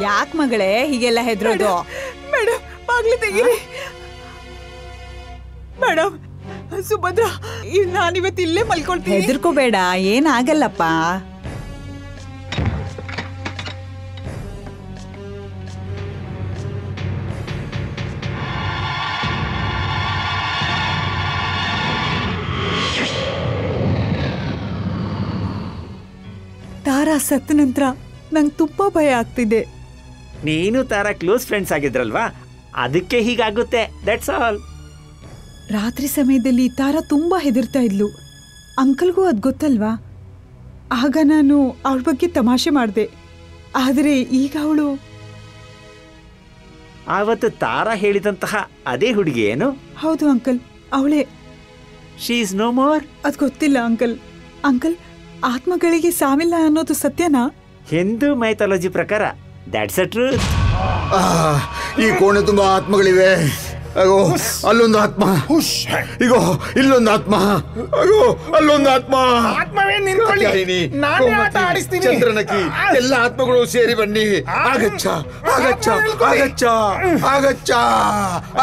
ಯಾಕೆ ಮಗಳೇ ಹೀಗೆಲ್ಲ ಹೆದರೋದು? ಮೇಡಮ್ ಬಾಗ್ಲು ತೆಗೀರಿ. ಮೇಡಮ್ ಸುಭದ್ರಾ, ನಾನಿವತ್ತು ಇಲ್ಲೇ ಮಲ್ಕೊಳ್ತೀನಿ. ಹೆದರ್ಕೋಬೇಡ, ಏನಾಗಲ್ಲಪ್ಪ. ತಾರಾ ಸತ್ತ ನಂತರ ನಂಗೆ ತುಂಬಾ ಭಯ ಆಗ್ತಿದೆ. ನೀನು ತಾರಾ ಕ್ಲೋಸ್ ಫ್ರೆಂಡ್ಸ್ ಆಗಿದ್ರಲ್ವಾ, ಅದಕ್ಕೆ ಹೀಗಾಗುತ್ತೆ. That's all. ರಾತ್ರಿ ಸಮಯದಲ್ಲಿ ತಾರಾ ತುಂಬಾ ಹೆದರ್ತಾ ಇದ್ಲು. ಅಂಕಲ್ಗೂ ಅದ್ ಗೊತ್ತಲ್ವಾ? ಆಗ ನಾನು ಅವಳ ಬಗ್ಗೆ ತಮಾಷೆ ಮಾಡಿದೆ. ಆದರೆ ಈಗ ಅವಳು ಆವತ್ತು ತಾರಾ ಹೇಳಿದಂತಹ ಅದೇ ಹುಡುಗಿ ಏನು? ಹೌದು ಅಂಕಲ್, ಅವಳೇ. She is no more. ಅದು ಗೊತ್ತಿಲ್ಲ ಅಂಕಲ್. ಅಂಕಲ್, ಆತ್ಮಗಳಿಗೆ ಸಾವಿಲ್ಲ ಅನ್ನೋದು ಸತ್ಯನಾ? ಹಿಂದೂ ಮೈಥಾಲಜಿ ಪ್ರಕಾರ ದ್ಯಾಟ್ಸ್ ಅ ಟ್ರೂತ್. ಈ ಕೋಣೆ ತುಂಬಾ ಆತ್ಮಗಳಿವೆ. ಅಗೋ ಅಲ್ಲೊಂದು ಆತ್ಮ, ಇಗೋ ಇಲ್ಲೊಂದು ಆತ್ಮ, ಅಗೋ ಅಲ್ಲೊಂದು ಆತ್ಮ. ಆತ್ಮವೇ ನಿಂತ್ಕೊಳ್ಳಿ, ನಾನೇ ಆಟ ಆಡಿಸ್ತೀನಿ. ಚಂದ್ರನಕಿ ಎಲ್ಲ ಆತ್ಮಗಳು ಸೇರಿ ಬನ್ನಿ. ಆಗಚ್ಚ ಆಗಚ್ಚ ಆಗಚ್ಚ ಆಗಚ್ಚ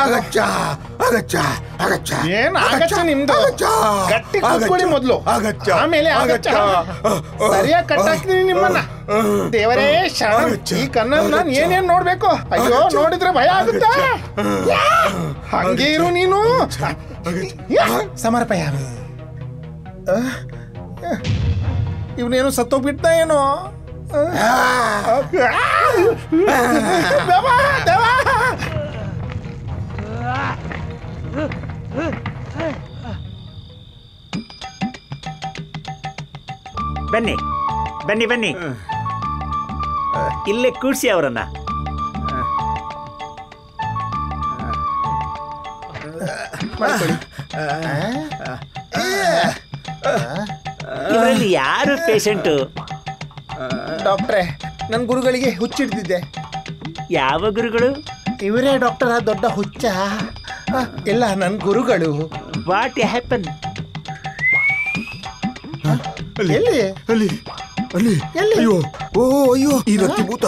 ಆಗಚ್ಚ ಆಗಚ್ಚ ಆಗಚ್ಚ. ಏನ್ ಆಗಚ್ಚ ನಿಮ್ದು? ಗಟ್ಟಿ ಕೂತ್ಕೊಳ್ಳಿ ಮೊದ್ಲು, ಆಗಚ್ಚ ಆಮೇಲೆ ಆಗಚ್ಚ. ಸರಿಯಾಗಿ ಕಟ್ಟಾಕ್ತೀನಿ ನಿಮ್ಮನ್ನ. ದೇವರೇ ಶರಣ. ಈ ಕಣ್ಣಲ್ಲಿ ನಾನು ಏನೇನ್ ನೋಡ್ಬೇಕು? ಅಯ್ಯೋ, ನೋಡಿದ್ರೆ ಭಯ ಆಗುತ್ತೆ. ಹಂಗೆ ಇರು ನೀನು. ಸಮರ್ಪಯ. ಇವನೇನು ಸತ್ತೋಗ್ಬಿಟ್ಟ ಏನೋ. ಬನ್ನಿ ಬನ್ನಿ ಬನ್ನಿ, ಇಲ್ಲೇ ಕೂಡ್ಸಿ ಅವರನ್ನ. ಇದರಲ್ಲಿ ಯಾರು ಪೇಷಂಟು? ಡಾಕ್ಟ್ರೇ, ನನ್ನ ಗುರುಗಳಿಗೆ ಹುಚ್ಚಿಡ್ದಿದ್ದೆ. ಯಾವ ಗುರುಗಳು? ಇವರೇ ಡಾಕ್ಟರ್. ದೊಡ್ಡ ಹುಚ್ಚ ಇಲ್ಲ ನನ್ನ ಗುರುಗಳು. What happen? ಎಲ್ಲಿ ಅಲ್ಲಿ ಅಲ್ಲಿ ಎಲ್ಲಿ? ಅಯ್ಯೋ ಓ ಅಯ್ಯೋ, ಈ ವ್ಯಕ್ತಿ ಭೂತ.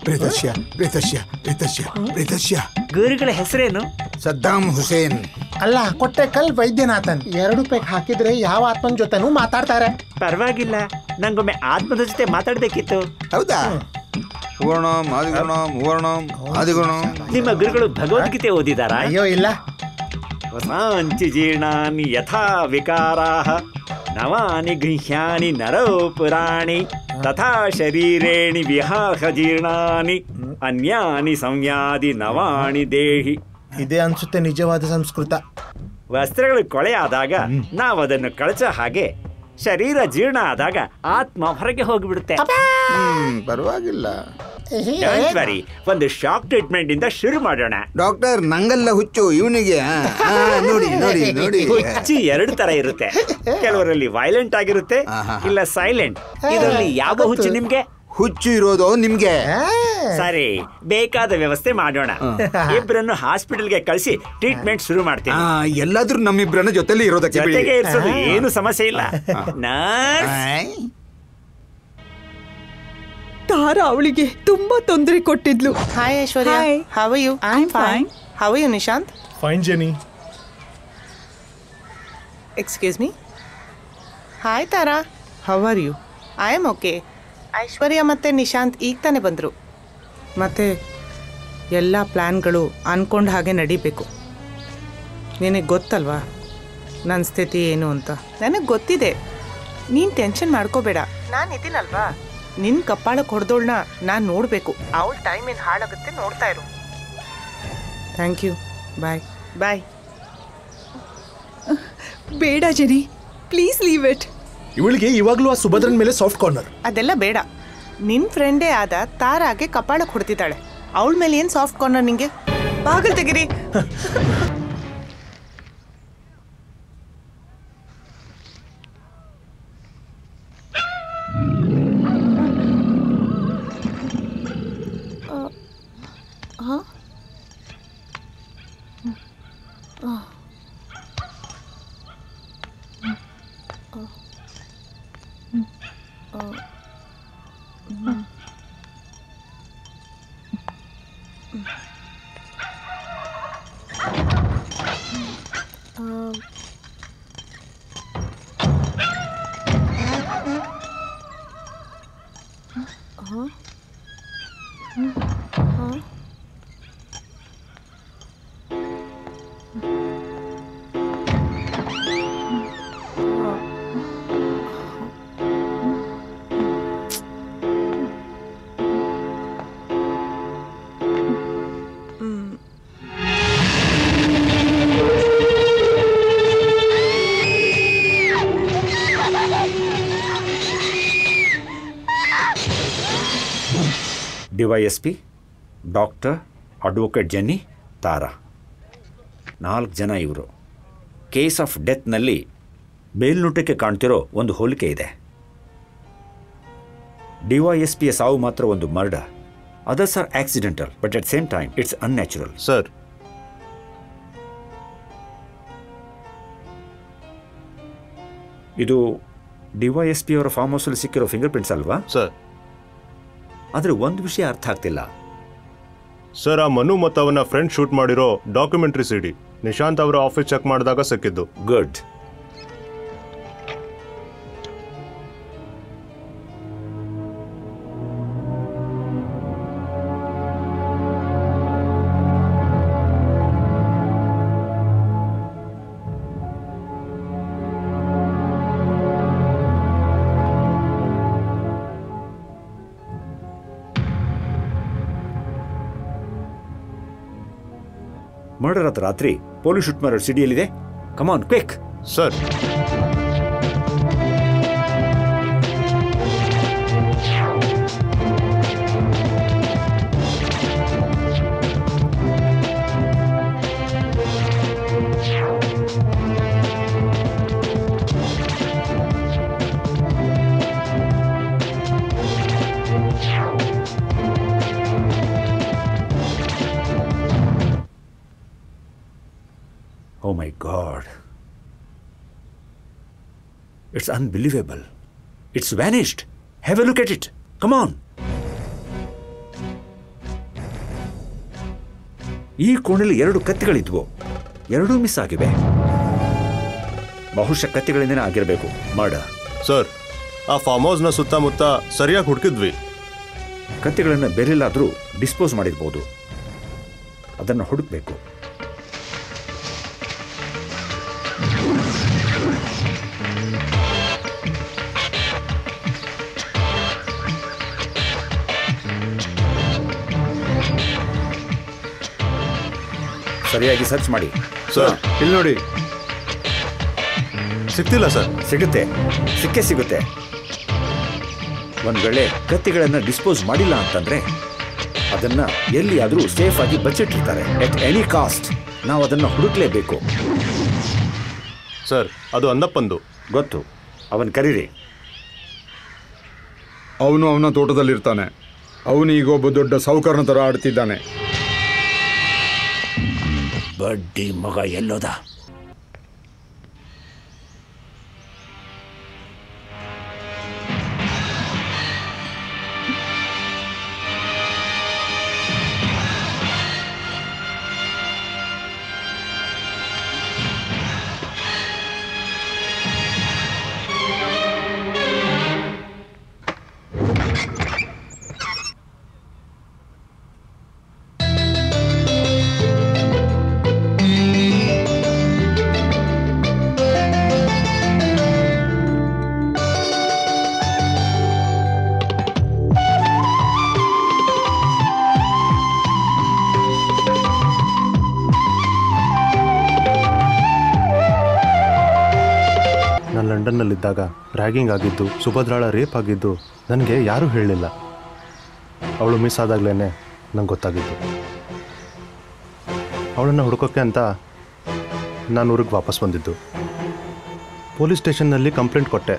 ಪ್ರೇತಸ್ಯ ಪ್ರೇತಸ್ಯ ಪ್ರೇತಸ್ಯ ಪ್ರೇತಸ್ಯ. ಗುರುಗಳ ಹೆಸರೇನು? ಸದ್ದಾಂ ಹುಸೇನ್. ಅಲ್ಲ, ಕೊಟ್ಟೆ ಕಲ್ ವೈದ್ಯನಾಥನ್. 2 ರೂಪಾಯಿ ಹಾಕಿದ್ರೆ ಯಾವ ಆತ್ಮನ ಜೊತೆನೂ ಮಾತಾಡ್ತಾರೆ. ಪರವಾಗಿಲ್ಲ, ನಂಗೊಮ್ಮೆ ಆತ್ಮದ ಜೊತೆ ಮಾತಾಡ್ಬೇಕಿತ್ತು. ಹೌದಾ? ಪೂರ್ಣಂ ಆದಿಗುಣಂ ಮೂರ್ಣಂ ಆದಿಗುಣಂ. ನಿಮ್ಮ ಗುರುಗಳು ಭಗವದ್ಗೀತೆ ಓದಿದಾರಾ? ಅಯ್ಯೋ ಇಲ್ಲ. ವಸಾಂಚಿ ಜೀರ್ಣಾನಿ ಯಥಾ ವಿಕಾರಾಃ ನವಾನಿ ಗೃಹ್ಯಾನಿ ನರೋ ಪುರಾಣಿ ತಥಾ ಶರೀರೇಣಿ ವಿಹಾಹ ಜೀರ್ಣಾನಿ ಅನ್ಯಾನಿ ಸಂಯಾದಿ ನವಾಣಿ ದೇಹಿ. ಇದೇ ಅನ್ಸುತ್ತೆ ನಿಜವಾದ ಸಂಸ್ಕೃತ. ವಸ್ತ್ರಗಳು ಕೊಳೆಯಾದಾಗ ನಾವು ಅದನ್ನು ಕಳಚ ಹಾಗೆ ಶರೀರ ಜೀರ್ಣ ಆದಾಗ ಆತ್ಮ ಹೊರಗೆ ಹೋಗಿಬಿಡುತ್ತೆ. ಪರವಾಗಿಲ್ಲ. ಒಂದು ಶಾಕ್ ಟ್ರೀಟ್ಮೆಂಟ್ ಇಂದ ಶುರು ಮಾಡೋಣ. ಡಾಕ್ಟರ್, ನಂಗಲ್ಲ ಹುಚ್ಚು, ಇವನಿಗೆ. ನೋಡಿ ನೋಡಿ ನೋಡಿ, ಹುಚ್ಚು 2 ತರ ಇರುತ್ತೆ. ಕೆಲವರಲ್ಲಿ ವೈಲೆಂಟ್ ಆಗಿರುತ್ತೆ, ಇಲ್ಲ ಸೈಲೆಂಟ್. ಇದರಲ್ಲಿ ಯಾವ ಹುಚ್ಚು ನಿಮ್ಗೆ? ಹುಚ್ಚು ಇರೋದು ನಿಮ್ಗೆ. ಸರಿ, ಬೇಕಾದ ವ್ಯವಸ್ಥೆ ಮಾಡೋಣ. ಇಬ್ಬರನ್ನು ಹಾಸ್ಪಿಟಲ್ಗೆ ಕಳಿಸಿ ಟ್ರೀಟ್ಮೆಂಟ್ ಶುರು ಮಾಡ್ತೀನಿ. ಎಲ್ಲಾದ್ರೂ ನಮ್ಮಿಬ್ಬರನ್ನ ಜೊತೆಲಿ ಇರೋದಕ್ಕೆ ಜೊತೆಗೆ ಇರಿಸೋದು ಏನು ಸಮಸ್ಯೆ ಇಲ್ಲ. ನರ್ಸ್, ತಾರಾ ಅವಳಿಗೆ ತುಂಬಾ ತೊಂದರೆ ಕೊಟ್ಟಿದ್ಲು. Hi Aishwarya, how are you? I am fine. How are you Nishant? Fine Jenny. Excuse me. Hi Tara, how are you? I am okay. Aishwarya ಮತ್ತು ನಿಶಾಂತ್ ಈಗ ತಾನೇ ಬಂದರು. ಮತ್ತು ಎಲ್ಲ ಪ್ಲ್ಯಾನ್ಗಳು ಅಂದ್ಕೊಂಡ ಹಾಗೆ ನಡಿಬೇಕು. ನಿನಗೆ ಗೊತ್ತಲ್ವಾ ನನ್ನ ಸ್ಥಿತಿ ಏನು ಅಂತ? ನನಗೆ ಗೊತ್ತಿದೆ. ನೀನು ಟೆನ್ಷನ್ ಮಾಡ್ಕೋಬೇಡ, ನಾನು ಇದ್ದೀನಲ್ವಾ. ನಿನ್ನ ಕಪ್ಪಾಳಕ್ಕೆ ಹೊಡೆದೋಳನ್ನ ನಾನು ನೋಡಬೇಕು. ಅವಳ ಟೈಮ್ ಏನು ಹಾಳಾಗುತ್ತೆ, ನೋಡ್ತಾ ಇರು. Thank you. Bye bye. ಬೇಡ ಜೆನಿ, ಪ್ಲೀಸ್ ಲೀವ್ ಇಟ್. ಇವಳಿಗೆ ಇವಾಗಲೂ ಆ ಸುಭದ್ರನ್ ಮೇಲೆ ಸಾಫ್ಟ್ ಕಾರ್ನರ್. ಅದೆಲ್ಲ ಬೇಡ. ನಿನ್ನ ಫ್ರೆಂಡೇ ಆದ ತಾರಾಗೆ ಕಪಾಳಕ್ಕೆ ಹೊಡ್ತಿದ್ದಾಳೆ. ಅವಳ ಮೇಲೆ ಏನು ಸಾಫ್ಟ್ ಕಾರ್ನರ್ ನಿಂಗೆ? ಬಾಗಿಲು ತೆಗಿರಿ. DYSP, ಡಾಕ್ಟರ್, ಅಡ್ವೊಕೇಟ್ ಜೆನ್ನಿ, ತಾರಾ, 4 ಜನ ಇವರು. ಕೇಸ್ ಆಫ್ ಡೆತ್ನಲ್ಲಿ ಮೇಲ್ನೋಟಕ್ಕೆ ಕಾಣ್ತಿರೋ ಒಂದು ಹೋಲಿಕೆ ಇದೆ. DYSPಯ ಸಾವು ಮಾತ್ರ ಒಂದು murder. Others R accidental, but at same time it's unnatural. Sir, ಇದು DYSP ಅವರ ಫಾರ್ಮ್ ಹೌಸಲ್ಲಿ ಸಿಕ್ಕಿರೋ ಫಿಂಗರ್ ಪ್ರಿಂಟ್ಸ್ ಅಲ್ವಾ? ಸರ್. ಆದರೆ ಒಂದು ವಿಷಯ ಅರ್ಥ ಆಗ್ತಿಲ್ಲ. ಸರ್, ಆ ಮನು ಮತ್ತು ಅವನ ಫ್ರೆಂಡ್ ಶೂಟ್ ಮಾಡಿರೋ ಡಾಕ್ಯುಮೆಂಟ್ರಿ CD ನಿಶಾಂತ್ ಅವರ ಆಫೀಸ್ ಚೆಕ್ ಮಾಡಿದಾಗ ಸಿಕ್ಕಿದ್ದು. ಗುಡ್. ಮರ್ಡರ್ ಆದ ರಾತ್ರಿ ಪೊಲೀಸ್ ಶೂಟ್ ಮಾಡೋ CD ಎಲ್ಲಿದೆ? Come on quick. Sir. Oh my God. It's unbelievable. It's vanished. Have a look at it. Come on. ಈ ಕೋಣೆಯಲ್ಲಿ 2 ಕತ್ತಿಗಳಿದ್ವು. 2 ಮಿಸ್ ಆಗಿವೆ. ಬಹುಶಃ ಕತ್ತಿಗಳಿಂದನೇ ಆಗಿರಬೇಕು ಮರ್ಡರ್. ಸರ್, ಆ ಫಾರ್ಮ್ ಹೌಸ್ನ ಸುತ್ತಮುತ್ತ ಸರಿಯಾಗಿ ಹುಡುಕಿದ್ವಿ. ಕತ್ತಿಗಳನ್ನು ಬೇರೆಲ್ಲಾದರೂ ಡಿಸ್ಪೋಸ್ ಮಾಡಿರ್ಬೋದು. ಅದನ್ನು ಹುಡುಕಬೇಕು. ಸರಿಯಾಗಿ ಸರ್ಚ್ ಮಾಡಿ. ಸರ್, ಇಲ್ಲಿ ನೋಡಿ. ಸಿಗ್ತಿಲ್ಲ ಸರ್. ಸಿಗುತ್ತೆ, ಸಿಗುತ್ತೆ. ಒಂದ್ ವೇಳೆ ಕತ್ತಿಗಳನ್ನು ಡಿಸ್ಪೋಸ್ ಮಾಡಿಲ್ಲ ಅಂತಂದ್ರೆ ಅದನ್ನ ಎಲ್ಲಿಯಾದರೂ ಸೇಫ್ ಆಗಿ ಬಚ್ಚಿಟ್ಟಿರ್ತಾರೆ. ಎಟ್ ಎನಿ ಕಾಸ್ಟ್ ನಾವು ಅದನ್ನ ಹುಡುಕ್ಲೇಬೇಕು. ಸರ್, ಅದು ಅನ್ನಪ್ಪಂದು. ಗೊತ್ತು, ಅವನ್ ಕರೀರಿ. ಅವನು ಅವನ ತೋಟದಲ್ಲಿರ್ತಾನೆ. ಅವನು ಈಗ ಒಬ್ಬ ದೊಡ್ಡ ಸಾಹುಕಾರನ ಥರ ಆಡ್ತಿದ್ದಾನೆ. ಬಡ್ಡಿ ಮಗ ಎಲ್ಲೋದ? ಲಂಡನ್ನಲ್ಲಿದ್ದಾಗ ರ್ಯಾಗಿಂಗ್ ಆಗಿದ್ದು, ಸುಭದ್ರಾಳ ರೇಪ್ ಆಗಿದ್ದು ನನಗೆ ಯಾರೂ ಹೇಳಲಿಲ್ಲ. ಅವಳು ಮಿಸ್ ಆದಾಗಲೇ ನಂಗೆ ಗೊತ್ತಾಗಿದ್ದು. ಅವಳನ್ನು ಹುಡುಕೋಕ್ಕೆ ಅಂತ ನಾನು ಊರಿಗೆ ವಾಪಸ್ ಬಂದಿದ್ದು. ಪೊಲೀಸ್ ಸ್ಟೇಷನ್ನಲ್ಲಿ ಕಂಪ್ಲೇಂಟ್ ಕೊಟ್ಟೆ,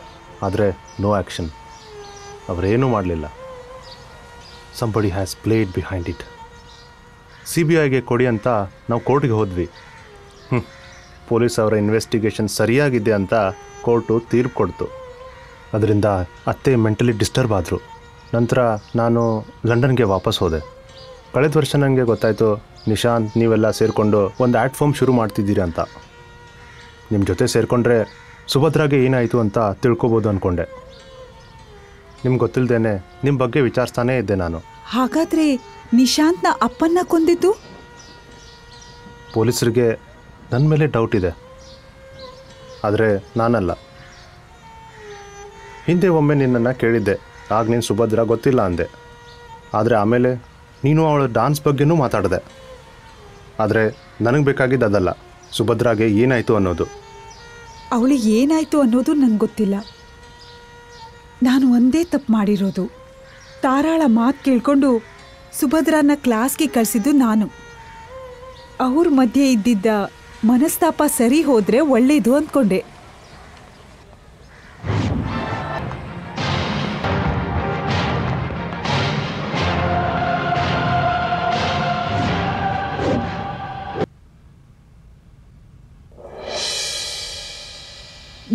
ಆದರೆ ನೋ ಆ್ಯಕ್ಷನ್. ಅವರೇನೂ ಮಾಡಲಿಲ್ಲ. Somebody has played behind it. CBIಗೆ ಕೊಡಿ ಅಂತ ನಾವು ಕೋರ್ಟಿಗೆ ಹೋದ್ವಿ. ಪೊಲೀಸ್ ಅವರ ಇನ್ವೆಸ್ಟಿಗೇಷನ್ ಸರಿಯಾಗಿದೆ ಅಂತ ಕೋರ್ಟು ತೀರ್ಪು ಕೊಡ್ತು. ಅದರಿಂದ ಅತ್ತೆ ಮೆಂಟಲಿ ಡಿಸ್ಟರ್ಬ್ ಆದರು. ನಂತರ ನಾನು ಲಂಡನ್ಗೆ ವಾಪಸ್ ಹೋದೆ. ಕಳೆದ ವರ್ಷ ನನಗೆ ಗೊತ್ತಾಯಿತು, ನಿಶಾಂತ್ ನೀವೆಲ್ಲ ಸೇರಿಕೊಂಡು ಒಂದು ಆ್ಯಡ್ ಫಾರ್ಮ್ ಶುರು ಮಾಡ್ತಿದ್ದೀರಿ ಅಂತ. ನಿಮ್ಮ ಜೊತೆ ಸೇರಿಕೊಂಡ್ರೆ ಸುಭದ್ರಾಗೆ ಏನಾಯಿತು ಅಂತ ತಿಳ್ಕೊಬೋದು ಅಂದ್ಕೊಂಡೆ. ನಿಮ್ಗೆ ಗೊತ್ತಿಲ್ಲದೇನೆ ನಿಮ್ಮ ಬಗ್ಗೆ ವಿಚಾರಿಸ್ತಾನೇ ಇದ್ದೆ ನಾನು. ಹಾಗಾದರೆ ನಿಶಾಂತ್ನ ಅಪ್ಪನ್ನ ಕೊಂದಿದ್ದು? ಪೊಲೀಸರಿಗೆ ನನ್ನ ಮೇಲೆ ಡೌಟ್ ಇದೆ, ಆದರೆ ನಾನಲ್ಲ. ಹಿಂದೆ ಒಮ್ಮೆ ನಿನ್ನನ್ನು ಕೇಳಿದ್ದೆ, ಆಗ ನೀನು ಸುಭದ್ರಾ ಗೊತ್ತಿಲ್ಲ ಅಂದೆ. ಆದರೆ ಆಮೇಲೆ ನೀನು ಅವಳ ಡಾನ್ಸ್ ಬಗ್ಗೆನೂ ಮಾತಾಡಿದೆ. ಆದರೆ ನನಗೆ ಬೇಕಾಗಿದ್ದು ಅದಲ್ಲ, ಸುಭದ್ರಾಗೆ ಏನಾಯಿತು ಅನ್ನೋದು. ಅವಳಿಗೆ ಏನಾಯಿತು ಅನ್ನೋದು ನನಗೆ ಗೊತ್ತಿಲ್ಲ. ನಾನು ಒಂದೇ ತಪ್ಪು ಮಾಡಿರೋದು. ತಾರಾಳ ಮಾತು ಕೇಳಿಕೊಂಡು ಸುಭದ್ರನ ಕ್ಲಾಸ್ಗೆ ಕಳಿಸಿದ್ದು ನಾನು. ಅವ್ರ ಮಧ್ಯೆ ಇದ್ದಿದ್ದ ಮನಸ್ತಾಪ ಸರಿ ಹೋದ್ರೆ ಒಳ್ಳೇದು ಅಂದ್ಕೊಂಡೆ.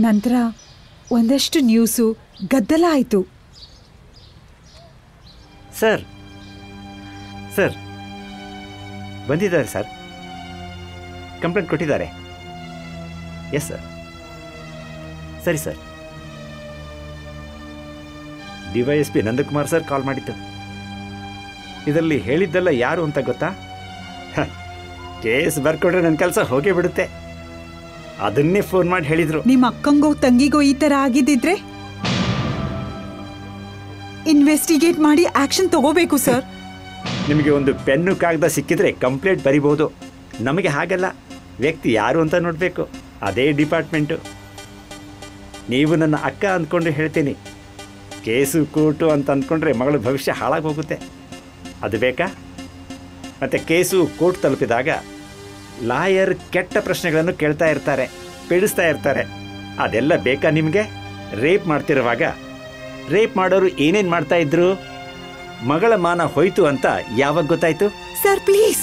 ನಂತರ ಒಂದಷ್ಟು ನ್ಯೂಸು ಗದ್ದಲ ಆಯಿತು. ಸರ್ ಬಂದಿದ್ದಾರೆ ಸರ್, ಕಂಪ್ಲೇಂಟ್ ಕೊಟ್ಟಿದ್ದಾರೆ. Yes sir. ಸರಿ sir. DYSP Nandakumar sir call ಮಾಡಿದ್ದು. ಇದರಲ್ಲಿ ಹೇಳಿದ್ದೆಲ್ಲ ಯಾರು ಅಂತ ಗೊತ್ತಾ? ಕೇಸ್ ಬರ್ಕೊಟ್ರೆ ನನ್ನ ಕೆಲಸ ಹೋಗೇ ಬಿಡುತ್ತೆ. ಅದನ್ನೇ ಫೋನ್ ಮಾಡಿ ಹೇಳಿದ್ರು. ನಿಮ್ಮ ಅಕ್ಕಂಗೋ ತಂಗಿಗೋ ಈ ತರ ಆಗಿದ್ದಿದ್ರೆ ಇನ್ವೆಸ್ಟಿಗೇಟ್ ಮಾಡಿ ಆಕ್ಷನ್ ತಗೋಬೇಕು ಸರ್. ನಿಮಗೆ ಒಂದು ಪೆನ್ನು ಕಾಗದ ಸಿಕ್ಕಿದ್ರೆ ಕಂಪ್ಲೇಂಟ್ ಬರಿಬಹುದು. ನಮಗೆ ಹಾಗಲ್ಲ, ವ್ಯಕ್ತಿ ಯಾರು ಅಂತ ನೋಡಬೇಕು, ಅದೇ ಡಿಪಾರ್ಟ್ಮೆಂಟು. ನೀವು ನನ್ನ ಅಕ್ಕ ಅಂದ್ಕೊಂಡು ಹೇಳ್ತೀನಿ. ಕೇಸು ಕೋರ್ಟು ಅಂತ ಅಂದ್ಕೊಂಡ್ರೆ ಮಗಳ ಭವಿಷ್ಯ ಹಾಳಾಗಿ ಹೋಗುತ್ತೆ. ಅದು ಬೇಕಾ? ಮತ್ತು ಕೇಸು ಕೋರ್ಟ್ ತಲುಪಿದಾಗ ಲಾಯರ್ ಕೆಟ್ಟ ಪ್ರಶ್ನೆಗಳನ್ನು ಕೇಳ್ತಾ ಇರ್ತಾರೆ, ಪೀಡಿಸ್ತಾ ಇರ್ತಾರೆ. ಅದೆಲ್ಲ ಬೇಕಾ ನಿಮಗೆ? ರೇಪ್ ಮಾಡ್ತಿರುವಾಗ ರೇಪ್ ಮಾಡೋರು ಏನೇನು ಮಾಡ್ತಾ ಇದ್ರು? ಮಗಳ ಮಾನ ಹೋಯ್ತು ಅಂತ ಯಾವಾಗ ಗೊತ್ತಾಯ್ತು? ಸರ್ ಪ್ಲೀಸ್,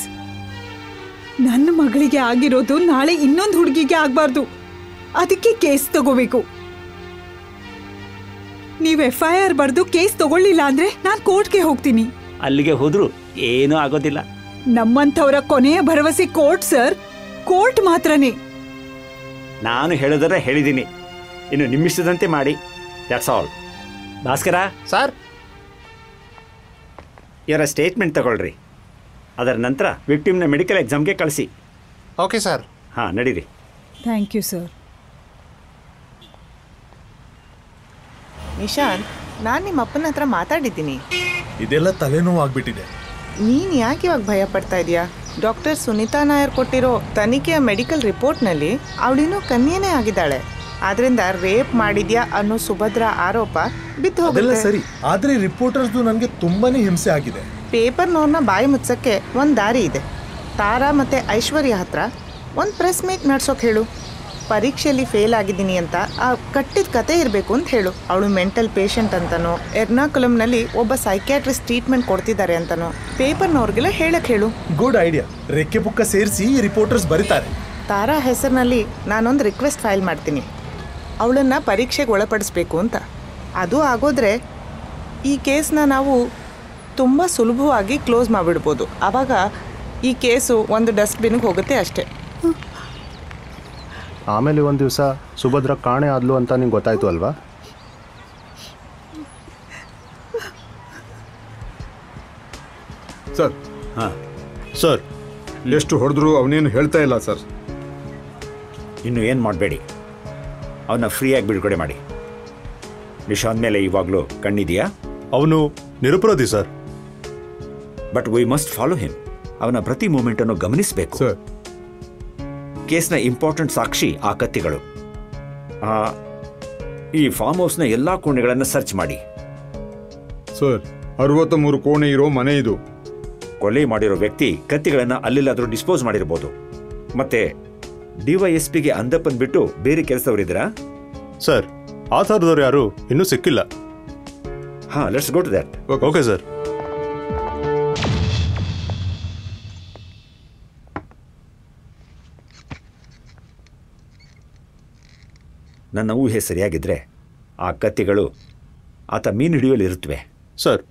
ನನ್ನ ಮಗಳಿಗೆ ಆಗಿರೋದು ನಾಳೆ ಇನ್ನೊಂದು ಹುಡುಗಿಗೆ ಆಗಬಾರ್ದು. ಅದಕ್ಕೆ ಕೇಸ್ ತಗೋಬೇಕು. ನೀವು FIR ಬರೆದು ಕೇಸ್ ತಗೊಳ್ಳಿಲ್ಲ ಅಂದ್ರೆ ನಾನು ಕೋರ್ಟ್ಗೆ ಹೋಗ್ತೀನಿ. ಅಲ್ಲಿಗೆ ಹೋದ್ರು ಏನೂ ಆಗೋದಿಲ್ಲ. ನಮ್ಮಂಥವರ ಕೊನೆಯ ಭರವಸೆ ಕೋರ್ಟ್ ಸರ್, ಕೋರ್ಟ್ ಮಾತ್ರನೇ. ನಾನು ಹೇಳಿದ್ರೆ ಹೇಳಿದ್ದೀನಿ, ಇನ್ನು ನಿಮ್ಮಿಷ್ಟದಂತೆ ಮಾಡಿ. That's all. ಭಾಸ್ಕರ ಸರ್, ಇವರ ಸ್ಟೇಟ್ಮೆಂಟ್ ತಗೊಳ್ರಿ. ಅದರ ನಂತರ ವಿಕ್ಟಿಮ್ನ ಮೆಡಿಕಲ್ ಎಕ್ಸಾಮ್ಗೆ ಕಳಿಸಿ. Okay sir. ಹಾಂ, ನಡೀರಿ. Thank you sir. ನಿಶಾಂತ್, ನಾನು ನಿಮ್ಮ ಅಪ್ಪನ ಹತ್ರ ಮಾತಾಡಿದ್ದೀನಿ. ಇದೆಲ್ಲ ತಲೆನೋವು ಆಗ್ಬಿಟ್ಟಿದೆ. ನೀನು ಯಾಕೆ ಇವಾಗ ಭಯ ಪಡ್ತಾ ಇದೆಯಾ? ಡಾಕ್ಟರ್ ಸುನೀತಾ ನಾಯರ್ ಕೊಟ್ಟಿರೋ ತನಿಖೆಯ ಮೆಡಿಕಲ್ ರಿಪೋರ್ಟ್ನಲ್ಲಿ ಅವಳಿನ್ನೂ ಕನ್ಯೆನೇ ಆಗಿದ್ದಾಳೆ. ಆದ್ರಿಂದ ರೇಪ್ ಮಾಡಿದ್ಯಾ ಅನ್ನೋ ಸುಭದ್ರ ಆರೋಪ ಬಿದ್ದು ಹೋಗುತ್ತೆ. ಸರಿ, ಆದ್ರೆ ರಿಪೋರ್ಟರ್ಸ್ ನನಗೆ ತುಂಬಾನೇ ಹಿಂಸೆ ಆಗಿದೆ. ಪೇಪರ್ನವ್ರನ್ನ ಬಾಯಿ ಮುಚ್ಚಕ್ಕೆ ಒಂದು ದಾರಿ ಇದೆ. ತಾರಾ ಮತ್ತೆ ಐಶ್ವರ್ಯ ಹತ್ರ ಒಂದು ಪ್ರೆಸ್ ಮೀಟ್ ನಡ್ಸೋಕೆ ಹೇಳು. ಪರೀಕ್ಷೆಯಲ್ಲಿ ಫೇಲ್ ಆಗಿದ್ದೀನಿ ಅಂತ ಆ ಕಟ್ಟಿದ ಕತೆ ಇರಬೇಕು ಅಂತ ಹೇಳು. ಅವಳು ಮೆಂಟಲ್ ಪೇಷಂಟ್ ಅಂತನೋ, ಎರ್ನಾಕುಲಂನಲ್ಲಿ ಒಬ್ಬ ಸೈಕ್ಯಾಟ್ರಿಸ್ಟ್ ಟ್ರೀಟ್ಮೆಂಟ್ ಕೊಡ್ತಿದ್ದಾರೆ ಅಂತನೋ ಪೇಪರ್ನವ್ರಿಗೆಲ್ಲ ಹೇಳಕ್ ಹೇಳು. Good idea. ರೆಕ್ಕೆ ಪುಕ್ಕ ಸೇರಿಸಿ ರಿಪೋರ್ಟರ್ಸ್ ಬರೀತಾರೆ. ತಾರಾ ಹೆಸರಿನಲ್ಲಿ ನಾನೊಂದು ರಿಕ್ವೆಸ್ಟ್ ಫೈಲ್ ಮಾಡ್ತೀನಿ, ಅವಳನ್ನು ಪರೀಕ್ಷೆಗೆ ಒಳಪಡಿಸ್ಬೇಕು ಅಂತ. ಅದು ಆಗೋದ್ರೆ ಈ ಕೇಸ್ನ ನಾವು ತುಂಬ ಸುಲಭವಾಗಿ ಕ್ಲೋಸ್ ಮಾಡಿಬಿಡ್ಬೋದು. ಆವಾಗ ಈ ಕೇಸು ಒಂದು ಡಸ್ಟ್ಬಿನ್ಗೆ ಹೋಗುತ್ತೆ ಅಷ್ಟೇ. ಆಮೇಲೆ ಒಂದು ದಿವಸ ಸುಭದ್ರ ಕಾಣೆ ಆದ್ಲು ಅಂತ ನಿಂಗೆ ಗೊತ್ತಾಯ್ತು ಅಲ್ವಾ? ಸರ್. ಹಾಂ ಸರ್, ಎಷ್ಟು ಹೊಡೆದ್ರು ಅವನೇನು ಹೇಳ್ತಾ ಇಲ್ಲ ಸರ್. ಇನ್ನು ಏನು ಮಾಡಬೇಡಿ, ಅವನ್ನ ಫ್ರೀಯಾಗಿ ಬಿಡುಗಡೆ ಮಾಡಿ. ನಿಶಾಂತ್ ಮೇಲೆ ಇವಾಗಲೂ ಕಣ್ಣಿದೆಯಾ? ಅವನು ನಿರಪರಾಧಿ sir. But we must follow him. ಅವನ ಪ್ರತಿ ಮೂಮೆಂಟನ್ನು ಗಮನಿಸಬೇಕು ಸರ್. ಕೇಸ್ನ ಇಂಪಾರ್ಟೆಂಟ್ ಸಾಕ್ಷಿ ಆ ಕತ್ತಿಗಳು. ಈ ಫಾರ್ಮ್ ಹೌಸ್ನ ಎಲ್ಲ ಕೋಣೆಗಳನ್ನು ಸರ್ಚ್ ಮಾಡಿ. ಸರ್, 63 ಕೋಣೆ ಇರೋ ಮನೆ ಇದು. ಕೊಲೆ ಮಾಡಿರೋ ವ್ಯಕ್ತಿ ಕತ್ತಿಗಳನ್ನು ಅಲ್ಲೆಲ್ಲಾದರೂ ಡಿಸ್ಪೋಸ್ ಮಾಡಿರ್ಬೋದು. ಮತ್ತೆ DYSPಗೆ ಅಂದಪ್ಪನ್ ಬಿಟ್ಟು ಬೇರೆ ಕೆಲಸದವರಿದ್ದೀರಾ? ಸರ್, ಆ ಥರದವ್ರು ಯಾರು ಇನ್ನೂ ಸಿಕ್ಕಿಲ್ಲ. ಹಾಂ, let's go to that. Okay sir. ನನ್ನ ಊಹೆ ಸರಿಯಾಗಿದ್ದರೆ ಆ ಕತ್ತಿಗಳು ಆತ ಮೀನು ಹಿಡಿಯುವಲ್ಲಿ ಇರುತ್ತವೆ. ಸರ್,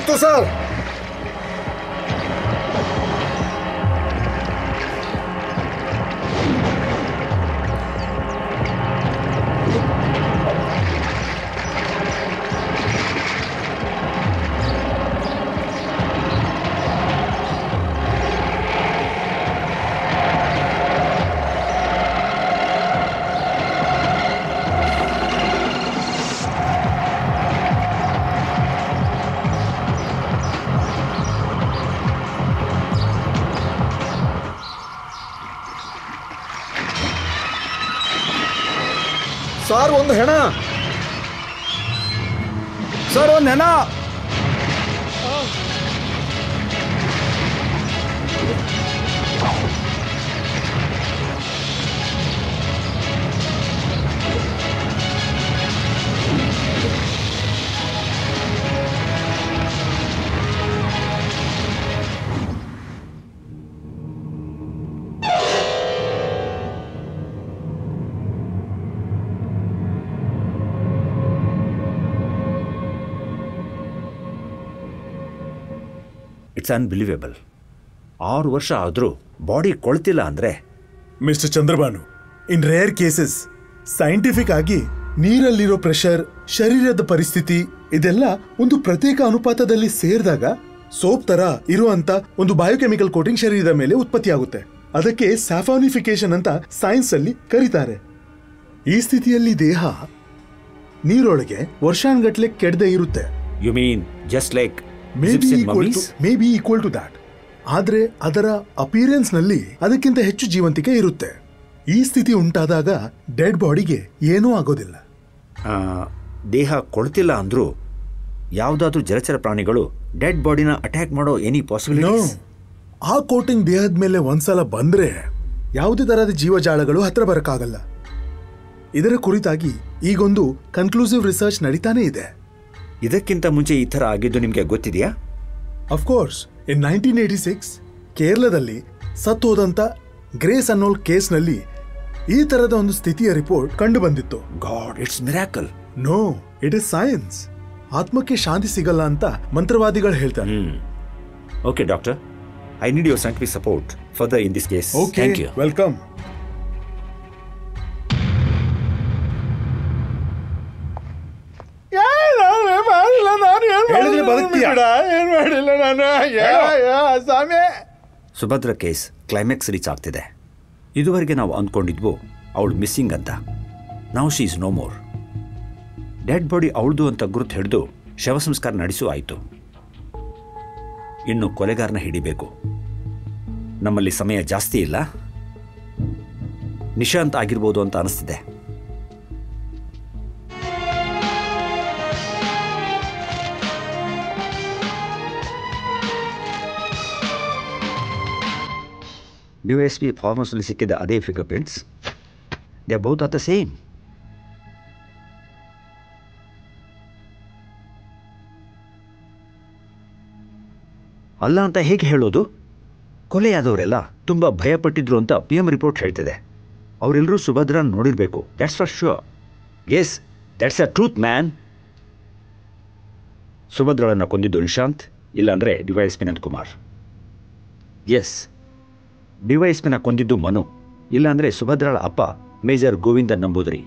ಗೊತ್ತು ಸರ್. ಸರ್ ಒಂದು ಹೆಣ, ಸರ್ ಒಂದು ಹೆಣ. It's unbelievable. 6 ವರ್ಷ ಆದರೂ ಬಾಡಿ ಕೊಳ್ತಿಲ್ಲ ಅಂದರೆ. ಮಿಸ್ಟರ್ ಚಂದ್ರಭಾನು, ಇನ್ ರೇರ್ ಕೇಸಸ್ ಸೈಂಟಿಫಿಕ್ ಆಗಿ ನೀರಲ್ಲಿರೋ ಪ್ರೆಷರ್, ಶರೀರದ ಪರಿಸ್ಥಿತಿ ಇದೆಲ್ಲ ಒಂದು ಪ್ರತ್ಯೇಕ ಅನುಪಾತದಲ್ಲಿ ಸೇರಿದಾಗ ಸೋಪ್ ತರ ಇರುವಂತ ಒಂದು ಬಯೋಕೆಮಿಕಲ್ ಕೋಟಿಂಗ್ ಶರೀರದ ಮೇಲೆ ಉತ್ಪತ್ತಿಯಾಗುತ್ತೆ. ಅದಕ್ಕೆ ಸ್ಯಾಫಾನಿಫಿಕೇಶನ್ ಅಂತ ಸೈನ್ಸ್ ಅಲ್ಲಿ ಕರೀತಾರೆ. ಈ ಸ್ಥಿತಿಯಲ್ಲಿ ದೇಹ ನೀರೊಳಗೆ ವರ್ಷಾನ್ಗಟ್ಲೆ ಕೆಡದೆ ಇರುತ್ತೆ. You mean just like may be equal to that. ಆದ್ರೆ ಅದರ ಅಪಿಯರೆನ್ಸ್ ನಲ್ಲಿ ಅದಕ್ಕಿಂತ ಹೆಚ್ಚು ಜೀವಂತಿಕೆ ಇರುತ್ತೆ. ಈ ಸ್ಥಿತಿ ಉಂಟಾದಾಗ ಡೆಡ್ ಬಾಡಿಗೆ ಏನೂ ಆಗೋದಿಲ್ಲ. ದೇಹ ಕೊಳ್ತಿಲ್ಲ ಅಂದ್ರೂ ಯಾವುದಾದ್ರೂ ಜಲಚರ ಪ್ರಾಣಿಗಳು ಡೆಡ್ ಬಾಡಿನ ಅಟ್ಯಾಕ್ ಮಾಡೋ ಎನಿ ಪಾಸಿಬಿಲಿಟಿ? ಆ ಕೋಟಿಂಗ್ ದೇಹದ ಮೇಲೆ ಒಂದ್ಸಲ ಬಂದ್ರೆ ಯಾವುದೇ ತರಹದ ಜೀವಜಾಲಗಳು ಹತ್ರ ಬರಕ್ಕಾಗಲ್ಲ. ಇದರ ಕುರಿತಾಗಿ ಈಗೊಂದು ಕನ್ಕ್ಲೂಸಿವ್ ರಿಸರ್ಚ್ ನಡೀತಾನೆ ಇದೆ. ಇದಕ್ಕಿಂತ ಮುಂಚೆ ಈ ಥರ ಆಗಿದ್ದು ನಿಮಗೆ ಗೊತ್ತಿದೆಯಾ? ಅಫ್ಕೋರ್ಸ್, ಇನ್ 1986 ಕೇರಳದಲ್ಲಿ ಸತ್ತು ಹೋದಂತ ಗ್ರೇಸ್ ಅನ್ನೋ ಕೇಸ್ನಲ್ಲಿ ಈ ತರದ ಒಂದು ಸ್ಥಿತಿಯ ರಿಪೋರ್ಟ್ ಕಂಡು ಬಂದಿತ್ತು. God, it's miracle. No, it is science. ಆತ್ಮಕ್ಕೆ ಶಾಂತಿ ಸಿಗಲ್ಲ ಅಂತ ಮಂತ್ರವಾದಿಗಳು ಹೇಳ್ತಾರೆ. Okay doctor, I need your scientific support further in this case. Thank you. Welcome. Subhadra case climax reach ಆಗ್ತಿದೆ. ಇದುವರೆಗೆ ನಾವು ಅಂದ್ಕೊಂಡಿದ್ವು ಅವಳು ಮಿಸ್ಸಿಂಗ್ ಅಂತ. ನಾವು she is no more. Dead body ಅವಳದು ಅಂತ ಗುರುತು ಹಿಡಿದು ಶವ ಸಂಸ್ಕಾರ ನಡೆಸೂ ಆಯಿತು. ಇನ್ನು ಕೊಲೆಗಾರನ ಹಿಡಿಬೇಕು. ನಮ್ಮಲ್ಲಿ ಸಮಯ ಜಾಸ್ತಿ ಇಲ್ಲ. ನಿಶಾಂತ್ ಆಗಿರ್ಬೋದು ಅಂತ ಅನಿಸ್ತಿದೆ. DYSP ಫಾರ್ಮರ್ಸಲ್ಲಿ ಸಿಕ್ಕಿದ ಅದೇ finger prints. They both are the same. ಅಲ್ಲ ಅಂತ ಹೇಗೆ ಹೇಳೋದು? ಕೊಲೆಯಾದವರೆಲ್ಲ ತುಂಬ ಭಯಪಟ್ಟಿದ್ರು ಅಂತ PM ರಿಪೋರ್ಟ್ ಹೇಳ್ತಿದೆ. ಅವರೆಲ್ಲರೂ ಸುಭದ್ರನ ನೋಡಿರಬೇಕು. That's for sure. Yes, that's a truth man. ಸುಭದ್ರಳನ್ನು ಕೊಂದಿದ್ದು ನಿಶಾಂತ್, ಇಲ್ಲಾಂದರೆ DYSP ನಂದಕುಮಾರ್. ಎಸ್, DYSPನ ಕೊಂದಿದ್ದು ಮನು, ಇಲ್ಲಾಂದರೆ ಸುಭದ್ರಳ ಅಪ್ಪ ಮೇಜರ್ ಗೋವಿಂದನ್ ನಂಬೂದರಿ.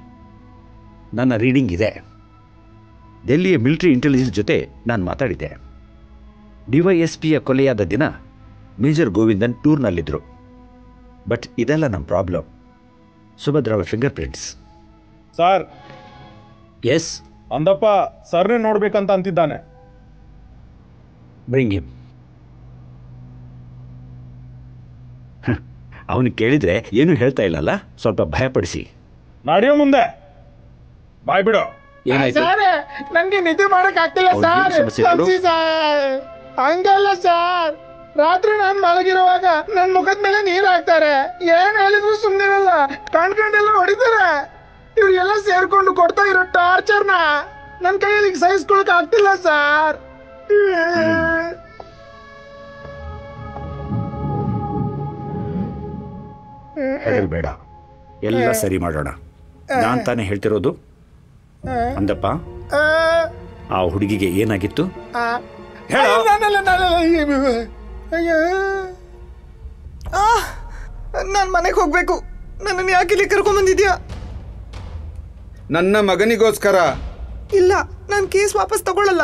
ನನ್ನ ರೀಡಿಂಗ್ ಇದೆ. ಡೆಲ್ಲಿಯ ಮಿಲಿಟರಿ ಇಂಟೆಲಿಜೆನ್ಸ್ ಜೊತೆ ನಾನು ಮಾತಾಡಿದ್ದೆ. DYSPಯ ಕೊಲೆಯಾದ ದಿನ ಮೇಜರ್ ಗೋವಿಂದನ್ ಟೂರ್ನಲ್ಲಿದ್ದರು. ಬಟ್ ಇದೆಲ್ಲ ನಮ್ಮ ಪ್ರಾಬ್ಲಮ್. ಸುಭದ್ರಳ fingerprints. Sir. Yes, Andappa ಸರ್ನೇ ನೋಡ್ಬೇಕಂತ ಅಂತಿದ್ದಾನೆ. Bring him. ಅವನು ಕೇಳಿದ್ರೆ ಏನು ಹೇಳ್ತಾ ಇಲ್ಲಲ್ಲ, ಸ್ವಲ್ಪ ಭಯಪಡಿಸಿ. ನಡೆಯೋ ಮುಂದೆ. ಬಾಯ್ ಬಿಡು. ಏನಾಯ್ತು? ನಂಗೆ ನಿದ್ದೆ ಮಾಡಕ್ ಆಗ್ತಿಲ್ಲ ಸರ್. ಹಂಗಲ್ಲ ಸರ್, ರಾತ್ರಿ ನಾನ್ ಮಲಗಿರುವಾಗ ನನ್ ಮುಖದ ಮೇಲೆ ನೀರ್ ಹಾಕ್ತಾರೆ. ಏನ್ ಹೇಳಿದ್ರು ಸುಮ್ನಿರಲ್ಲ, ಕಣ್ಕಂಡೆಲ್ಲ ಹೊಡಿತಾರೆ. ಇವ್ರಿಗೆಲ್ಲ ಸೇರ್ಕೊಂಡು ಕೊಡ್ತಾ ಇರೋ ಟಾರ್ಚರ್ನ ನನ್ ಕೈಯಲ್ಲಿ ಸಹಿಸ್ಕೊಳಕ್ ಆಗ್ತಿಲ್ಲ ಸರ್. ಬೇಡ, ಎಲ್ಲ ಸರಿ ಮಾಡೋಣ. ನಾನ್ ತಾನೇ ಹೇಳ್ತಿರೋದು. ಅಂದಪ್ಪ, ಆ ಹುಡುಗಿಗೆ ಏನಾಗಿತ್ತು? ಹೇಳು. ನಾನು ಮನೆಗೆ ಹೋಗ್ಬೇಕು. ನನ್ನನ್ನು ಯಾಕೆ ಇಲ್ಲಿ ಕರ್ಕೊಂಡ್ ಬಂದಿದ್ಯಾ? ನನ್ನ ಮಗನಿಗೋಸ್ಕರ. ಇಲ್ಲ, ನಾನು ಕೇಸ್ ವಾಪಸ್ ತಗೊಳ್ಳಲ್ಲ.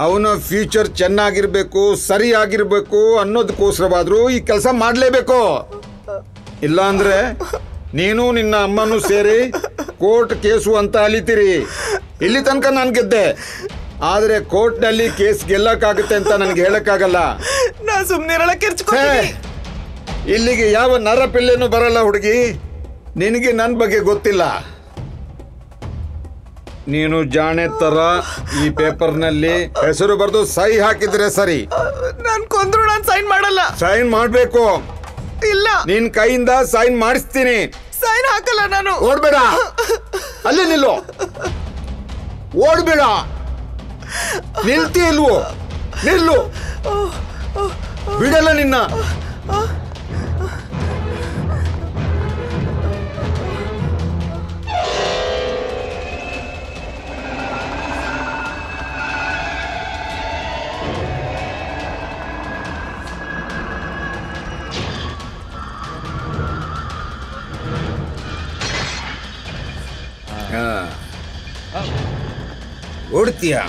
ಅವನ ಫ್ಯೂಚರ್ ಚೆನ್ನಾಗಿರ್ಬೇಕು, ಸರಿಯಾಗಿರ್ಬೇಕು ಅನ್ನೋದಕ್ಕೋಸ್ಕರವಾದ್ರೂ ಈ ಕೆಲಸ ಮಾಡಲೇಬೇಕು. ಇಲ್ಲ ಅಂದ್ರೆ ನೀನು ನಿನ್ನ ಅಮ್ಮನೂ ಸೇರಿ ಕೋರ್ಟ್ ಕೇಸು ಅಂತ ಅಲಿತೀರಿ. ಇಲ್ಲಿ ತನಕ ನಾನು ಗೆದ್ದೆ, ಆದ್ರೆ ಕೋರ್ಟ್ನಲ್ಲಿ ಕೇಸ್ ಗೆಲ್ಲಕ್ಕಾಗುತ್ತೆ ಅಂತ ನನಗೆ ಹೇಳಕ್ಕಾಗಲ್ಲ. ನಾ ಸುಮ್ಮನೆ ಇಲ್ಲಿಗೆ ಯಾವ ನರಪಿಲ್ಲೆನೂ ಬರಲ್ಲ ಹುಡುಗಿ. ನಿನಗೆ ನನ್ನ ಬಗ್ಗೆ ಗೊತ್ತಿಲ್ಲ. ನೀನು ಜಾಣೆ ತರ ಈ ಪೇಪರ್ನಲ್ಲಿ ಹೆಸರು ಬರೆದು ಸಹಿ ಹಾಕಿದ್ರೆ ಸರಿ. ನಾನು ಕೊಂದ್ರು ನಾನು ಸೈನ್ ಮಾಡಲ್ಲ. ಸೈನ್ ಮಾಡ್ಬೇಕು. ಇಲ್ಲ, ನಿನ್ ಕೈಯಿಂದ ಸೈನ್ ಮಾಡಿಸ್ತೀನಿ. ಸೈನ್ ಹಾಕಲ್ಲ ನಾನು. ಓಡ್ಬೇಡ, ಅಲ್ಲೇ ನಿಲ್ಲು. ಓಡ್ಬೇಡ, ನಿಲ್ತಿ ಇಲ್ವೋ? ನಿಲ್ಲು, ಬಿಡಲ್ಲ ನಿನ್ನ. ಓಡ್ತೀಯಾ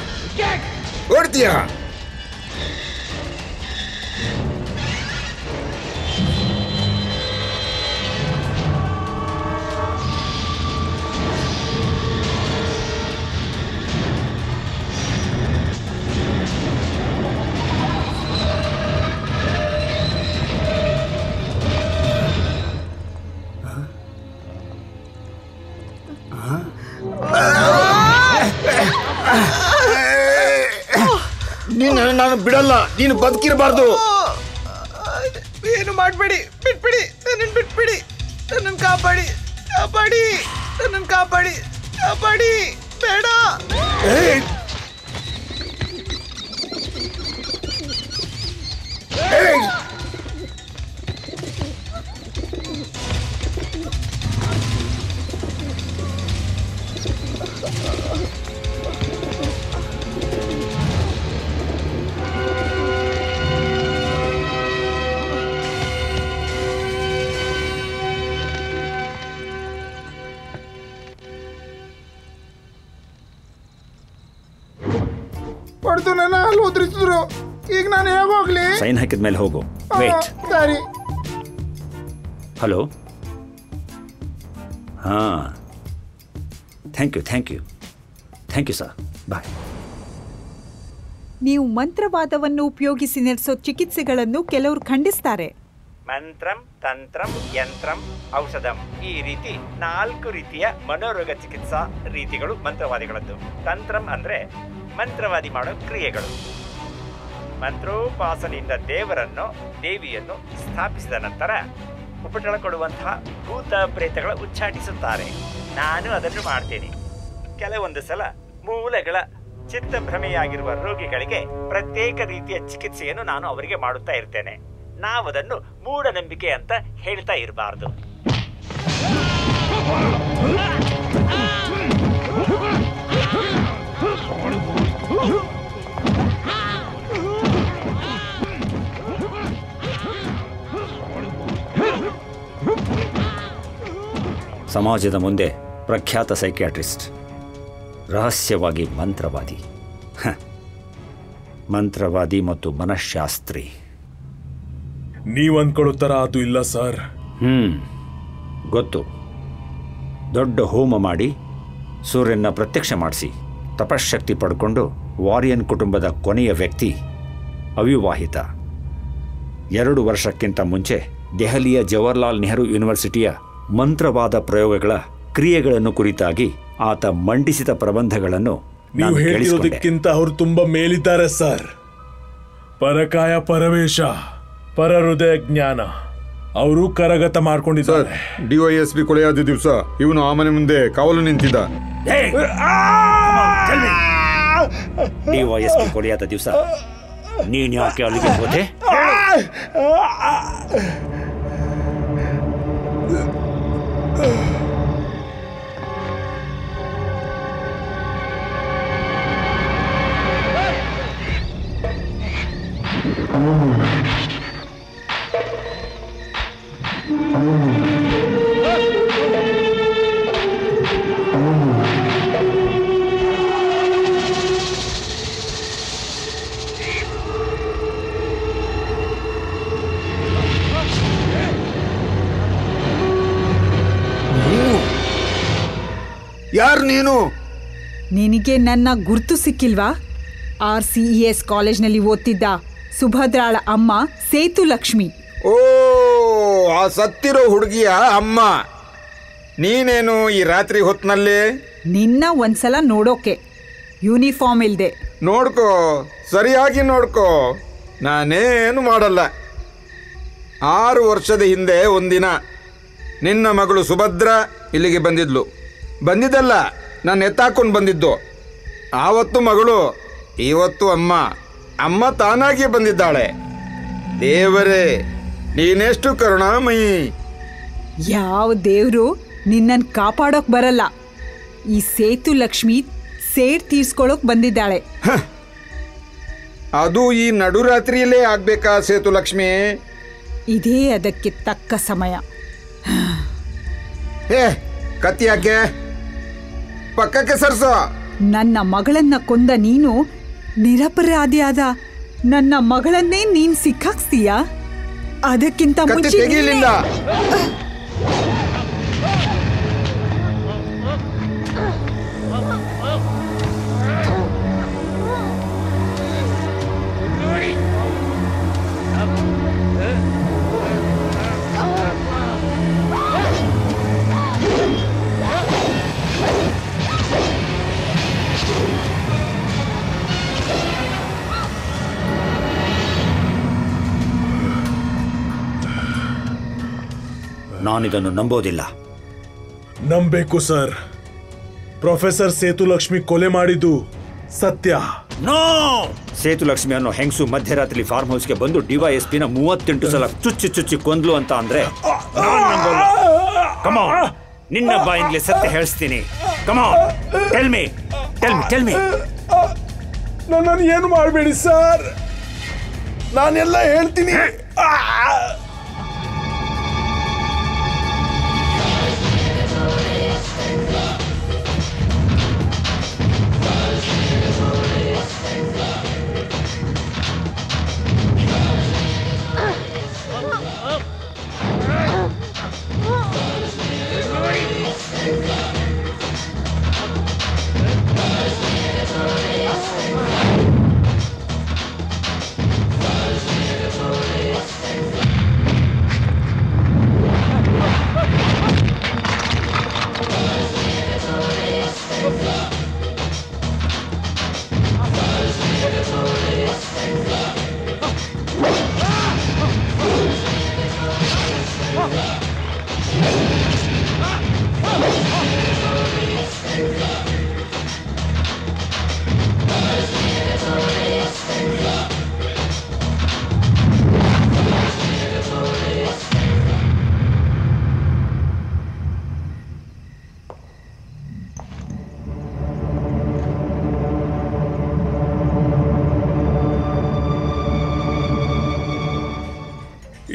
ಓಡ್ತೀಯಾ? ನಾನು ಬಿಡಲ್ಲ, ನೀನು ಬದುಕಿರಬಾರ್ದು. ಏನು ಮಾಡಬೇಡಿ, ಬಿಟ್ಬಿಡಿ, ನನ್ನನ್ನು ಬಿಟ್ಬಿಡಿ, ನನ್ನನ್ನು ಕಾಪಾಡಿ, ಕಾಪಾಡಿ, ನನ್ನನ್ನು ಕಾಪಾಡಿ, ಕಾಪಾಡಿ, ಬೇಡ. ಹೊಡೆದು ನನ್ನ ಅಲ್ಲಿ ಉದ್ರಿಸಿದ್ರು. ಈಗ ನಾನು ಹೇಗೆ ಹೋಗ್ಲಿ? ಸೈನ್ ಹಾಕಿದ ಮೇಲೆ ಹೋಗು. ವೇಟ್. ಸರಿ. ಹಲೋ. ಹಾಂ, thank you thank you thank you sir. Bye. ನೀವು ಮಂತ್ರವಾದವನ್ನು ಉಪಯೋಗಿಸಿ ನಡೆಸೋ ಚಿಕಿತ್ಸೆಗಳನ್ನು ಕೆಲವರು ಖಂಡಿಸ್ತಾರೆ. ಮಂತ್ರಂ, ತಂತ್ರಂ, ಯಂತ್ರಂ, ಔಷಧಂ, ಈ ರೀತಿ 4 ರೀತಿಯ ಮನೋರೋಗ ಚಿಕಿತ್ಸಾ ರೀತಿಗಳು ಮಂತ್ರವಾದಿಗಳದ್ದು. ತಂತ್ರಂ ಅಂದ್ರೆ ಮಂತ್ರವಾದಿ ಮಾಡೋ ಕ್ರಿಯೆಗಳು. ಮಂತ್ರೋಪಾಸನೆಯಿಂದ ದೇವರನ್ನು ದೇವಿಯನ್ನು ಸ್ಥಾಪಿಸಿದ ನಂತರ ಉಪಟಳ ಕೊಡುವಂತಹ ಭೂತ ಪ್ರೇತಗಳ ಉಚ್ಚಾಟಿಸುತ್ತಾರೆ. ನಾನು ಅದನ್ನು ಮಾಡ್ತೇನೆ. ಕೆಲವೊಂದು ಸಲ ಮೂಲೆಗಳ ಚಿತ್ತಭ್ರಮೆಯಾಗಿರುವ ರೋಗಿಗಳಿಗೆ ಪ್ರತ್ಯೇಕ ರೀತಿಯ ಚಿಕಿತ್ಸೆಯನ್ನು ನಾನು ಅವರಿಗೆ ಮಾಡುತ್ತಾ ಇರ್ತೇನೆ. ನಾವದನ್ನು ಮೂಢನಂಬಿಕೆ ಅಂತ ಹೇಳ್ತಾ ಇರಬಾರ್ದು. ಸಮಾಜದ ಮುಂದೆ ಪ್ರಖ್ಯಾತ ಸೈಕಿಯಾಟ್ರಿಸ್ಟ್, ರಹಸ್ಯವಾಗಿ ಮಂತ್ರವಾದಿ. ಮಂತ್ರವಾದಿ ಮತ್ತು ಮನಃಶಾಸ್ತ್ರಿ. ನೀವು ಅನ್ಕೊಳ್ಳೋ ಥರ ಅದು ಇಲ್ಲ ಸರ್. ಗೊತ್ತು. ದೊಡ್ಡ ಹೋಮ ಮಾಡಿ ಸೂರ್ಯನ ಪ್ರತ್ಯಕ್ಷ ಮಾಡಿಸಿ ತಪಶಕ್ತಿ ಪಡ್ಕೊಂಡು ವಾರಿಯನ್ ಕುಟುಂಬದ ಕೊನೆಯ ವ್ಯಕ್ತಿ ಅವಿವಾಹಿತ. 2 ವರ್ಷಕ್ಕಿಂತ ಮುಂಚೆ ದೆಹಲಿಯ ಜವಾಹರ್ಲಾಲ್ ನೆಹರು ಯೂನಿವರ್ಸಿಟಿಯ ಮಂತ್ರವಾದ ಪ್ರಯೋಗಗಳ ಕ್ರಿಯೆಗಳನ್ನು ಕುರಿತಾಗಿ ಆತ ಮಂಡಿಸಿದ ಪ್ರಬಂಧಗಳನ್ನು ನೀವು ಹೇಳಿರೋದಕ್ಕಿಂತ ಅವರು ತುಂಬಾ ಮೇಲಿದ್ದಾರೆ ಸರ್. ಪರಕಾಯ ಪರವೇಶ, ಪರಹೃದಯ ಜ್ಞಾನ ಅವರು ಕರಗತ ಮಾಡ್ಕೊಂಡಿದ್ದಾರೆ. ಡಿವೈಎಸ್ಪಿ ಕೊಲೆಯಾದ ದಿವಸ ಇವನು ಆ ಮನೆ ಮುಂದೆ ಕಾವಲು ನಿಂತಿದ್ದ. ಡಿವೈಎಸ್ಪಿ ಕೊಲೆಯಾದ ದಿವಸ ನೀನ್ ಯಾಕೆ ಅಲ್ಲಿಗೆ ಹೋದೆ? ಯಾರು ನೀನು? ನಿನಗೆ ನನ್ನ ಗುರ್ತು ಸಿಕ್ಕಿಲ್ವಾ? RCES ಕಾಲೇಜ್ನಲ್ಲಿ ಓದ್ತಿದ್ದ ಸುಭದ್ರಾಳ ಅಮ್ಮ ಸೇತು ಲಕ್ಷ್ಮಿ. ಓ, ಆ ಸತ್ತಿರೋ ಹುಡುಗಿಯ ಅಮ್ಮ. ನೀನೇನು ಈ ರಾತ್ರಿ ಹೊತ್ನಲ್ಲಿ? ನಿನ್ನ ಒಂದ್ಸಲ ನೋಡೋಕೆ ಯೂನಿಫಾರ್ಮ್ ಇಲ್ದೆ. ನೋಡ್ಕೋ, ಸರಿಯಾಗಿ ನೋಡ್ಕೋ. ನಾನೇನು ಮಾಡಲ್ಲ. 6 ವರ್ಷದ ಹಿಂದೆ ಒಂದಿನ ನಿನ್ನ ಮಗಳು ಸುಭದ್ರ ಇಲ್ಲಿಗೆ ಬಂದಿದ್ದಲ್ಲ, ನಾನು ಎತ್ತಾಕೊಂಡು ಬಂದಿದ್ದು. ಆವತ್ತು ಮಗಳು, ಇವತ್ತು ಅಮ್ಮ ತಾನಾಗಿ ಬಂದಿದ್ದಾಳೆ. ದೇವರೇ, ನೀನೆಷ್ಟು ಕರುಣಾಮಯಿ. ಯಾವ ದೇವ್ರು ನಿನ್ನನ್ ಕಾಪಾಡೋಕ್ ಬರಲ್ಲ. ಈ ಸೇತು ಲಕ್ಷ್ಮಿ ಸೇಡ್ ತೀರ್ಸ್ಕೊಳಕ್ ಬಂದಿದ್ದಾಳೆ. ಅದು ಈ ನಡುರಾತ್ರಿಯಲ್ಲೇ ಆಗ್ಬೇಕಾ ಸೇತು ಲಕ್ಷ್ಮಿ? ಇದೇ ಅದಕ್ಕೆ ತಕ್ಕ ಸಮಯ. ಕತ್ತಿ ಯಾಕೆ? ಪಕ್ಕಕ್ಕೆ ಸರ್ಸೋ. ನನ್ನ ಮಗಳನ್ನ ಕೊಂದ ನೀನು ನಿರಪರಾಧಿಯಾದ ನನ್ನ ಮಗಳನ್ನೇ ನೀನ್ ಸಿಕ್ಕಾಕ್ಸ್ತೀಯಾ? ಅದಕ್ಕಿಂತ ಮುಂಚೆ ತೆಗೀಲಿಲ್ಲ. ನಾನಿದನ್ನು ನಂಬೋದಿಲ್ಲ. ನಂಬೇಕು ಸರ್. ಪ್ರೊಫೆಸರ್ ಸೇತು ಲಕ್ಷ್ಮಿ ಕೊಲೆ ಮಾಡಿದ್ದು ಸತ್ಯ. ನೋ! ಸೇತು ಲಕ್ಷ್ಮಿ ಅನ್ನೋ ಹೆಂಗಸು ಮಧ್ಯರಾತ್ರಿ ಫಾರ್ಮ್ ಹೌಸ್ಗೆ ಬಂದು DYSPನ 38 ಸಲ ಚುಚ್ಚಿ ಕೊಂದ್ಲು ಅಂತ ಅಂದ್ರೆ ಕಮಾನ್, ನಿನ್ನ ಬಾಯಿಂದಲೇ ಸತ್ಯ ಹೇಳಿಸ್ತೀನಿ. ಕಮಾನ್, ಟೆಲ್ ಮಿ. ನನ್ನನ್ನು ಏನು ಮಾಡಬೇಡಿ ಸರ್, ನಾನೆಲ್ಲ ಹೇಳ್ತೀನಿ.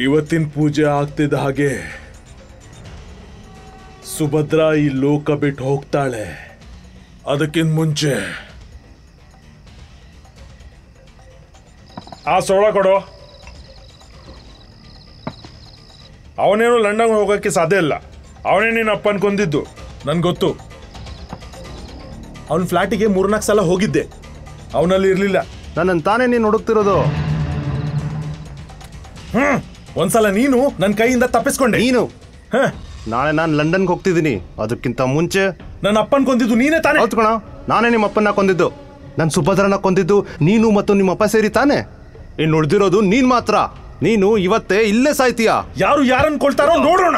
ಇವತ್ತಿನ ಪೂಜೆ ಆಗ್ತಿದ್ದ ಹಾಗೆ ಸುಭದ್ರ ಈ ಲೋಕ ಬಿಟ್ಟು ಹೋಗ್ತಾಳೆ. ಅದಕ್ಕಿಂತ ಮುಂಚೆ ಆ ಸೋಳ ಕೊಡು. ಅವನೇನು ಲಂಡನ್ ಹೋಗಕ್ಕೆ ಸಾಧ್ಯ ಇಲ್ಲ. ಅವನೇ ನೀನು ಅಪ್ಪನ್ ಕೊಂದಿದ್ದು ನನ್ಗೆ ಗೊತ್ತು. ಅವನ ಫ್ಲಾಟಿಗೆ 3-4 ಸಲ ಹೋಗಿದ್ದೆ, ಅವನಲ್ಲಿ ಇರ್ಲಿಲ್ಲ. ನನ್ನನ್ನು ತಾನೇ ನೀನು ಹುಡುಕ್ತಿರೋದು. ಒಂದ್ಸಲ ನೀನು ನನ್ನ ಕೈಯಿಂದ ತಪ್ಪಿಸ್ಕೊಂಡೆ. ನೀನು ನಾಳೆ ನಾನು ಲಂಡನ್ಗೆ ಹೋಗ್ತಿದ್ದೀನಿ. ಅದಕ್ಕಿಂತ ಮುಂಚೆ ನನ್ನ ಅಪ್ಪನ್ ಕೊಂದಿದ್ದು ನೀನೇ ತಾನೇ? ಹೌದು ಕಣ, ನಾನೇ ನಿಮ್ಮ ಅಪ್ಪನ ಕೊಂದಿದ್ದು. ನನ್ನ ಸುಭದ್ರನ ಕೊಂದಿದ್ದು ನೀನು ಮತ್ತು ನಿಮ್ಮ ಅಪ್ಪ ಸೇರಿ ತಾನೆ. ಇನ್ನು ಉಳಿದಿರೋದು ನೀನ್ ಮಾತ್ರ. ನೀನು ಇವತ್ತೇ ಇಲ್ಲೇ ಸಾಯ್ತೀಯ. ಯಾರು ಯಾರನ್ನು ಕೊಳ್ತಾರೋ ನೋಡೋಣ.